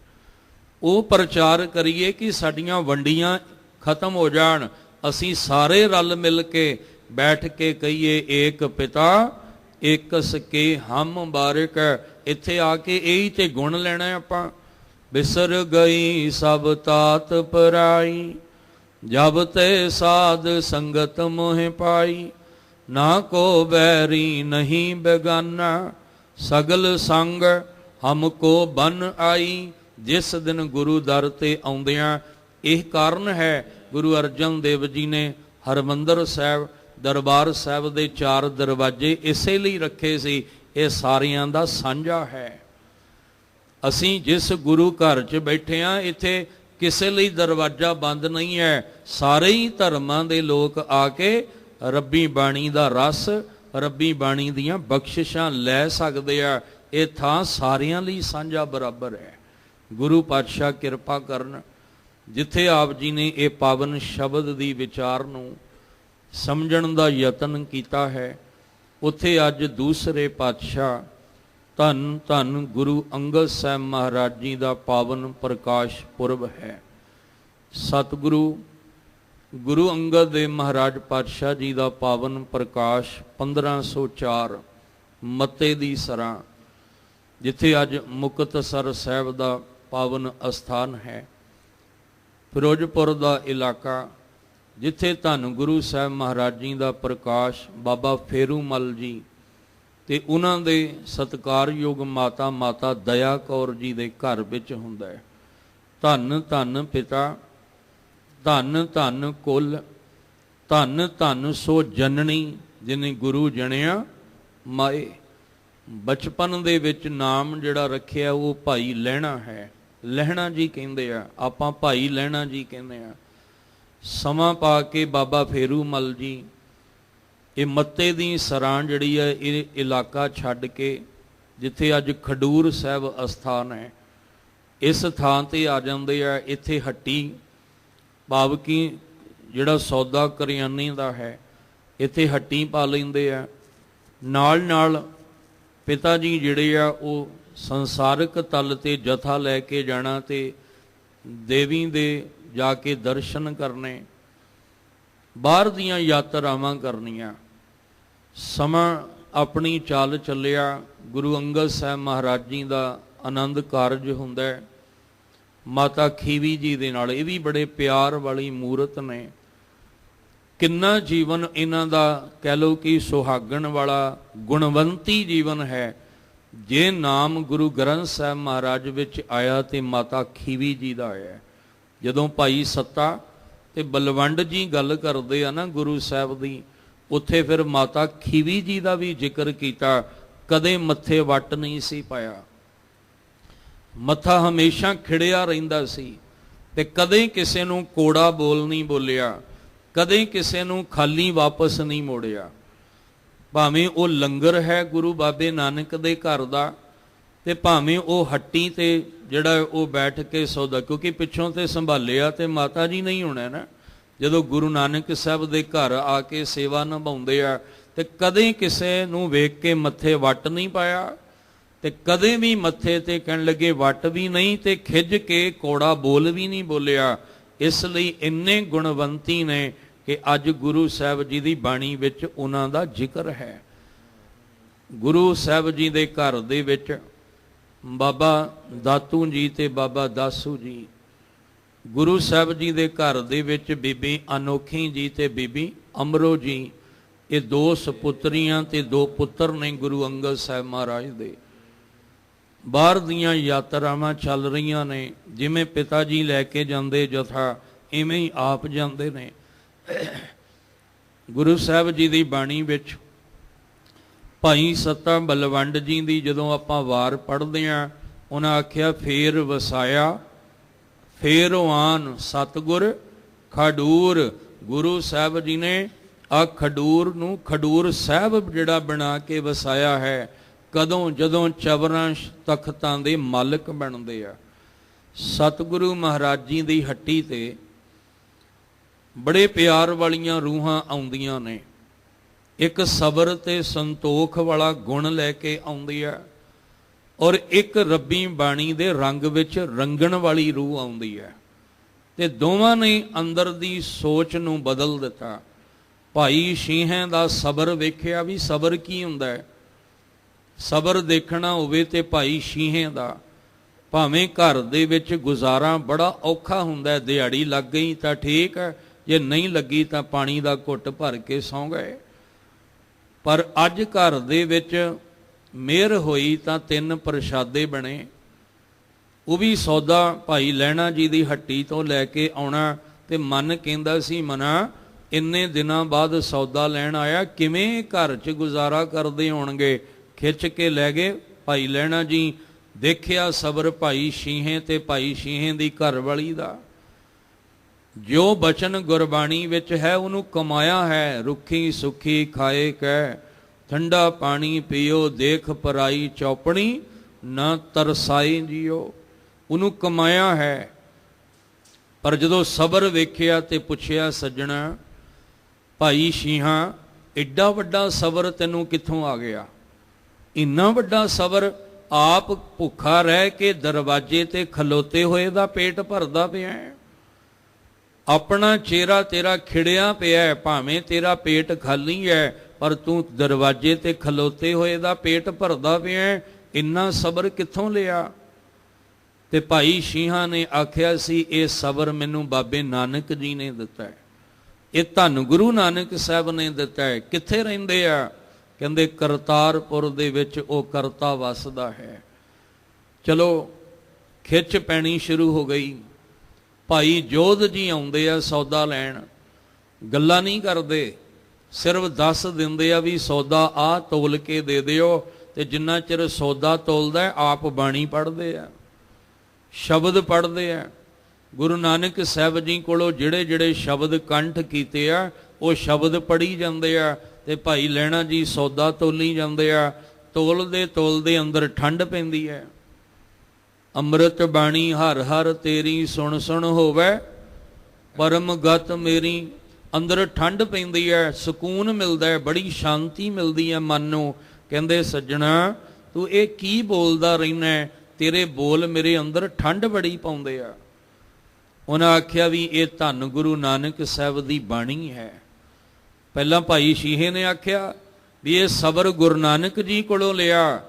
ਉਹ ਪ੍ਰਚਾਰ ਕਰੀਏ ਕਿ ਸਾਡੀਆਂ ਵੰਡੀਆਂ ਖਤਮ ਹੋ ਜਾਣ। ਅਸੀਂ ਸਾਰੇ ਰਲ ਮਿਲ ਕੇ ਬੈਠ ਕੇ ਕਹੀਏ ਏਕ ਪਿਤਾ ਏਕਸ ਕੇ ਹਮ ਬਾਰਿਕ। ਇੱਥੇ ਆ ਕੇ ਇਹੀ ਤੇ ਗੁਣ ਲੈਣਾ ਆਪਾਂ। ਬਿਸਰ ਗਈ ਸਭ ਤਾਤ ਪਰਾਈ, ਜਬ ਤੇ ਸਾਧ ਸੰਗਤ ਮੋਹਿ ਪਾਈ। ਨਾ ਕੋ ਬੈਰੀ ਨਹੀਂ ਬੇਗਾਨਾ, ਸਗਲ ਸੰਗ ਹਮਕੋ ਬਨ ਆਈ। ਜਿਸ ਦਿਨ ਗੁਰੂ ਦਰ ਤੇ ਆਉਂਦਿਆਂ, ਇਹ ਕਾਰਨ ਹੈ ਗੁਰੂ ਅਰਜਨ ਦੇਵ ਜੀ ਨੇ ਹਰਿਮੰਦਰ ਸਾਹਿਬ ਦਰਬਾਰ ਸਾਹਿਬ ਦੇ 4 ਦਰਵਾਜ਼ੇ ਇਸੇ ਲਈ ਰੱਖੇ ਸੀ। ਇਹ ਸਾਰਿਆਂ ਦਾ ਸਾਂਝਾ ਹੈ। ਅਸੀਂ ਜਿਸ ਗੁਰੂ ਘਰ 'ਚ ਬੈਠੇ ਹਾਂ, ਇੱਥੇ ਕਿਸੇ ਲਈ ਦਰਵਾਜ਼ਾ ਬੰਦ ਨਹੀਂ ਹੈ। ਸਾਰੇ ਹੀ ਧਰਮਾਂ ਦੇ ਲੋਕ ਆ ਕੇ ਰੱਬੀ ਬਾਣੀ ਦਾ ਰਸ, ਰੱਬੀ ਬਾਣੀ ਦੀਆਂ ਬਖਸ਼ਿਸ਼ਾਂ ਲੈ ਸਕਦੇ ਆ। ਇਹ ਥਾਂ ਸਾਰਿਆਂ ਲਈ ਸਾਂਝਾ ਬਰਾਬਰ ਹੈ। ਗੁਰੂ ਪਾਤਸ਼ਾਹ ਕਿਰਪਾ ਕਰਨ, ਜਿੱਥੇ ਆਪ ਜੀ ਨੇ ਇਹ ਪਾਵਨ ਸ਼ਬਦ ਦੀ ਵਿਚਾਰ ਨੂੰ ਸਮਝਣ ਦਾ ਯਤਨ ਕੀਤਾ ਹੈ, ਉੱਥੇ ਅੱਜ ਦੂਸਰੇ ਪਾਤਸ਼ਾਹ ਧੰਨ ਧੰਨ ਗੁਰੂ ਅੰਗਦ ਸਾਹਿਬ ਮਹਾਰਾਜ ਜੀ ਦਾ ਪਾਵਨ ਪ੍ਰਕਾਸ਼ ਪੁਰਬ ਹੈ। ਸਤਿਗੁਰੂ ਗੁਰੂ ਅੰਗਦ ਦੇਵ ਮਹਾਰਾਜ ਪਾਤਸ਼ਾਹ ਜੀ ਦਾ ਪਾਵਨ ਪ੍ਰਕਾਸ਼ 1504 ਮੱਤੇ ਦੀ ਸਰਾਂ, ਜਿੱਥੇ ਅੱਜ ਮੁਕਤਸਰ ਸਾਹਿਬ ਦਾ ਪਾਵਨ ਅਸਥਾਨ ਹੈ, ਫਿਰੋਜ਼ਪੁਰ ਦਾ ਇਲਾਕਾ, ਜਿੱਥੇ ਧੰਨ ਗੁਰੂ ਸਾਹਿਬ ਮਹਾਰਾਜ ਜੀ ਦਾ ਪ੍ਰਕਾਸ਼ ਬਾਬਾ ਫੇਰੂਮਲ ਜੀ ਤੇ ਉਹਨਾਂ ਦੇ ਸਤਿਕਾਰਯੋਗ ਮਾਤਾ ਦਇਆ ਕੌਰ ਜੀ ਦੇ ਘਰ ਵਿੱਚ ਹੁੰਦਾ ਹੈ। ਧੰਨ ਧੰਨ ਪਿਤਾ, ਧੰਨ ਧੰਨ ਕੁਲ, ਧੰਨ ਧੰਨ ਸੋ ਜਨਨੀ ਜਿਨੇ ਗੁਰੂ ਜਣਿਆ ਮਾਏ। ਬਚਪਨ ਦੇ ਵਿੱਚ ਨਾਮ ਜਿਹੜਾ ਰੱਖਿਆ ਉਹ ਭਾਈ ਲਹਿਣਾ ਹੈ। ਲਹਿਣਾ ਜੀ ਕਹਿੰਦੇ ਆ, ਆਪਾਂ ਭਾਈ ਲਹਿਣਾ ਜੀ ਕਹਿੰਦੇ ਆ। ਸਮਾਂ ਪਾ ਕੇ ਬਾਬਾ ਫੇਰੂਮਲ ਜੀ ਇਹ ਮੱਤੇ ਦੀ ਸਰਾਂ ਜਿਹੜੀ ਹੈ, ਇਹ ਇਲਾਕਾ ਛੱਡ ਕੇ ਜਿੱਥੇ ਅੱਜ ਖਡੂਰ ਸਾਹਿਬ ਅਸਥਾਨ ਹੈ, ਇਸ ਥਾਂ ਤੇ ਆ ਜਾਂਦੇ ਆ। ਇੱਥੇ ਹੱਟੀ ਭਾਵ ਕਿ ਜਿਹੜਾ ਸੌਦਾ ਕਰਿਆਨੇ ਦਾ ਹੈ, ਇੱਥੇ ਹੱਟੀ ਪਾ ਲੈਂਦੇ ਆ। ਨਾਲ ਨਾਲ ਪਿਤਾ ਜੀ ਜਿਹੜੇ ਆ ਉਹ ਸੰਸਾਰਿਕ ਤਲ ਤੇ ਜਥਾ ਲੈ ਕੇ ਜਾਣਾ ਤੇ ਦੇਵੀ ਦੇ ਜਾ ਕੇ ਦਰਸ਼ਨ ਕਰਨੇ, ਬਾਹਰ ਦੀਆਂ ਯਾਤਰਾਵਾਂ ਕਰਨੀਆਂ। ਸਮਾਂ ਆਪਣੀ ਚਾਲ ਚੱਲਿਆ। ਗੁਰੂ ਅੰਗਦ ਸਾਹਿਬ ਮਹਾਰਾਜ ਜੀ ਦਾ ਆਨੰਦ ਕਾਰਜ ਹੁੰਦਾ ਹੈ ਮਾਤਾ ਖੀਵੀ ਜੀ ਦੇ ਨਾਲ। ਇਹ ਵੀ ਬੜੇ ਪਿਆਰ ਵਾਲੀ ਮੂਰਤ ਨੇ। ਕਿੰਨਾ ਜੀਵਨ ਇਹਨਾਂ ਦਾ ਕਹਿ ਲਓ ਕਿ ਸੁਹਾਗਣ ਵਾਲਾ ਗੁਣਵੰਤੀ ਜੀਵਨ ਹੈ। ਜੇ ਨਾਮ ਗੁਰੂ ਗ੍ਰੰਥ ਸਾਹਿਬ ਮਹਾਰਾਜ ਵਿੱਚ ਆਇਆ ਤੇ ਮਾਤਾ ਖੀਵੀ ਜੀ ਦਾ ਆਇਆ। ਜਦੋਂ ਭਾਈ ਸੱਤਾ ਤੇ ਬਲਵੰਡ ਜੀ ਗੱਲ ਕਰਦੇ ਆ ਨਾ ਗੁਰੂ ਸਾਹਿਬ ਦੀ, ਉੱਥੇ ਫਿਰ ਮਾਤਾ ਖੀਵੀ ਜੀ ਦਾ ਵੀ ਜ਼ਿਕਰ ਕੀਤਾ। ਕਦੇ ਮੱਥੇ ਵੱਟ ਨਹੀਂ ਸੀ ਪਾਇਆ, ਮੱਥਾ ਹਮੇਸ਼ਾ ਖਿੜਿਆ ਰਹਿੰਦਾ ਸੀ ਤੇ ਕਦੇ ਕਿਸੇ ਨੂੰ ਕੋੜਾ ਬੋਲ ਨਹੀਂ ਬੋਲਿਆ, ਕਦੇ ਕਿਸੇ ਨੂੰ ਖਾਲੀ ਵਾਪਸ ਨਹੀਂ ਮੋੜਿਆ। ਭਾਵੇਂ ਉਹ ਲੰਗਰ ਹੈ ਗੁਰੂ ਬਾਬੇ ਨਾਨਕ ਦੇ ਘਰ ਦਾ, ਤੇ ਭਾਵੇਂ ਉਹ ਹੱਟੀ ਤੇ ਜਿਹੜਾ ਉਹ ਬੈਠ ਕੇ ਸੌਦਾ, ਕਿਉਂਕਿ ਪਿੱਛੋਂ ਤੇ ਸੰਭਾਲਿਆ ਤੇ ਮਾਤਾ ਜੀ ਨਹੀਂ ਹੋਣਾ ਨਾ। ਜਦੋਂ ਗੁਰੂ ਨਾਨਕ ਸਾਹਿਬ ਦੇ ਘਰ ਆ ਕੇ ਸੇਵਾ ਨਿਭਾਉਂਦੇ ਆ ਤੇ ਕਦੇ ਕਿਸੇ ਨੂੰ ਵੇਖ ਕੇ ਮੱਥੇ ਵੱਟ ਨਹੀਂ ਪਾਇਆ ਤੇ ਕਦੇ ਵੀ ਮੱਥੇ ਤੇ ਕਹਿਣ ਲੱਗੇ ਵੱਟ ਵੀ ਨਹੀਂ ਤੇ ਖਿੱਝ ਕੇ ਕੋੜਾ ਬੋਲ ਵੀ ਨਹੀਂ ਬੋਲਿਆ। ਇਸ ਲਈ ਇੰਨੇ ਗੁਣਵੰਤੀ ਨੇ ਕਿ ਅੱਜ ਗੁਰੂ ਸਾਹਿਬ ਜੀ ਦੀ ਬਾਣੀ ਵਿੱਚ ਉਹਨਾਂ ਦਾ ਜ਼ਿਕਰ ਹੈ। ਗੁਰੂ ਸਾਹਿਬ ਜੀ ਦੇ ਘਰ ਦੇ ਵਿੱਚ ਬਾਬਾ ਦਾਤੂ ਜੀ ਤੇ ਬਾਬਾ ਦਾਸੂ ਜੀ, ਗੁਰੂ ਸਾਹਿਬ ਜੀ ਦੇ ਘਰ ਦੇ ਵਿੱਚ ਬੀਬੀ ਅਨੋਖੀ ਜੀ ਤੇ ਬੀਬੀ ਅਮਰੋ ਜੀ, ਇਹ ਦੋ ਸਪੁੱਤਰੀਆਂ ਤੇ ਦੋ ਪੁੱਤਰ ਨੇ ਗੁਰੂ ਅੰਗਦ ਸਾਹਿਬ ਮਹਾਰਾਜ ਦੇ। ਬਾਹਰ ਦੀਆਂ ਯਾਤਰਾਵਾਂ ਚੱਲ ਰਹੀਆਂ ਨੇ, ਜਿਵੇਂ ਪਿਤਾ ਜੀ ਲੈ ਕੇ ਜਾਂਦੇ ਜਥਾ ਇਵੇਂ ਹੀ ਆਪ ਜਾਂਦੇ ਨੇ। ਗੁਰੂ ਸਾਹਿਬ ਜੀ ਦੀ ਬਾਣੀ ਵਿੱਚ ਭਾਈ ਸੱਤਾ ਬਲਵੰਡ ਜੀ ਦੀ ਜਦੋਂ ਆਪਾਂ ਵਾਰ ਪੜ੍ਹਦੇ ਹਾਂ, ਉਹਨਾਂ ਆਖਿਆ ਫੇਰ ਵਸਾਇਆ ਫੇਰ ਆਨ ਸਤਿਗੁਰ ਖਡੂਰ। ਗੁਰੂ ਸਾਹਿਬ ਜੀ ਨੇ ਆ ਖਡੂਰ ਨੂੰ ਖਡੂਰ ਸਾਹਿਬ ਜਿਹੜਾ ਬਣਾ ਕੇ ਵਸਾਇਆ ਹੈ। ਕਦੋਂ? ਜਦੋਂ ਚਵਰਾਂ ਤਖਤਾਂ ਦੇ ਮਾਲਕ ਬਣਦੇ ਆ। ਸਤਿਗੁਰੂ ਮਹਾਰਾਜ ਜੀ ਦੀ ਹੱਟੀ ਤੇ ਬੜੇ ਪਿਆਰ ਵਾਲੀਆਂ ਰੂਹਾਂ ਆਉਂਦੀਆਂ ਨੇ। ਇੱਕ ਸਬਰ ਤੇ ਸੰਤੋਖ ਵਾਲਾ ਗੁਣ ਲੈ ਕੇ ਆਉਂਦੀ ਆ, ਔਰ ਇੱਕ ਰੱਬੀ ਬਾਣੀ ਦੇ ਰੰਗ ਵਿੱਚ ਰੰਗਣ ਵਾਲੀ ਰੂਹ ਆਉਂਦੀ ਹੈ। ਤੇ ਦੋਵਾਂ ਨੇ ਅੰਦਰ ਦੀ ਸੋਚ ਨੂੰ ਬਦਲ ਦਿੱਤਾ। ਭਾਈ ਸ਼ੀਹਾਂ ਦਾ ਸਬਰ ਵੇਖਿਆ ਵੀ ਸਬਰ ਕੀ ਹੁੰਦਾ ਹੈ। ਸਬਰ ਦੇਖਣਾ ਹੋਵੇ ਤੇ ਭਾਈ ਸ਼ੀਹਾਂ ਦਾ, ਭਾਵੇਂ ਘਰ ਦੇ ਵਿੱਚ ਗੁਜ਼ਾਰਾ ਬੜਾ ਔਖਾ ਹੁੰਦਾ, ਦਿਹਾੜੀ ਲੱਗ ਗਈ ਤਾਂ ਠੀਕ ਹੈ, ਜੇ ਨਹੀਂ ਲੱਗੀ ਤਾਂ ਪਾਣੀ ਦਾ ਘੁੱਟ ਭਰ ਕੇ ਸੌਂ ਗਏ। ਪਰ ਅੱਜ ਘਰ ਦੇ ਵਿੱਚ ਮਿਹਰ ਹੋਈ ਤਾਂ 3 ਪ੍ਰਸ਼ਾਦੇ ਬਣੇ। ਉਹ ਵੀ ਸੌਦਾ ਭਾਈ ਲਹਿਣਾ ਜੀ ਦੀ ਹੱਟੀ ਤੋਂ ਲੈ ਕੇ ਆਉਣਾ। ਤੇ ਮਨ ਕਹਿੰਦਾ ਸੀ, ਮਨਾ ਇੰਨੇ ਦਿਨਾਂ ਬਾਅਦ ਸੌਦਾ ਲੈਣ ਆਇਆ, ਕਿਵੇਂ ਘਰ 'ਚ ਗੁਜ਼ਾਰਾ ਕਰਦੇ ਹੋਣਗੇ। ਖਿੱਚ ਕੇ ਲੈ ਗਏ ਭਾਈ ਲਹਿਣਾ ਜੀ। ਦੇਖਿਆ ਸਬਰ ਭਾਈ ਸ਼ੀਹੇ ਤੇ ਭਾਈ ਸ਼ੀਹੇ ਦੀ ਘਰਵਾਲੀ ਦਾ। ਜੋ ਬਚਨ ਗੁਰਬਾਣੀ ਵਿੱਚ ਹੈ ਉਹਨੂੰ ਕਮਾਇਆ ਹੈ। ਰੁੱਖੀ ਸੁੱਖੀ ਖਾਏ ਕਹਿ, ਠੰਡਾ ਪਾਣੀ ਪੀਓ, ਦੇਖ ਪਰਾਈ ਚੌਪਣੀ ਨਾ ਤਰਸਾਈ ਜੀਓ। ਉਹਨੂੰ ਕਮਾਇਆ ਹੈ। ਪਰ ਜਦੋਂ ਸਬਰ ਵੇਖਿਆ ਤੇ ਪੁੱਛਿਆ, ਸੱਜਣਾ ਭਾਈ ਸ਼ੀਹਾਂ, ਐਡਾ ਵੱਡਾ ਸਬਰ ਤੈਨੂੰ ਕਿੱਥੋਂ ਆ ਗਿਆ? ਇੰਨਾ ਵੱਡਾ ਸਬਰ ਆਪ ਭੁੱਖਾ ਰਹਿ ਕੇ ਦਰਵਾਜ਼ੇ ਤੇ ਖਲੋਤੇ ਹੋਏ ਦਾ ਪੇਟ ਭਰਦਾ ਪਿਆ ਹੈ। ਆਪਣਾ ਚਿਹਰਾ ਤੇਰਾ ਖਿੜਿਆ ਪਿਆ ਹੈ, ਭਾਵੇਂ ਤੇਰਾ ਪੇਟ ਖਾਲੀ ਹੈ, ਪਰ ਤੂੰ ਦਰਵਾਜ਼ੇ ਤੇ ਖਲੋਤੇ ਹੋਏ ਦਾ ਪੇਟ ਭਰਦਾ ਪਿਆ ਹੈ। ਇੰਨਾ ਸਬਰ ਕਿੱਥੋਂ ਲਿਆ? ਤੇ ਭਾਈ ਸ਼ੀਹਾਂ ਨੇ ਆਖਿਆ ਸੀ, ਇਹ ਸਬਰ ਮੈਨੂੰ ਬਾਬੇ ਨਾਨਕ ਜੀ ਨੇ ਦਿੱਤਾ ਹੈ, ਇਹ ਧੰਨ ਗੁਰੂ ਨਾਨਕ ਸਾਹਿਬ ਨੇ ਦਿੱਤਾ ਹੈ। ਕਿੱਥੇ ਰਹਿੰਦੇ ਆ? ਕਹਿੰਦੇ ਕਰਤਾਰਪੁਰ ਦੇ ਵਿੱਚ ਉਹ ਕਰਤਾ ਵਸਦਾ ਹੈ। ਚਲੋ ਖਿੱਚ ਪੈਣੀ ਸ਼ੁਰੂ ਹੋ ਗਈ। ਭਾਈ ਜੋਧ ਜੀ ਆਉਂਦੇ ਆ ਸੌਦਾ ਲੈਣ, ਗੱਲਾਂ ਨਹੀਂ ਕਰਦੇ, ਸਿਰਫ ਦੱਸ ਦਿੰਦੇ ਆ ਵੀ ਸੌਦਾ ਆਹ ਤੋਲ ਕੇ ਦੇ ਦਿਓ। ਤੇ ਜਿੰਨਾ ਚਿਰ ਸੌਦਾ ਤੋਲਦਾ ਆਪ ਬਾਣੀ ਪੜ੍ਹਦੇ ਆ, ਸ਼ਬਦ ਪੜ੍ਹਦੇ ਆ। ਗੁਰੂ ਨਾਨਕ ਸਾਹਿਬ ਜੀ ਕੋਲੋਂ ਜਿਹੜੇ ਜਿਹੜੇ ਸ਼ਬਦ ਕੰਠ ਕੀਤੇ ਆ ਉਹ ਸ਼ਬਦ ਪੜ੍ਹੀ ਜਾਂਦੇ ਆ। ਤੇ ਭਾਈ ਲਹਿਣਾ ਜੀ ਸੌਦਾ ਤੋਲੀ ਜਾਂਦੇ ਆ। ਤੋਲਦੇ ਤੋਲਦੇ ਅੰਦਰ ਠੰਡ ਪੈਂਦੀ ਹੈ। ਅੰਮ੍ਰਿਤ ਬਾਣੀ ਹਰ ਹਰ ਤੇਰੀ ਸੁਣ ਸੁਣ ਹੋਵੇ ਪਰਮ ਗਤ ਮੇਰੀ। ਅੰਦਰ ਠੰਡ ਪੈਂਦੀ ਹੈ, ਸਕੂਨ ਮਿਲਦਾ ਹੈ, ਬੜੀ ਸ਼ਾਂਤੀ ਮਿਲਦੀ ਹੈ ਮਨ ਨੂੰ। ਕਹਿੰਦੇ ਸੱਜਣਾ ਤੂੰ ਇਹ ਕੀ ਬੋਲਦਾ ਰਹਿਣਾ, ਤੇਰੇ ਬੋਲ ਮੇਰੇ ਅੰਦਰ ਠੰਡ ਬੜੀ ਪਾਉਂਦੇ ਆ। ਉਹਨਾਂ ਆਖਿਆ ਵੀ ਇਹ ਧੰਨ ਗੁਰੂ ਨਾਨਕ ਸਾਹਿਬ ਦੀ ਬਾਣੀ ਹੈ। ਪਹਿਲਾਂ ਭਾਈ ਸ਼ੀਹੇ ਨੇ ਆਖਿਆ ਵੀ ਇਹ ਸਬਰ ਗੁਰੂ ਨਾਨਕ ਜੀ ਕੋਲੋਂ ਲਿਆ।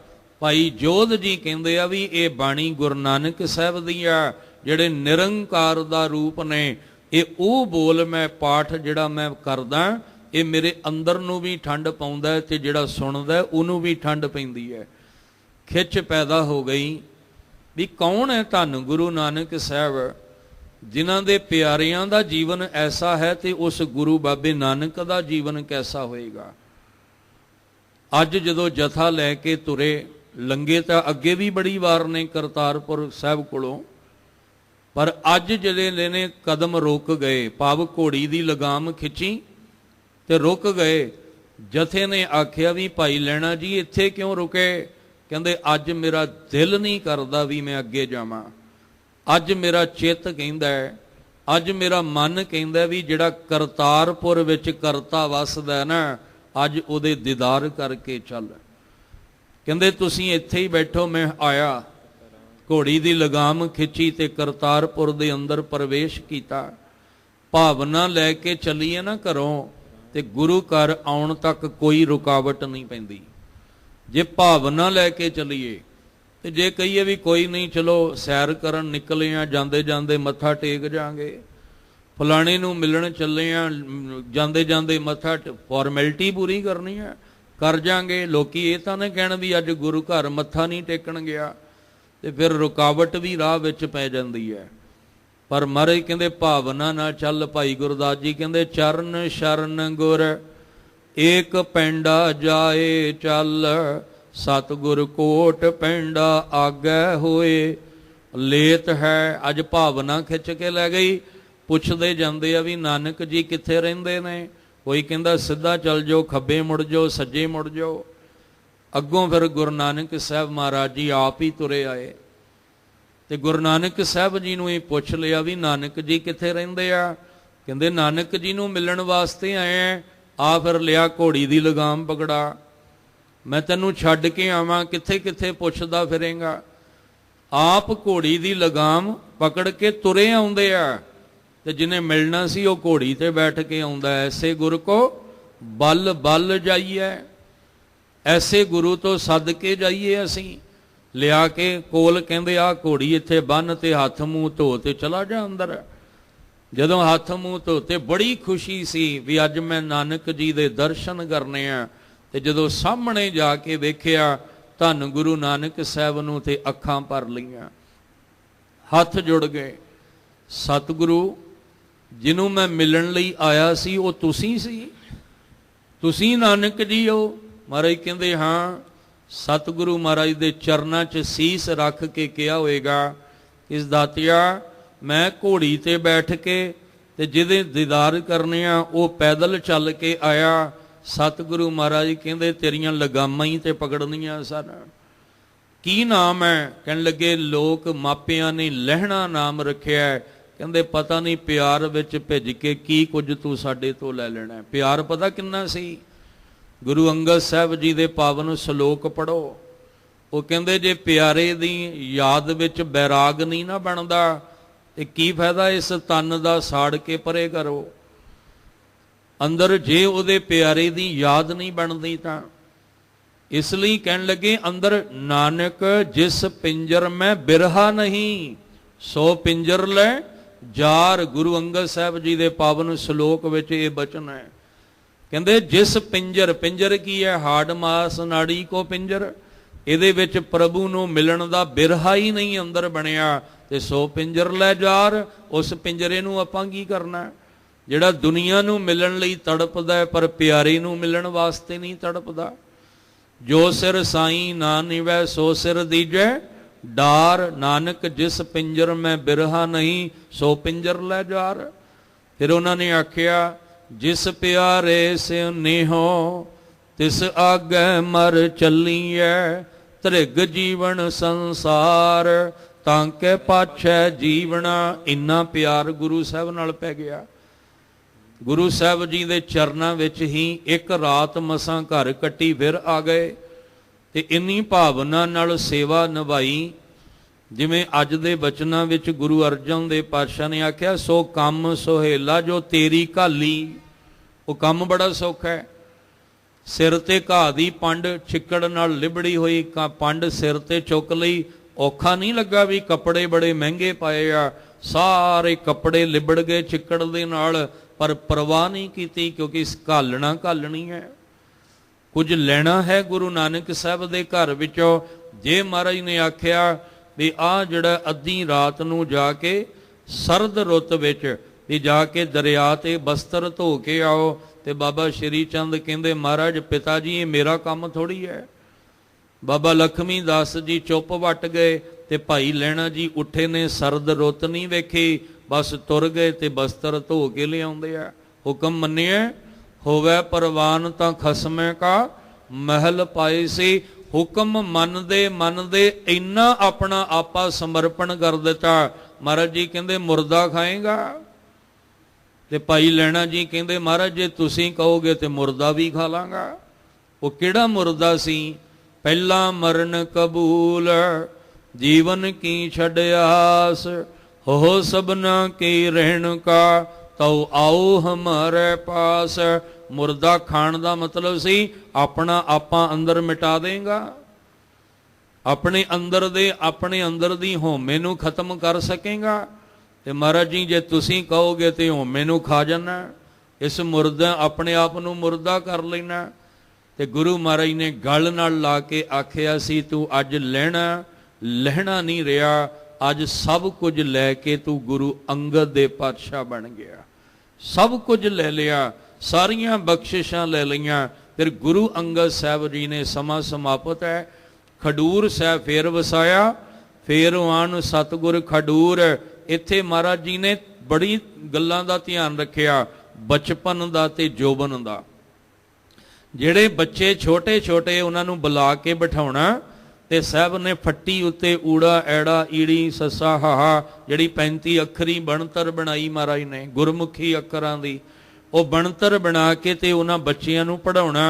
ਭਾਈ ਜੋਧ ਜੀ ਕਹਿੰਦੇ ਆ ਵੀ ਇਹ ਬਾਣੀ ਗੁਰੂ ਨਾਨਕ ਸਾਹਿਬ ਦੀ ਆ, ਜਿਹੜੇ ਨਿਰੰਕਾਰ ਦਾ ਰੂਪ ਨੇ। ਇਹ ਉਹ ਬੋਲ ਮੈਂ ਪਾਠ ਜਿਹੜਾ ਮੈਂ ਕਰਦਾ, ਇਹ ਮੇਰੇ ਅੰਦਰ ਨੂੰ ਵੀ ਠੰਡ ਪਾਉਂਦਾ ਹੈ ਤੇ ਜਿਹੜਾ ਸੁਣਦਾ ਉਹਨੂੰ ਵੀ ਠੰਡ ਪੈਂਦੀ ਹੈ। ਖਿੱਚ ਪੈਦਾ ਹੋ ਗਈ ਵੀ ਕੌਣ ਹੈ ਧੰਨ ਗੁਰੂ ਨਾਨਕ ਸਾਹਿਬ, ਜਿਨ੍ਹਾਂ ਦੇ ਪਿਆਰਿਆਂ ਦਾ ਜੀਵਨ ਐਸਾ ਹੈ ਤੇ ਉਸ ਗੁਰੂ ਬਾਬੇ ਨਾਨਕ ਦਾ ਜੀਵਨ ਕੈਸਾ ਹੋਏਗਾ। ਅੱਜ ਜਦੋਂ ਜਥਾ ਲੈ ਕੇ ਤੁਰੇ, ਲੰਗੇ ਤਾਂ ਅੱਗੇ ਵੀ ਬੜੀ ਵਾਰ ਨੇ ਕਰਤਾਰਪੁਰ ਸਾਹਿਬ ਕੋਲੋਂ, ਪਰ ਅੱਜ ਜਿਹੜੇ ਨੇ ਕਦਮ ਰੁਕ ਗਏ। ਭਾਵ ਘੋੜੀ ਦੀ ਲਗਾਮ ਖਿੱਚੀ ਤੇ ਰੁਕ ਗਏ। ਜਥੇ ਨੇ ਆਖਿਆ ਵੀ ਭਾਈ ਲਹਿਣਾ ਜੀ ਇੱਥੇ ਕਿਉਂ ਰੁਕੇ? ਕਹਿੰਦੇ ਅੱਜ ਮੇਰਾ ਦਿਲ ਨਹੀਂ ਕਰਦਾ ਵੀ ਮੈਂ ਅੱਗੇ ਜਾਵਾਂ। ਅੱਜ ਮੇਰਾ ਚਿੱਤ ਕਹਿੰਦਾ ਹੈ, ਅੱਜ ਮੇਰਾ ਮਨ ਕਹਿੰਦਾ ਵੀ ਜਿਹੜਾ ਕਰਤਾਰਪੁਰ ਵਿੱਚ ਕਰਤਾ ਵਸਦਾ ਨਾ, ਅੱਜ ਉਹਦੇ ਦੀਦਾਰ ਕਰਕੇ ਚੱਲ। ਕਹਿੰਦੇ ਤੁਸੀਂ ਇੱਥੇ ਹੀ ਬੈਠੋ, ਮੈਂ ਆਇਆ। ਘੋੜੀ ਦੀ ਲਗਾਮ ਖਿੱਚੀ ਤੇ ਕਰਤਾਰਪੁਰ ਦੇ ਅੰਦਰ ਪ੍ਰਵੇਸ਼ ਕੀਤਾ। ਭਾਵਨਾ ਲੈ ਕੇ ਚੱਲੀਏ ਨਾ ਘਰੋਂ ਤੇ ਗੁਰੂ ਘਰ ਆਉਣ ਤੱਕ ਕੋਈ ਰੁਕਾਵਟ ਨਹੀਂ ਪੈਂਦੀ। ਜੇ ਭਾਵਨਾ ਲੈ ਕੇ ਚੱਲੀਏ ਤੇ ਜੇ ਕਹੀਏ ਵੀ ਕੋਈ ਨਹੀਂ ਚਲੋ ਸੈਰ ਕਰਨ ਨਿਕਲੇ ਆ, ਜਾਂਦੇ ਜਾਂਦੇ ਮੱਥਾ ਟੇਕ ਜਾਾਂਗੇ, ਫਲਾਣੇ ਨੂੰ ਮਿਲਣ ਚੱਲੇ ਆ, ਜਾਂਦੇ ਜਾਂਦੇ ਮੱਥਾ ਫਾਰਮੈਲਿਟੀ ਪੂਰੀ ਕਰਨੀ ਆ, ਕਰ ਜਾਾਂਗੇ। ਲੋਕੀ ਇਹ ਤਾਂ ਨਾ ਕਹਿਣ ਵੀ ਅੱਜ ਗੁਰੂ ਘਰ ਮੱਥਾ ਨਹੀਂ ਟੇਕਣ ਗਿਆ, ਤੇ ਫਿਰ ਰੁਕਾਵਟ ਵੀ ਰਾਹ ਵਿੱਚ ਪੈ ਜਾਂਦੀ ਹੈ। ਪਰ ਮਹਾਰਾਜ ਕਹਿੰਦੇ ਭਾਵਨਾ ਨਾਲ ਚੱਲ। ਭਾਈ ਗੁਰਦਾਸ ਜੀ ਕਹਿੰਦੇ ਚਰਨ ਸ਼ਰਨ ਗੁਰ ਏਕ ਪੈਂਡਾ ਜਾਏ ਚੱਲ, ਸਤਿਗੁਰ ਕੋਟ ਪੈਂਡਾ ਆਗੈ ਹੋਏ ਲੇਤ ਹੈ। ਅੱਜ ਭਾਵਨਾ ਖਿੱਚ ਕੇ ਲੈ ਗਈ। ਪੁੱਛਦੇ ਜਾਂਦੇ ਆ ਵੀ ਨਾਨਕ ਜੀ ਕਿੱਥੇ ਰਹਿੰਦੇ ਨੇ? ਕੋਈ ਕਹਿੰਦਾ ਸਿੱਧਾ ਚੱਲ ਜਾਓ, ਖੱਬੇ ਮੁੜ ਜਾਓ, ਸੱਜੇ ਮੁੜ ਜਾਓ। ਅੱਗੋਂ ਫਿਰ ਗੁਰੂ ਨਾਨਕ ਸਾਹਿਬ ਮਹਾਰਾਜ ਜੀ ਆਪ ਹੀ ਤੁਰੇ ਆਏ ਤੇ ਗੁਰੂ ਨਾਨਕ ਸਾਹਿਬ ਜੀ ਨੂੰ ਇਹ ਪੁੱਛ ਲਿਆ ਵੀ ਨਾਨਕ ਜੀ ਕਿੱਥੇ ਰਹਿੰਦੇ ਆ? ਕਹਿੰਦੇ ਨਾਨਕ ਜੀ ਨੂੰ ਮਿਲਣ ਵਾਸਤੇ ਆਏ ਆ। ਫਿਰ ਲਿਆ ਘੋੜੀ ਦੀ ਲਗਾਮ ਪਕੜਾ, ਮੈਂ ਤੈਨੂੰ ਛੱਡ ਕੇ ਆਵਾਂ, ਕਿੱਥੇ ਕਿੱਥੇ ਪੁੱਛਦਾ ਫਿਰੇਂਗਾ। ਆਪ ਘੋੜੀ ਦੀ ਲਗਾਮ ਪਕੜ ਕੇ ਤੁਰੇ ਆਉਂਦੇ ਆ ਤੇ ਜਿਹਨੇ ਮਿਲਣਾ ਸੀ ਉਹ ਘੋੜੀ ਤੇ ਬੈਠ ਕੇ ਆਉਂਦਾ। ਐਸੇ ਗੁਰੂ ਕੋ ਬਲ ਬਲ ਜਾਈਏ, ਐਸੇ ਗੁਰੂ ਤੋਂ ਸੱਦ ਕੇ ਜਾਈਏ। ਅਸੀਂ ਲਿਆ ਕੇ ਕੋਲ ਕਹਿੰਦੇ ਆ ਘੋੜੀ ਇੱਥੇ ਬੰਨ ਤੇ ਹੱਥ ਮੂੰਹ ਧੋ ਤੇ ਚਲਾ ਜਾ ਅੰਦਰ। ਜਦੋਂ ਹੱਥ ਮੂੰਹ ਧੋਤੇ ਬੜੀ ਖੁਸ਼ੀ ਸੀ ਵੀ ਅੱਜ ਮੈਂ ਨਾਨਕ ਜੀ ਦੇ ਦਰਸ਼ਨ ਕਰਨੇ ਆ। ਤੇ ਜਦੋਂ ਸਾਹਮਣੇ ਜਾ ਕੇ ਵੇਖਿਆ ਧੰਨ ਗੁਰੂ ਨਾਨਕ ਸਾਹਿਬ ਨੂੰ ਤੇ ਅੱਖਾਂ ਭਰ ਲਈਆਂ, ਹੱਥ ਜੁੜ ਗਏ। ਸਤਿਗੁਰੂ ਜਿਹਨੂੰ ਮੈਂ ਮਿਲਣ ਲਈ ਆਇਆ ਸੀ ਉਹ ਤੁਸੀਂ ਸੀ? ਤੁਸੀਂ ਨਾਨਕ ਜੀ ਹੋ? ਮਹਾਰਾਜ ਕਹਿੰਦੇ ਹਾਂ। ਸਤਿਗੁਰੂ ਮਹਾਰਾਜ ਦੇ ਚਰਨਾਂ 'ਚ ਸੀਸ ਰੱਖ ਕੇ ਕਿਹਾ ਹੋਏਗਾ, ਇਸ ਦਾਤਿਆ ਮੈਂ ਘੋੜੀ ਤੇ ਬੈਠ ਕੇ ਤੇ ਜਿਹਦੇ ਦੀਦਾਰ ਕਰਨੇ ਆ ਉਹ ਪੈਦਲ ਚੱਲ ਕੇ ਆਇਆ। ਸਤਿਗੁਰੂ ਮਹਾਰਾਜ ਕਹਿੰਦੇ ਤੇਰੀਆਂ ਲਗਾਮਾਂ ਹੀ ਤੇ ਪਕੜਨੀਆਂ ਸਨ। ਕੀ ਨਾਮ ਹੈ? ਕਹਿਣ ਲੱਗੇ ਲੋਕ ਮਾਪਿਆਂ ਨੇ ਲਹਿਣਾ ਨਾਮ ਰੱਖਿਆ। ਕਹਿੰਦੇ ਪਤਾ ਨਹੀਂ ਪਿਆਰ ਵਿੱਚ ਭਿੱਜ ਕੇ ਕੀ ਕੁਝ ਤੂੰ ਸਾਡੇ ਤੋਂ ਲੈ ਲੈਣਾ। ਪਿਆਰ ਪਤਾ ਕਿੰਨਾ ਸੀ? ਗੁਰੂ ਅੰਗਦ ਸਾਹਿਬ ਜੀ ਦੇ ਪਾਵਨ ਸ਼ਲੋਕ ਪੜ੍ਹੋ, ਉਹ ਕਹਿੰਦੇ ਜੇ ਪਿਆਰੇ ਦੀ ਯਾਦ ਵਿੱਚ ਬੈਰਾਗ ਨਹੀਂ ਨਾ ਬਣਦਾ ਤੇ ਕੀ ਫਾਇਦਾ ਇਸ ਤਨ ਦਾ ਸਾੜ ਕੇ ਪਰੇ ਕਰੋ। ਅੰਦਰ ਜੇ ਉਹਦੇ ਪਿਆਰੇ ਦੀ ਯਾਦ ਨਹੀਂ ਬਣਦੀ ਤਾਂ ਇਸ ਲਈ ਕਹਿਣ ਲੱਗੇ ਅੰਦਰ ਨਾਨਕ ਜਿਸ ਪਿੰਜਰ ਮੈਂ ਬਿਰਹਾ ਨਹੀਂ ਸੋ ਪਿੰਜਰ ਲੈ ਜਾਰ। ਗੁਰੂ ਅੰਗਦ ਸਾਹਿਬ ਜੀ ਦੇ ਪਾਵਨ ਸ਼ਲੋਕ ਵਿੱਚ ਇਹ ਬਚਨ ਹੈ। ਕਹਿੰਦੇ ਜਿਸ ਪਿੰਜਰ, ਪਿੰਜਰ ਕੀ ਹੈ? ਹਾਡ ਮਾਸ ਨਾੜੀ ਕੋ ਪਿੰਜਰ। ਇਹਦੇ ਵਿੱਚ ਪ੍ਰਭੂ ਨੂੰ ਮਿਲਣ ਦਾ ਬਿਰਹਾ ਹੀ ਨਹੀਂ ਅੰਦਰ ਬਣਿਆ ਤੇ ਸੋ ਪਿੰਜਰ ਲੈ ਜਾਰ। ਉਸ ਪਿੰਜਰੇ ਨੂੰ ਆਪਾਂ ਕੀ ਕਰਨਾ? ਜਿਹੜਾ ਦੁਨੀਆ ਨੂੰ ਮਿਲਣ ਲਈ ਤੜਪਦਾ ਪਰ ਪਿਆਰੇ ਨੂੰ ਮਿਲਣ ਵਾਸਤੇ ਨਹੀਂ ਤੜਪਦਾ। ਜੋ ਸਿਰ ਸਾਈਂ ਨਾ ਨਿਵੈ ਸੋ ਸਿਰ ਦੀਜੈ ਡਾਰ। ਨਾਨਕ ਜਿਸ ਪਿੰਜਰ ਮੈਂ ਬਿਰਹਾ ਨਹੀਂ ਸੋ ਪਿੰਜਰ ਲੈ ਜਾਰ। ਫਿਰ ਉਹਨਾਂ ਨੇ ਆਖਿਆ ਜਿਸ ਪਿਆਰੇ ਸਿਉ ਨੇਹੋ ਤਿਸ ਆਗੈ ਮਰ ਚੱਲੀਐ ਧ੍ਰਿਗ ਜੀਵਨ ਸੰਸਾਰ ਤਾਂ ਕੇ ਪਾਛੈ ਜੀਵਣਾ। ਇੰਨਾ ਪਿਆਰ ਗੁਰੂ ਸਾਹਿਬ ਨਾਲ ਪੈ ਗਿਆ। ਗੁਰੂ ਸਾਹਿਬ ਜੀ ਦੇ ਚਰਨਾਂ ਵਿੱਚ ਹੀ ਇੱਕ ਰਾਤ ਮਸਾਂ ਘਰ ਕੱਟੀ ਫਿਰ ਆ ਗਏ ਤੇ ਇੰਨੀ ਭਾਵਨਾ ਨਾਲ ਸੇਵਾ ਨਿਭਾਈ ਜਿਵੇਂ ਅੱਜ ਦੇ ਬਚਨਾਂ ਵਿੱਚ ਗੁਰੂ ਅਰਜਨ ਦੇਵ ਪਾਤਸ਼ਾਹ ਨੇ ਆਖਿਆ ਸੋ ਕੰਮ ਸੁਹੇਲਾ ਜੋ ਤੇਰੀ ਘਾਲੀ। ਉਹ ਕੰਮ ਬੜਾ ਸੌਖਾ ਹੈ। ਸਿਰ ਤੇ ਘਾਹ ਦੀ ਪੰਡ ਛਿੱਕੜ ਨਾਲ ਲਿਬੜੀ ਹੋਈ ਪੰਡ ਸਿਰ ਤੇ ਚੁੱਕ ਲਈ। ਔਖਾ ਨਹੀਂ ਲੱਗਾ ਵੀ ਕੱਪੜੇ ਬੜੇ ਮਹਿੰਗੇ ਪਾਏ ਆ, ਸਾਰੇ ਕੱਪੜੇ ਲਿਬੜ ਗਏ ਛਿੱਕੜ ਦੇ ਨਾਲ, ਪਰ ਪਰਵਾਹ ਨਹੀਂ ਕੀਤੀ ਕਿਉਂਕਿ ਘਾਲਣੀ ਹੈ। ਕੁਝ ਲੈਣਾ ਹੈ ਗੁਰੂ ਨਾਨਕ ਸਾਹਿਬ ਦੇ ਘਰ ਵਿੱਚੋਂ। ਜੇ ਮਹਾਰਾਜ ਨੇ ਆਖਿਆ ਵੀ ਆਹ ਜਿਹੜਾ ਅੱਧੀ ਰਾਤ ਨੂੰ ਜਾ ਕੇ ਸਰਦ ਰੁੱਤ ਵਿੱਚ ਵੀ ਜਾ ਕੇ ਦਰਿਆ ਤੇ ਬਸਤਰ ਧੋ ਕੇ ਆਓ, ਤੇ ਬਾਬਾ ਸ਼੍ਰੀ ਚੰਦ ਕਹਿੰਦੇ ਮਹਾਰਾਜ ਪਿਤਾ ਜੀ ਇਹ ਮੇਰਾ ਕੰਮ ਥੋੜ੍ਹੀ ਹੈ। ਬਾਬਾ ਲਖਮੀ ਦਾਸ ਜੀ ਚੁੱਪ ਵੱਟ ਗਏ ਤੇ ਭਾਈ ਲਹਿਣਾ ਜੀ ਉੱਠੇ ਨੇ, ਸਰਦ ਰੁੱਤ ਨਹੀਂ ਵੇਖੀ, ਬਸ ਤੁਰ ਗਏ ਤੇ ਬਸਤਰ ਧੋ ਕੇ ਲਿਆਉਂਦੇ ਆ। ਹੁਕਮ ਮੰਨਿਆ ਹੋਵੇ ਪਰਵਾਨ ਤਾਂ ਖਸਮੇ ਕਾ ਮਹਿਲ ਪਾਏ ਸੀ। ਹੁਕਮ ਮੰਨਦੇ ਇੰਨਾ ਆਪਣਾ ਆਪਾ ਸਮਰਪਣ ਕਰ ਦਿੱਤਾ। ਮਹਾਰਾਜ ਜੀ ਕਹਿੰਦੇ ਮੁਰਦਾ ਖਾਏਗਾ? ਤੇ ਭਾਈ ਲਹਿਣਾ ਜੀ ਕਹਿੰਦੇ ਮਹਾਰਾਜ ਜੇ ਤੁਸੀਂ ਕਹੋਗੇ ਤੇ ਮੁਰਦਾ ਵੀ ਖਾ ਲਾਂਗਾ। ਉਹ ਕਿਹੜਾ ਮੁਰਦਾ ਸੀ? ਪਹਿਲਾ ਮਰਨ ਕਬੂਲ ਜੀਵਨ ਕੀ ਛੱਡਿਆਸ ਹੋ ਸਭਨਾ ਕੀ ਰਹਿਣ ਕਾ ਤਉ ਆਓ ਹਮਾਰੇ ਪਾਸ। ਮੁਰਦਾ ਖਾਣ ਦਾ ਮਤਲਬ ਸੀ ਆਪਣਾ ਆਪਾ ਅੰਦਰ ਮਿਟਾ ਦੇਗਾ, ਆਪਣੇ ਅੰਦਰ ਦੀ ਹਉਮੈ ਨੂੰ ਖਤਮ ਕਰ ਸਕੇਗਾ। ਤੇ ਮਹਾਰਾਜ ਜੀ ਜੇ ਤੁਸੀਂ ਕਹੋਗੇ ਤੇ ਹਉਮੈ ਨੂੰ ਖਾ ਜਾਣਾ, ਇਸ ਮੁਰਦਾ ਆਪਣੇ ਆਪ ਨੂੰ ਮੁਰਦਾ ਕਰ ਲੈਣਾ। ਤੇ ਗੁਰੂ ਮਹਾਰਾਜ ਨੇ ਗਲ ਨਾਲ ਲਾ ਕੇ ਆਖਿਆ ਸੀ ਤੂੰ ਅੱਜ ਲਹਿਣਾ ਨਹੀਂ ਰਿਹਾ, ਅੱਜ ਸਭ ਕੁਝ ਲੈ ਕੇ ਤੂੰ ਗੁਰੂ ਅੰਗਦ ਦੇ ਪਾਤਸ਼ਾਹ ਬਣ ਗਿਆ। ਸਭ ਕੁਝ ਲੈ ਲਿਆ, ਸਾਰੀਆਂ ਬਖਸ਼ਿਸ਼ਾਂ ਲੈ ਲਈਆਂ। ਫਿਰ ਗੁਰੂ ਅੰਗਦ ਸਾਹਿਬ ਜੀ ਨੇ ਸਮਾਂ ਸਮਾਪਤ ਹੈ, ਖਡੂਰ ਸਾਹਿਬ ਫੇਰ ਵਸਾਇਆ। ਫੇਰ ਆਣ ਸਤਿਗੁਰ ਖਡੂਰ। ਇੱਥੇ ਮਹਾਰਾਜ ਜੀ ਨੇ ਬੜੀ ਗੱਲਾਂ ਦਾ ਧਿਆਨ ਰੱਖਿਆ, ਬਚਪਨ ਦਾ ਤੇ ਜੋਬਨ ਦਾ। ਜਿਹੜੇ ਬੱਚੇ ਛੋਟੇ ਛੋਟੇ ਉਹਨਾਂ ਨੂੰ ਬੁਲਾ ਕੇ ਬਿਠਾਉਣਾ ਤੇ ਸਾਹਿਬ ਨੇ ਫੱਟੀ ਉੱਤੇ ਊੜਾ ਐੜਾ ਈੜੀ ਸੱਸਾ ਹਾਹਾ ਜਿਹੜੀ 35 ਅੱਖਰੀ ਬਣਤਰ ਬਣਾਈ ਮਹਾਰਾਜ ਨੇ ਗੁਰਮੁਖੀ ਅੱਖਰਾਂ ਦੀ, ਉਹ ਬਣਤਰ ਬਣਾ ਕੇ ਤੇ ਉਹਨਾਂ ਬੱਚਿਆਂ ਨੂੰ ਪੜ੍ਹਾਉਣਾ।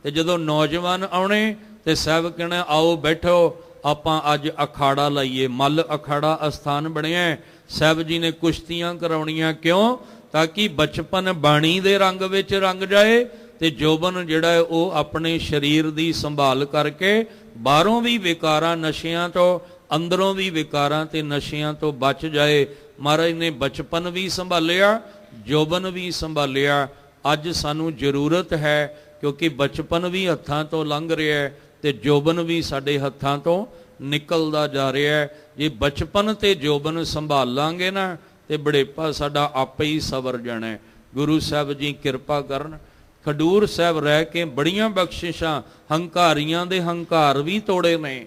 ਤੇ ਜਦੋਂ ਨੌਜਵਾਨ ਆਉਣੇ ਤੇ ਸਾਹਿਬ ਕਹਿਣਾ ਆਓ ਬੈਠੋ ਆਪਾਂ ਅੱਜ ਅਖਾੜਾ ਲਾਈਏ। ਮੱਲ ਅਖਾੜਾ ਅਸਥਾਨ ਬਣਿਆ। ਸਾਹਿਬ ਜੀ ਨੇ ਕੁਸ਼ਤੀਆਂ ਕਰਾਉਣੀਆਂ, ਕਿਉਂ? ਤਾਂ ਕਿ ਬਚਪਨ ਬਾਣੀ ਦੇ ਰੰਗ ਵਿੱਚ ਰੰਗ ਜਾਏ ਤੇ ਜੋਬਨ ਜਿਹੜਾ ਹੈ ਉਹ ਆਪਣੇ ਸਰੀਰ ਦੀ ਸੰਭਾਲ ਕਰਕੇ ਬਾਹਰੋਂ ਵੀ ਵਿਕਾਰਾਂ ਨਸ਼ਿਆਂ ਤੋਂ, ਅੰਦਰੋਂ ਵੀ ਵਿਕਾਰਾਂ ਤੇ ਨਸ਼ਿਆਂ ਤੋਂ ਬਚ ਜਾਏ। ਮਹਾਰਾਜ ਨੇ ਬਚਪਨ ਵੀ ਸੰਭਾਲਿਆ, ਜੋਬਨ ਵੀ ਸੰਭਾਲਿਆ। ਅੱਜ ਸਾਨੂੰ ਜ਼ਰੂਰਤ ਹੈ ਕਿਉਂਕਿ ਬਚਪਨ ਵੀ ਹੱਥਾਂ ਤੋਂ ਲੰਘ ਰਿਹਾ ਹੈ ਤੇ ਜੋਬਨ ਵੀ ਸਾਡੇ ਹੱਥਾਂ ਤੋਂ ਨਿਕਲਦਾ ਜਾ ਰਿਹਾ ਹੈ। ਜੇ ਬਚਪਨ ਤੇ ਜੋਬਨ ਸੰਭਾਲ ਲਾਂਗੇ ਨਾ ਤੇ ਬੁਢੇਪਾ ਸਾਡਾ ਆਪੇ ਹੀ ਸਵਰ ਜਾਣਾ ਹੈ। ਗੁਰੂ ਸਾਹਿਬ ਜੀ ਕਿਰਪਾ ਕਰਨ। ਖਡੂਰ ਸਾਹਿਬ ਰਹਿ ਕੇ ਬੜੀਆਂ ਬਖਸ਼ਿਸ਼ਾਂ, ਹੰਕਾਰੀਆਂ ਦੇ ਹੰਕਾਰ ਵੀ ਤੋੜੇ ਨੇ।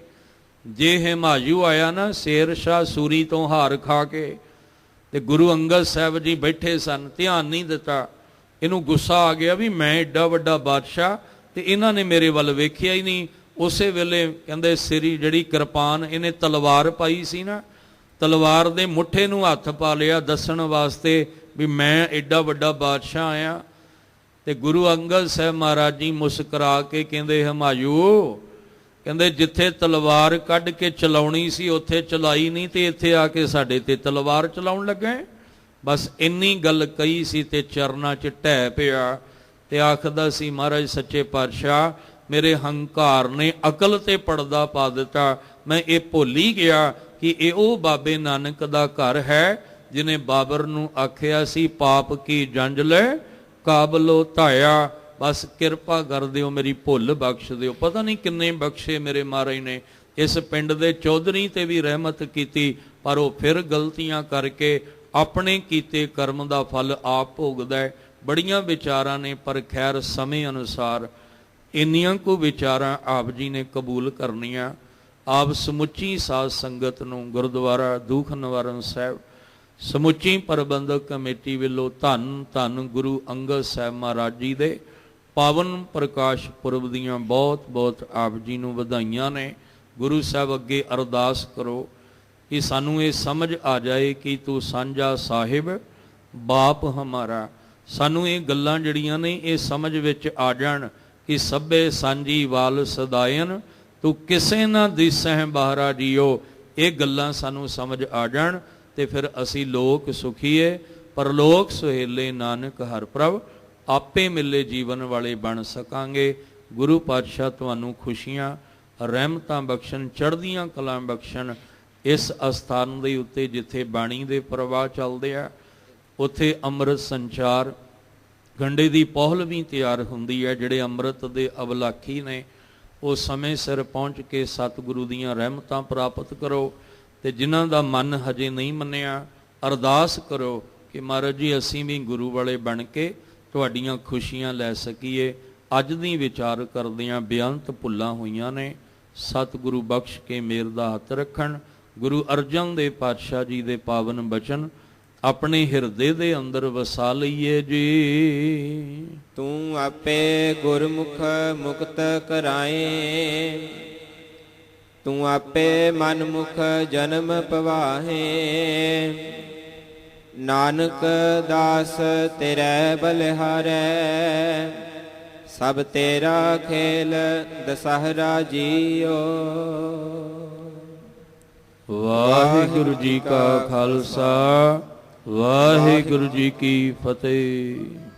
ਜੇ ਹਿਮਾਯੂ ਆਇਆ ਨਾ ਸ਼ੇਰ ਸ਼ਾਹ ਸੂਰੀ ਤੋਂ ਹਾਰ ਖਾ ਕੇ, ਤੇ ਗੁਰੂ ਅੰਗਦ ਸਾਹਿਬ ਜੀ ਬੈਠੇ ਸਨ, ਧਿਆਨ ਨਹੀਂ ਦਿੱਤਾ। ਇਹਨੂੰ ਗੁੱਸਾ ਆ ਗਿਆ ਵੀ ਮੈਂ ਏਡਾ ਵੱਡਾ ਬਾਦਸ਼ਾਹ ਤੇ ਇਹਨਾਂ ਨੇ ਮੇਰੇ ਵੱਲ ਵੇਖਿਆ ਹੀ ਨਹੀਂ। ਉਸੇ ਵੇਲੇ ਕਹਿੰਦੇ ਸਿਰੀ ਜਿਹੜੀ ਕਿਰਪਾਨ ਇਹਨੇ ਤਲਵਾਰ ਪਾਈ ਸੀ ਨਾ, ਤਲਵਾਰ ਦੇ ਮੁੱਠੇ ਨੂੰ ਹੱਥ ਪਾ ਲਿਆ ਦੱਸਣ ਵਾਸਤੇ ਵੀ ਮੈਂ ਏਡਾ ਵੱਡਾ ਬਾਦਸ਼ਾਹ ਆਇਆ। ਤੇ ਗੁਰੂ ਅੰਗਦ ਸਾਹਿਬ ਮਹਾਰਾਜ ਜੀ ਮੁਸਕਰਾ ਕੇ ਕਹਿੰਦੇ ਹਿਮਾਯੂ ਕਹਿੰਦੇ ਜਿੱਥੇ ਤਲਵਾਰ ਕੱਢ ਕੇ ਚਲਾਉਣੀ ਸੀ ਉੱਥੇ ਚਲਾਈ ਨਹੀਂ, ਤੇ ਇੱਥੇ ਆ ਕੇ ਸਾਡੇ ਤੇ ਤਲਵਾਰ ਚਲਾਉਣ ਲੱਗੇ। ਬਸ ਇੰਨੀ ਗੱਲ ਕਹੀ ਸੀ ਤੇ ਚਰਨਾਂ 'ਚ ਢਹਿ ਪਿਆ ਤੇ ਆਖਦਾ ਸੀ, ਮਹਾਰਾਜ ਸੱਚੇ ਪਾਤਸ਼ਾਹ, ਮੇਰੇ ਹੰਕਾਰ ਨੇ ਅਕਲ ਤੇ ਪਰਦਾ ਪਾ ਦਿੱਤਾ। ਮੈਂ ਇਹ ਭੁੱਲ ਹੀ ਗਿਆ ਕਿ ਇਹ ਉਹ ਬਾਬੇ ਨਾਨਕ ਦਾ ਘਰ ਹੈ ਜਿਹਨੇ ਬਾਬਰ ਨੂੰ ਆਖਿਆ ਸੀ, ਪਾਪ ਕੀ ਜੰਜ ਲੈ ਕਾਬਲੋ ਧਾਇਆ। ਬਸ ਕਿਰਪਾ ਕਰ ਦਿਓ, ਮੇਰੀ ਭੁੱਲ ਬਖਸ਼ ਦਿਓ। ਪਤਾ ਨਹੀਂ ਕਿੰਨੇ ਬਖਸ਼ੇ ਮੇਰੇ ਮਹਾਰਾਜ ਨੇ। ਇਸ ਪਿੰਡ ਦੇ ਚੌਧਰੀ ਤੇ ਵੀ ਰਹਿਮਤ ਕੀਤੀ, ਪਰ ਉਹ ਫਿਰ ਗਲਤੀਆਂ ਕਰਕੇ ਆਪਣੇ ਕੀਤੇ ਕਰਮ ਦਾ ਫਲ ਆਪ ਭੋਗਦਾ ਹੈ। ਬੜੀਆਂ ਵਿਚਾਰਾਂ ਨੇ, ਪਰ ਖੈਰ ਸਮੇਂ ਅਨੁਸਾਰ ਇੰਨੀਆਂ ਕੁ ਵਿਚਾਰਾਂ ਆਪ ਜੀ ਨੇ ਕਬੂਲ ਕਰਨੀਆਂ। ਆਪ ਸਮੁੱਚੀ ਸਾਧ ਸੰਗਤ ਨੂੰ ਗੁਰਦੁਆਰਾ ਦੂਖ ਨਿਵਾਰਨ ਸਾਹਿਬ, ਸਮੁੱਚੀ ਪ੍ਰਬੰਧਕ ਕਮੇਟੀ ਵੱਲੋਂ ਧੰਨ ਧੰਨ ਗੁਰੂ ਅੰਗਦ ਸਾਹਿਬ ਮਹਾਰਾਜ ਜੀ ਦੇ ਪਾਵਨ ਪ੍ਰਕਾਸ਼ ਪੁਰਬ ਦੀਆਂ ਬਹੁਤ ਬਹੁਤ ਆਪ ਜੀ ਨੂੰ ਵਧਾਈਆਂ ਨੇ। ਗੁਰੂ ਸਾਹਿਬ ਅੱਗੇ ਅਰਦਾਸ ਕਰੋ ਕਿ ਸਾਨੂੰ ਇਹ ਸਮਝ ਆ ਜਾਏ ਕਿ ਤੂੰ ਸਾਂਝਾ ਸਾਹਿਬ ਬਾਪ ਹਮਾਰਾ। ਸਾਨੂੰ ਇਹ ਗੱਲਾਂ ਜਿਹੜੀਆਂ ਨੇ ਇਹ ਸਮਝ ਵਿੱਚ ਆ ਜਾਣ ਕਿ ਸਭੇ ਸਾਂਝੀ ਵਾਲ ਸਦਾਇਨ, ਤੂੰ ਕਿਸੇ ਨਾ ਦਿਸਹਿ ਬਾਹਰਾ ਜੀਓ। ਇਹ ਗੱਲਾਂ ਸਾਨੂੰ ਸਮਝ ਆ ਜਾਣ ਤੇ ਫਿਰ ਅਸੀਂ ਲੋਕ ਸੁਖੀਏ, ਪਰਲੋਕ ਸੁਹੇਲੇ ਨਾਨਕ ਹਰ ਪ੍ਰਭ ਆਪੇ ਮਿਲੇ ਜੀਵਨ ਵਾਲੇ ਬਣ ਸਕਾਂਗੇ। ਗੁਰੂ ਪਾਤਸ਼ਾਹ ਤੁਹਾਨੂੰ ਖੁਸ਼ੀਆਂ ਰਹਿਮਤਾਂ ਬਖਸ਼ਣ, ਚੜ੍ਹਦੀਆਂ ਕਲਾਂ ਬਖਸ਼ਣ। ਇਸ ਅਸਥਾਨ ਦੇ ਉੱਤੇ ਜਿੱਥੇ ਬਾਣੀ ਦੇ ਪ੍ਰਵਾਹ ਚੱਲਦੇ ਆ, ਉੱਥੇ ਅੰਮ੍ਰਿਤ ਸੰਚਾਰ ਗੰਡੇ ਦੀ ਪਹੁਲ ਵੀ ਤਿਆਰ ਹੁੰਦੀ ਹੈ। ਜਿਹੜੇ ਅੰਮ੍ਰਿਤ ਦੇ ਅਵਲਾਖੀ ਨੇ ਉਹ ਸਮੇਂ ਸਿਰ ਪਹੁੰਚ ਕੇ ਸਤਿਗੁਰੂ ਦੀਆਂ ਰਹਿਮਤਾਂ ਪ੍ਰਾਪਤ ਕਰੋ। ਤੇ ਜਿਨ੍ਹਾਂ ਦਾ ਮਨ ਹਜੇ ਨਹੀਂ ਮੰਨਿਆ, ਅਰਦਾਸ ਕਰੋ ਕਿ ਮਹਾਰਾਜ ਜੀ ਅਸੀਂ ਵੀ ਗੁਰੂ ਵਾਲੇ ਬਣ ਕੇ ਤੁਹਾਡੀਆਂ ਖੁਸ਼ੀਆਂ ਲੈ ਸਕੀਏ। ਅੱਜ ਦੀ ਵਿਚਾਰ ਕਰਦਿਆਂ ਬੇਅੰਤ ਭੁੱਲਾਂ ਹੋਈਆਂ ਨੇ, ਸਤਿਗੁਰੂ ਬਖਸ਼ ਕੇ ਮੇਰ ਦਾ ਹੱਥ ਰੱਖਣ। ਗੁਰੂ ਅਰਜਨ ਦੇਵ ਪਾਤਸ਼ਾਹ ਜੀ ਦੇ ਪਾਵਨ ਬਚਨ ਆਪਣੇ ਹਿਰਦੇ ਦੇ ਅੰਦਰ ਵਸਾ ਲਈਏ ਜੀ। ਤੂੰ ਆਪੇ ਗੁਰਮੁਖ ਮੁਕਤ ਕਰਾਏ, ਤੂੰ ਆਪੇ ਮਨਮੁਖ ਜਨਮ ਪਵਾਹੇ। ਨਾਨਕ ਦਾਸ ਤੇਰੇ ਬਲਿਹਾਰੈ, ਸਭ ਤੇਰਾ ਖੇਲ ਦਸਹਰਾ ਜੀਓ। ਵਾਹਿਗੁਰੂ ਜੀ ਕਾ ਖਾਲਸਾ, ਵਾਹਿਗੁਰੂ ਜੀ ਕੀ ਫਤਿਹ।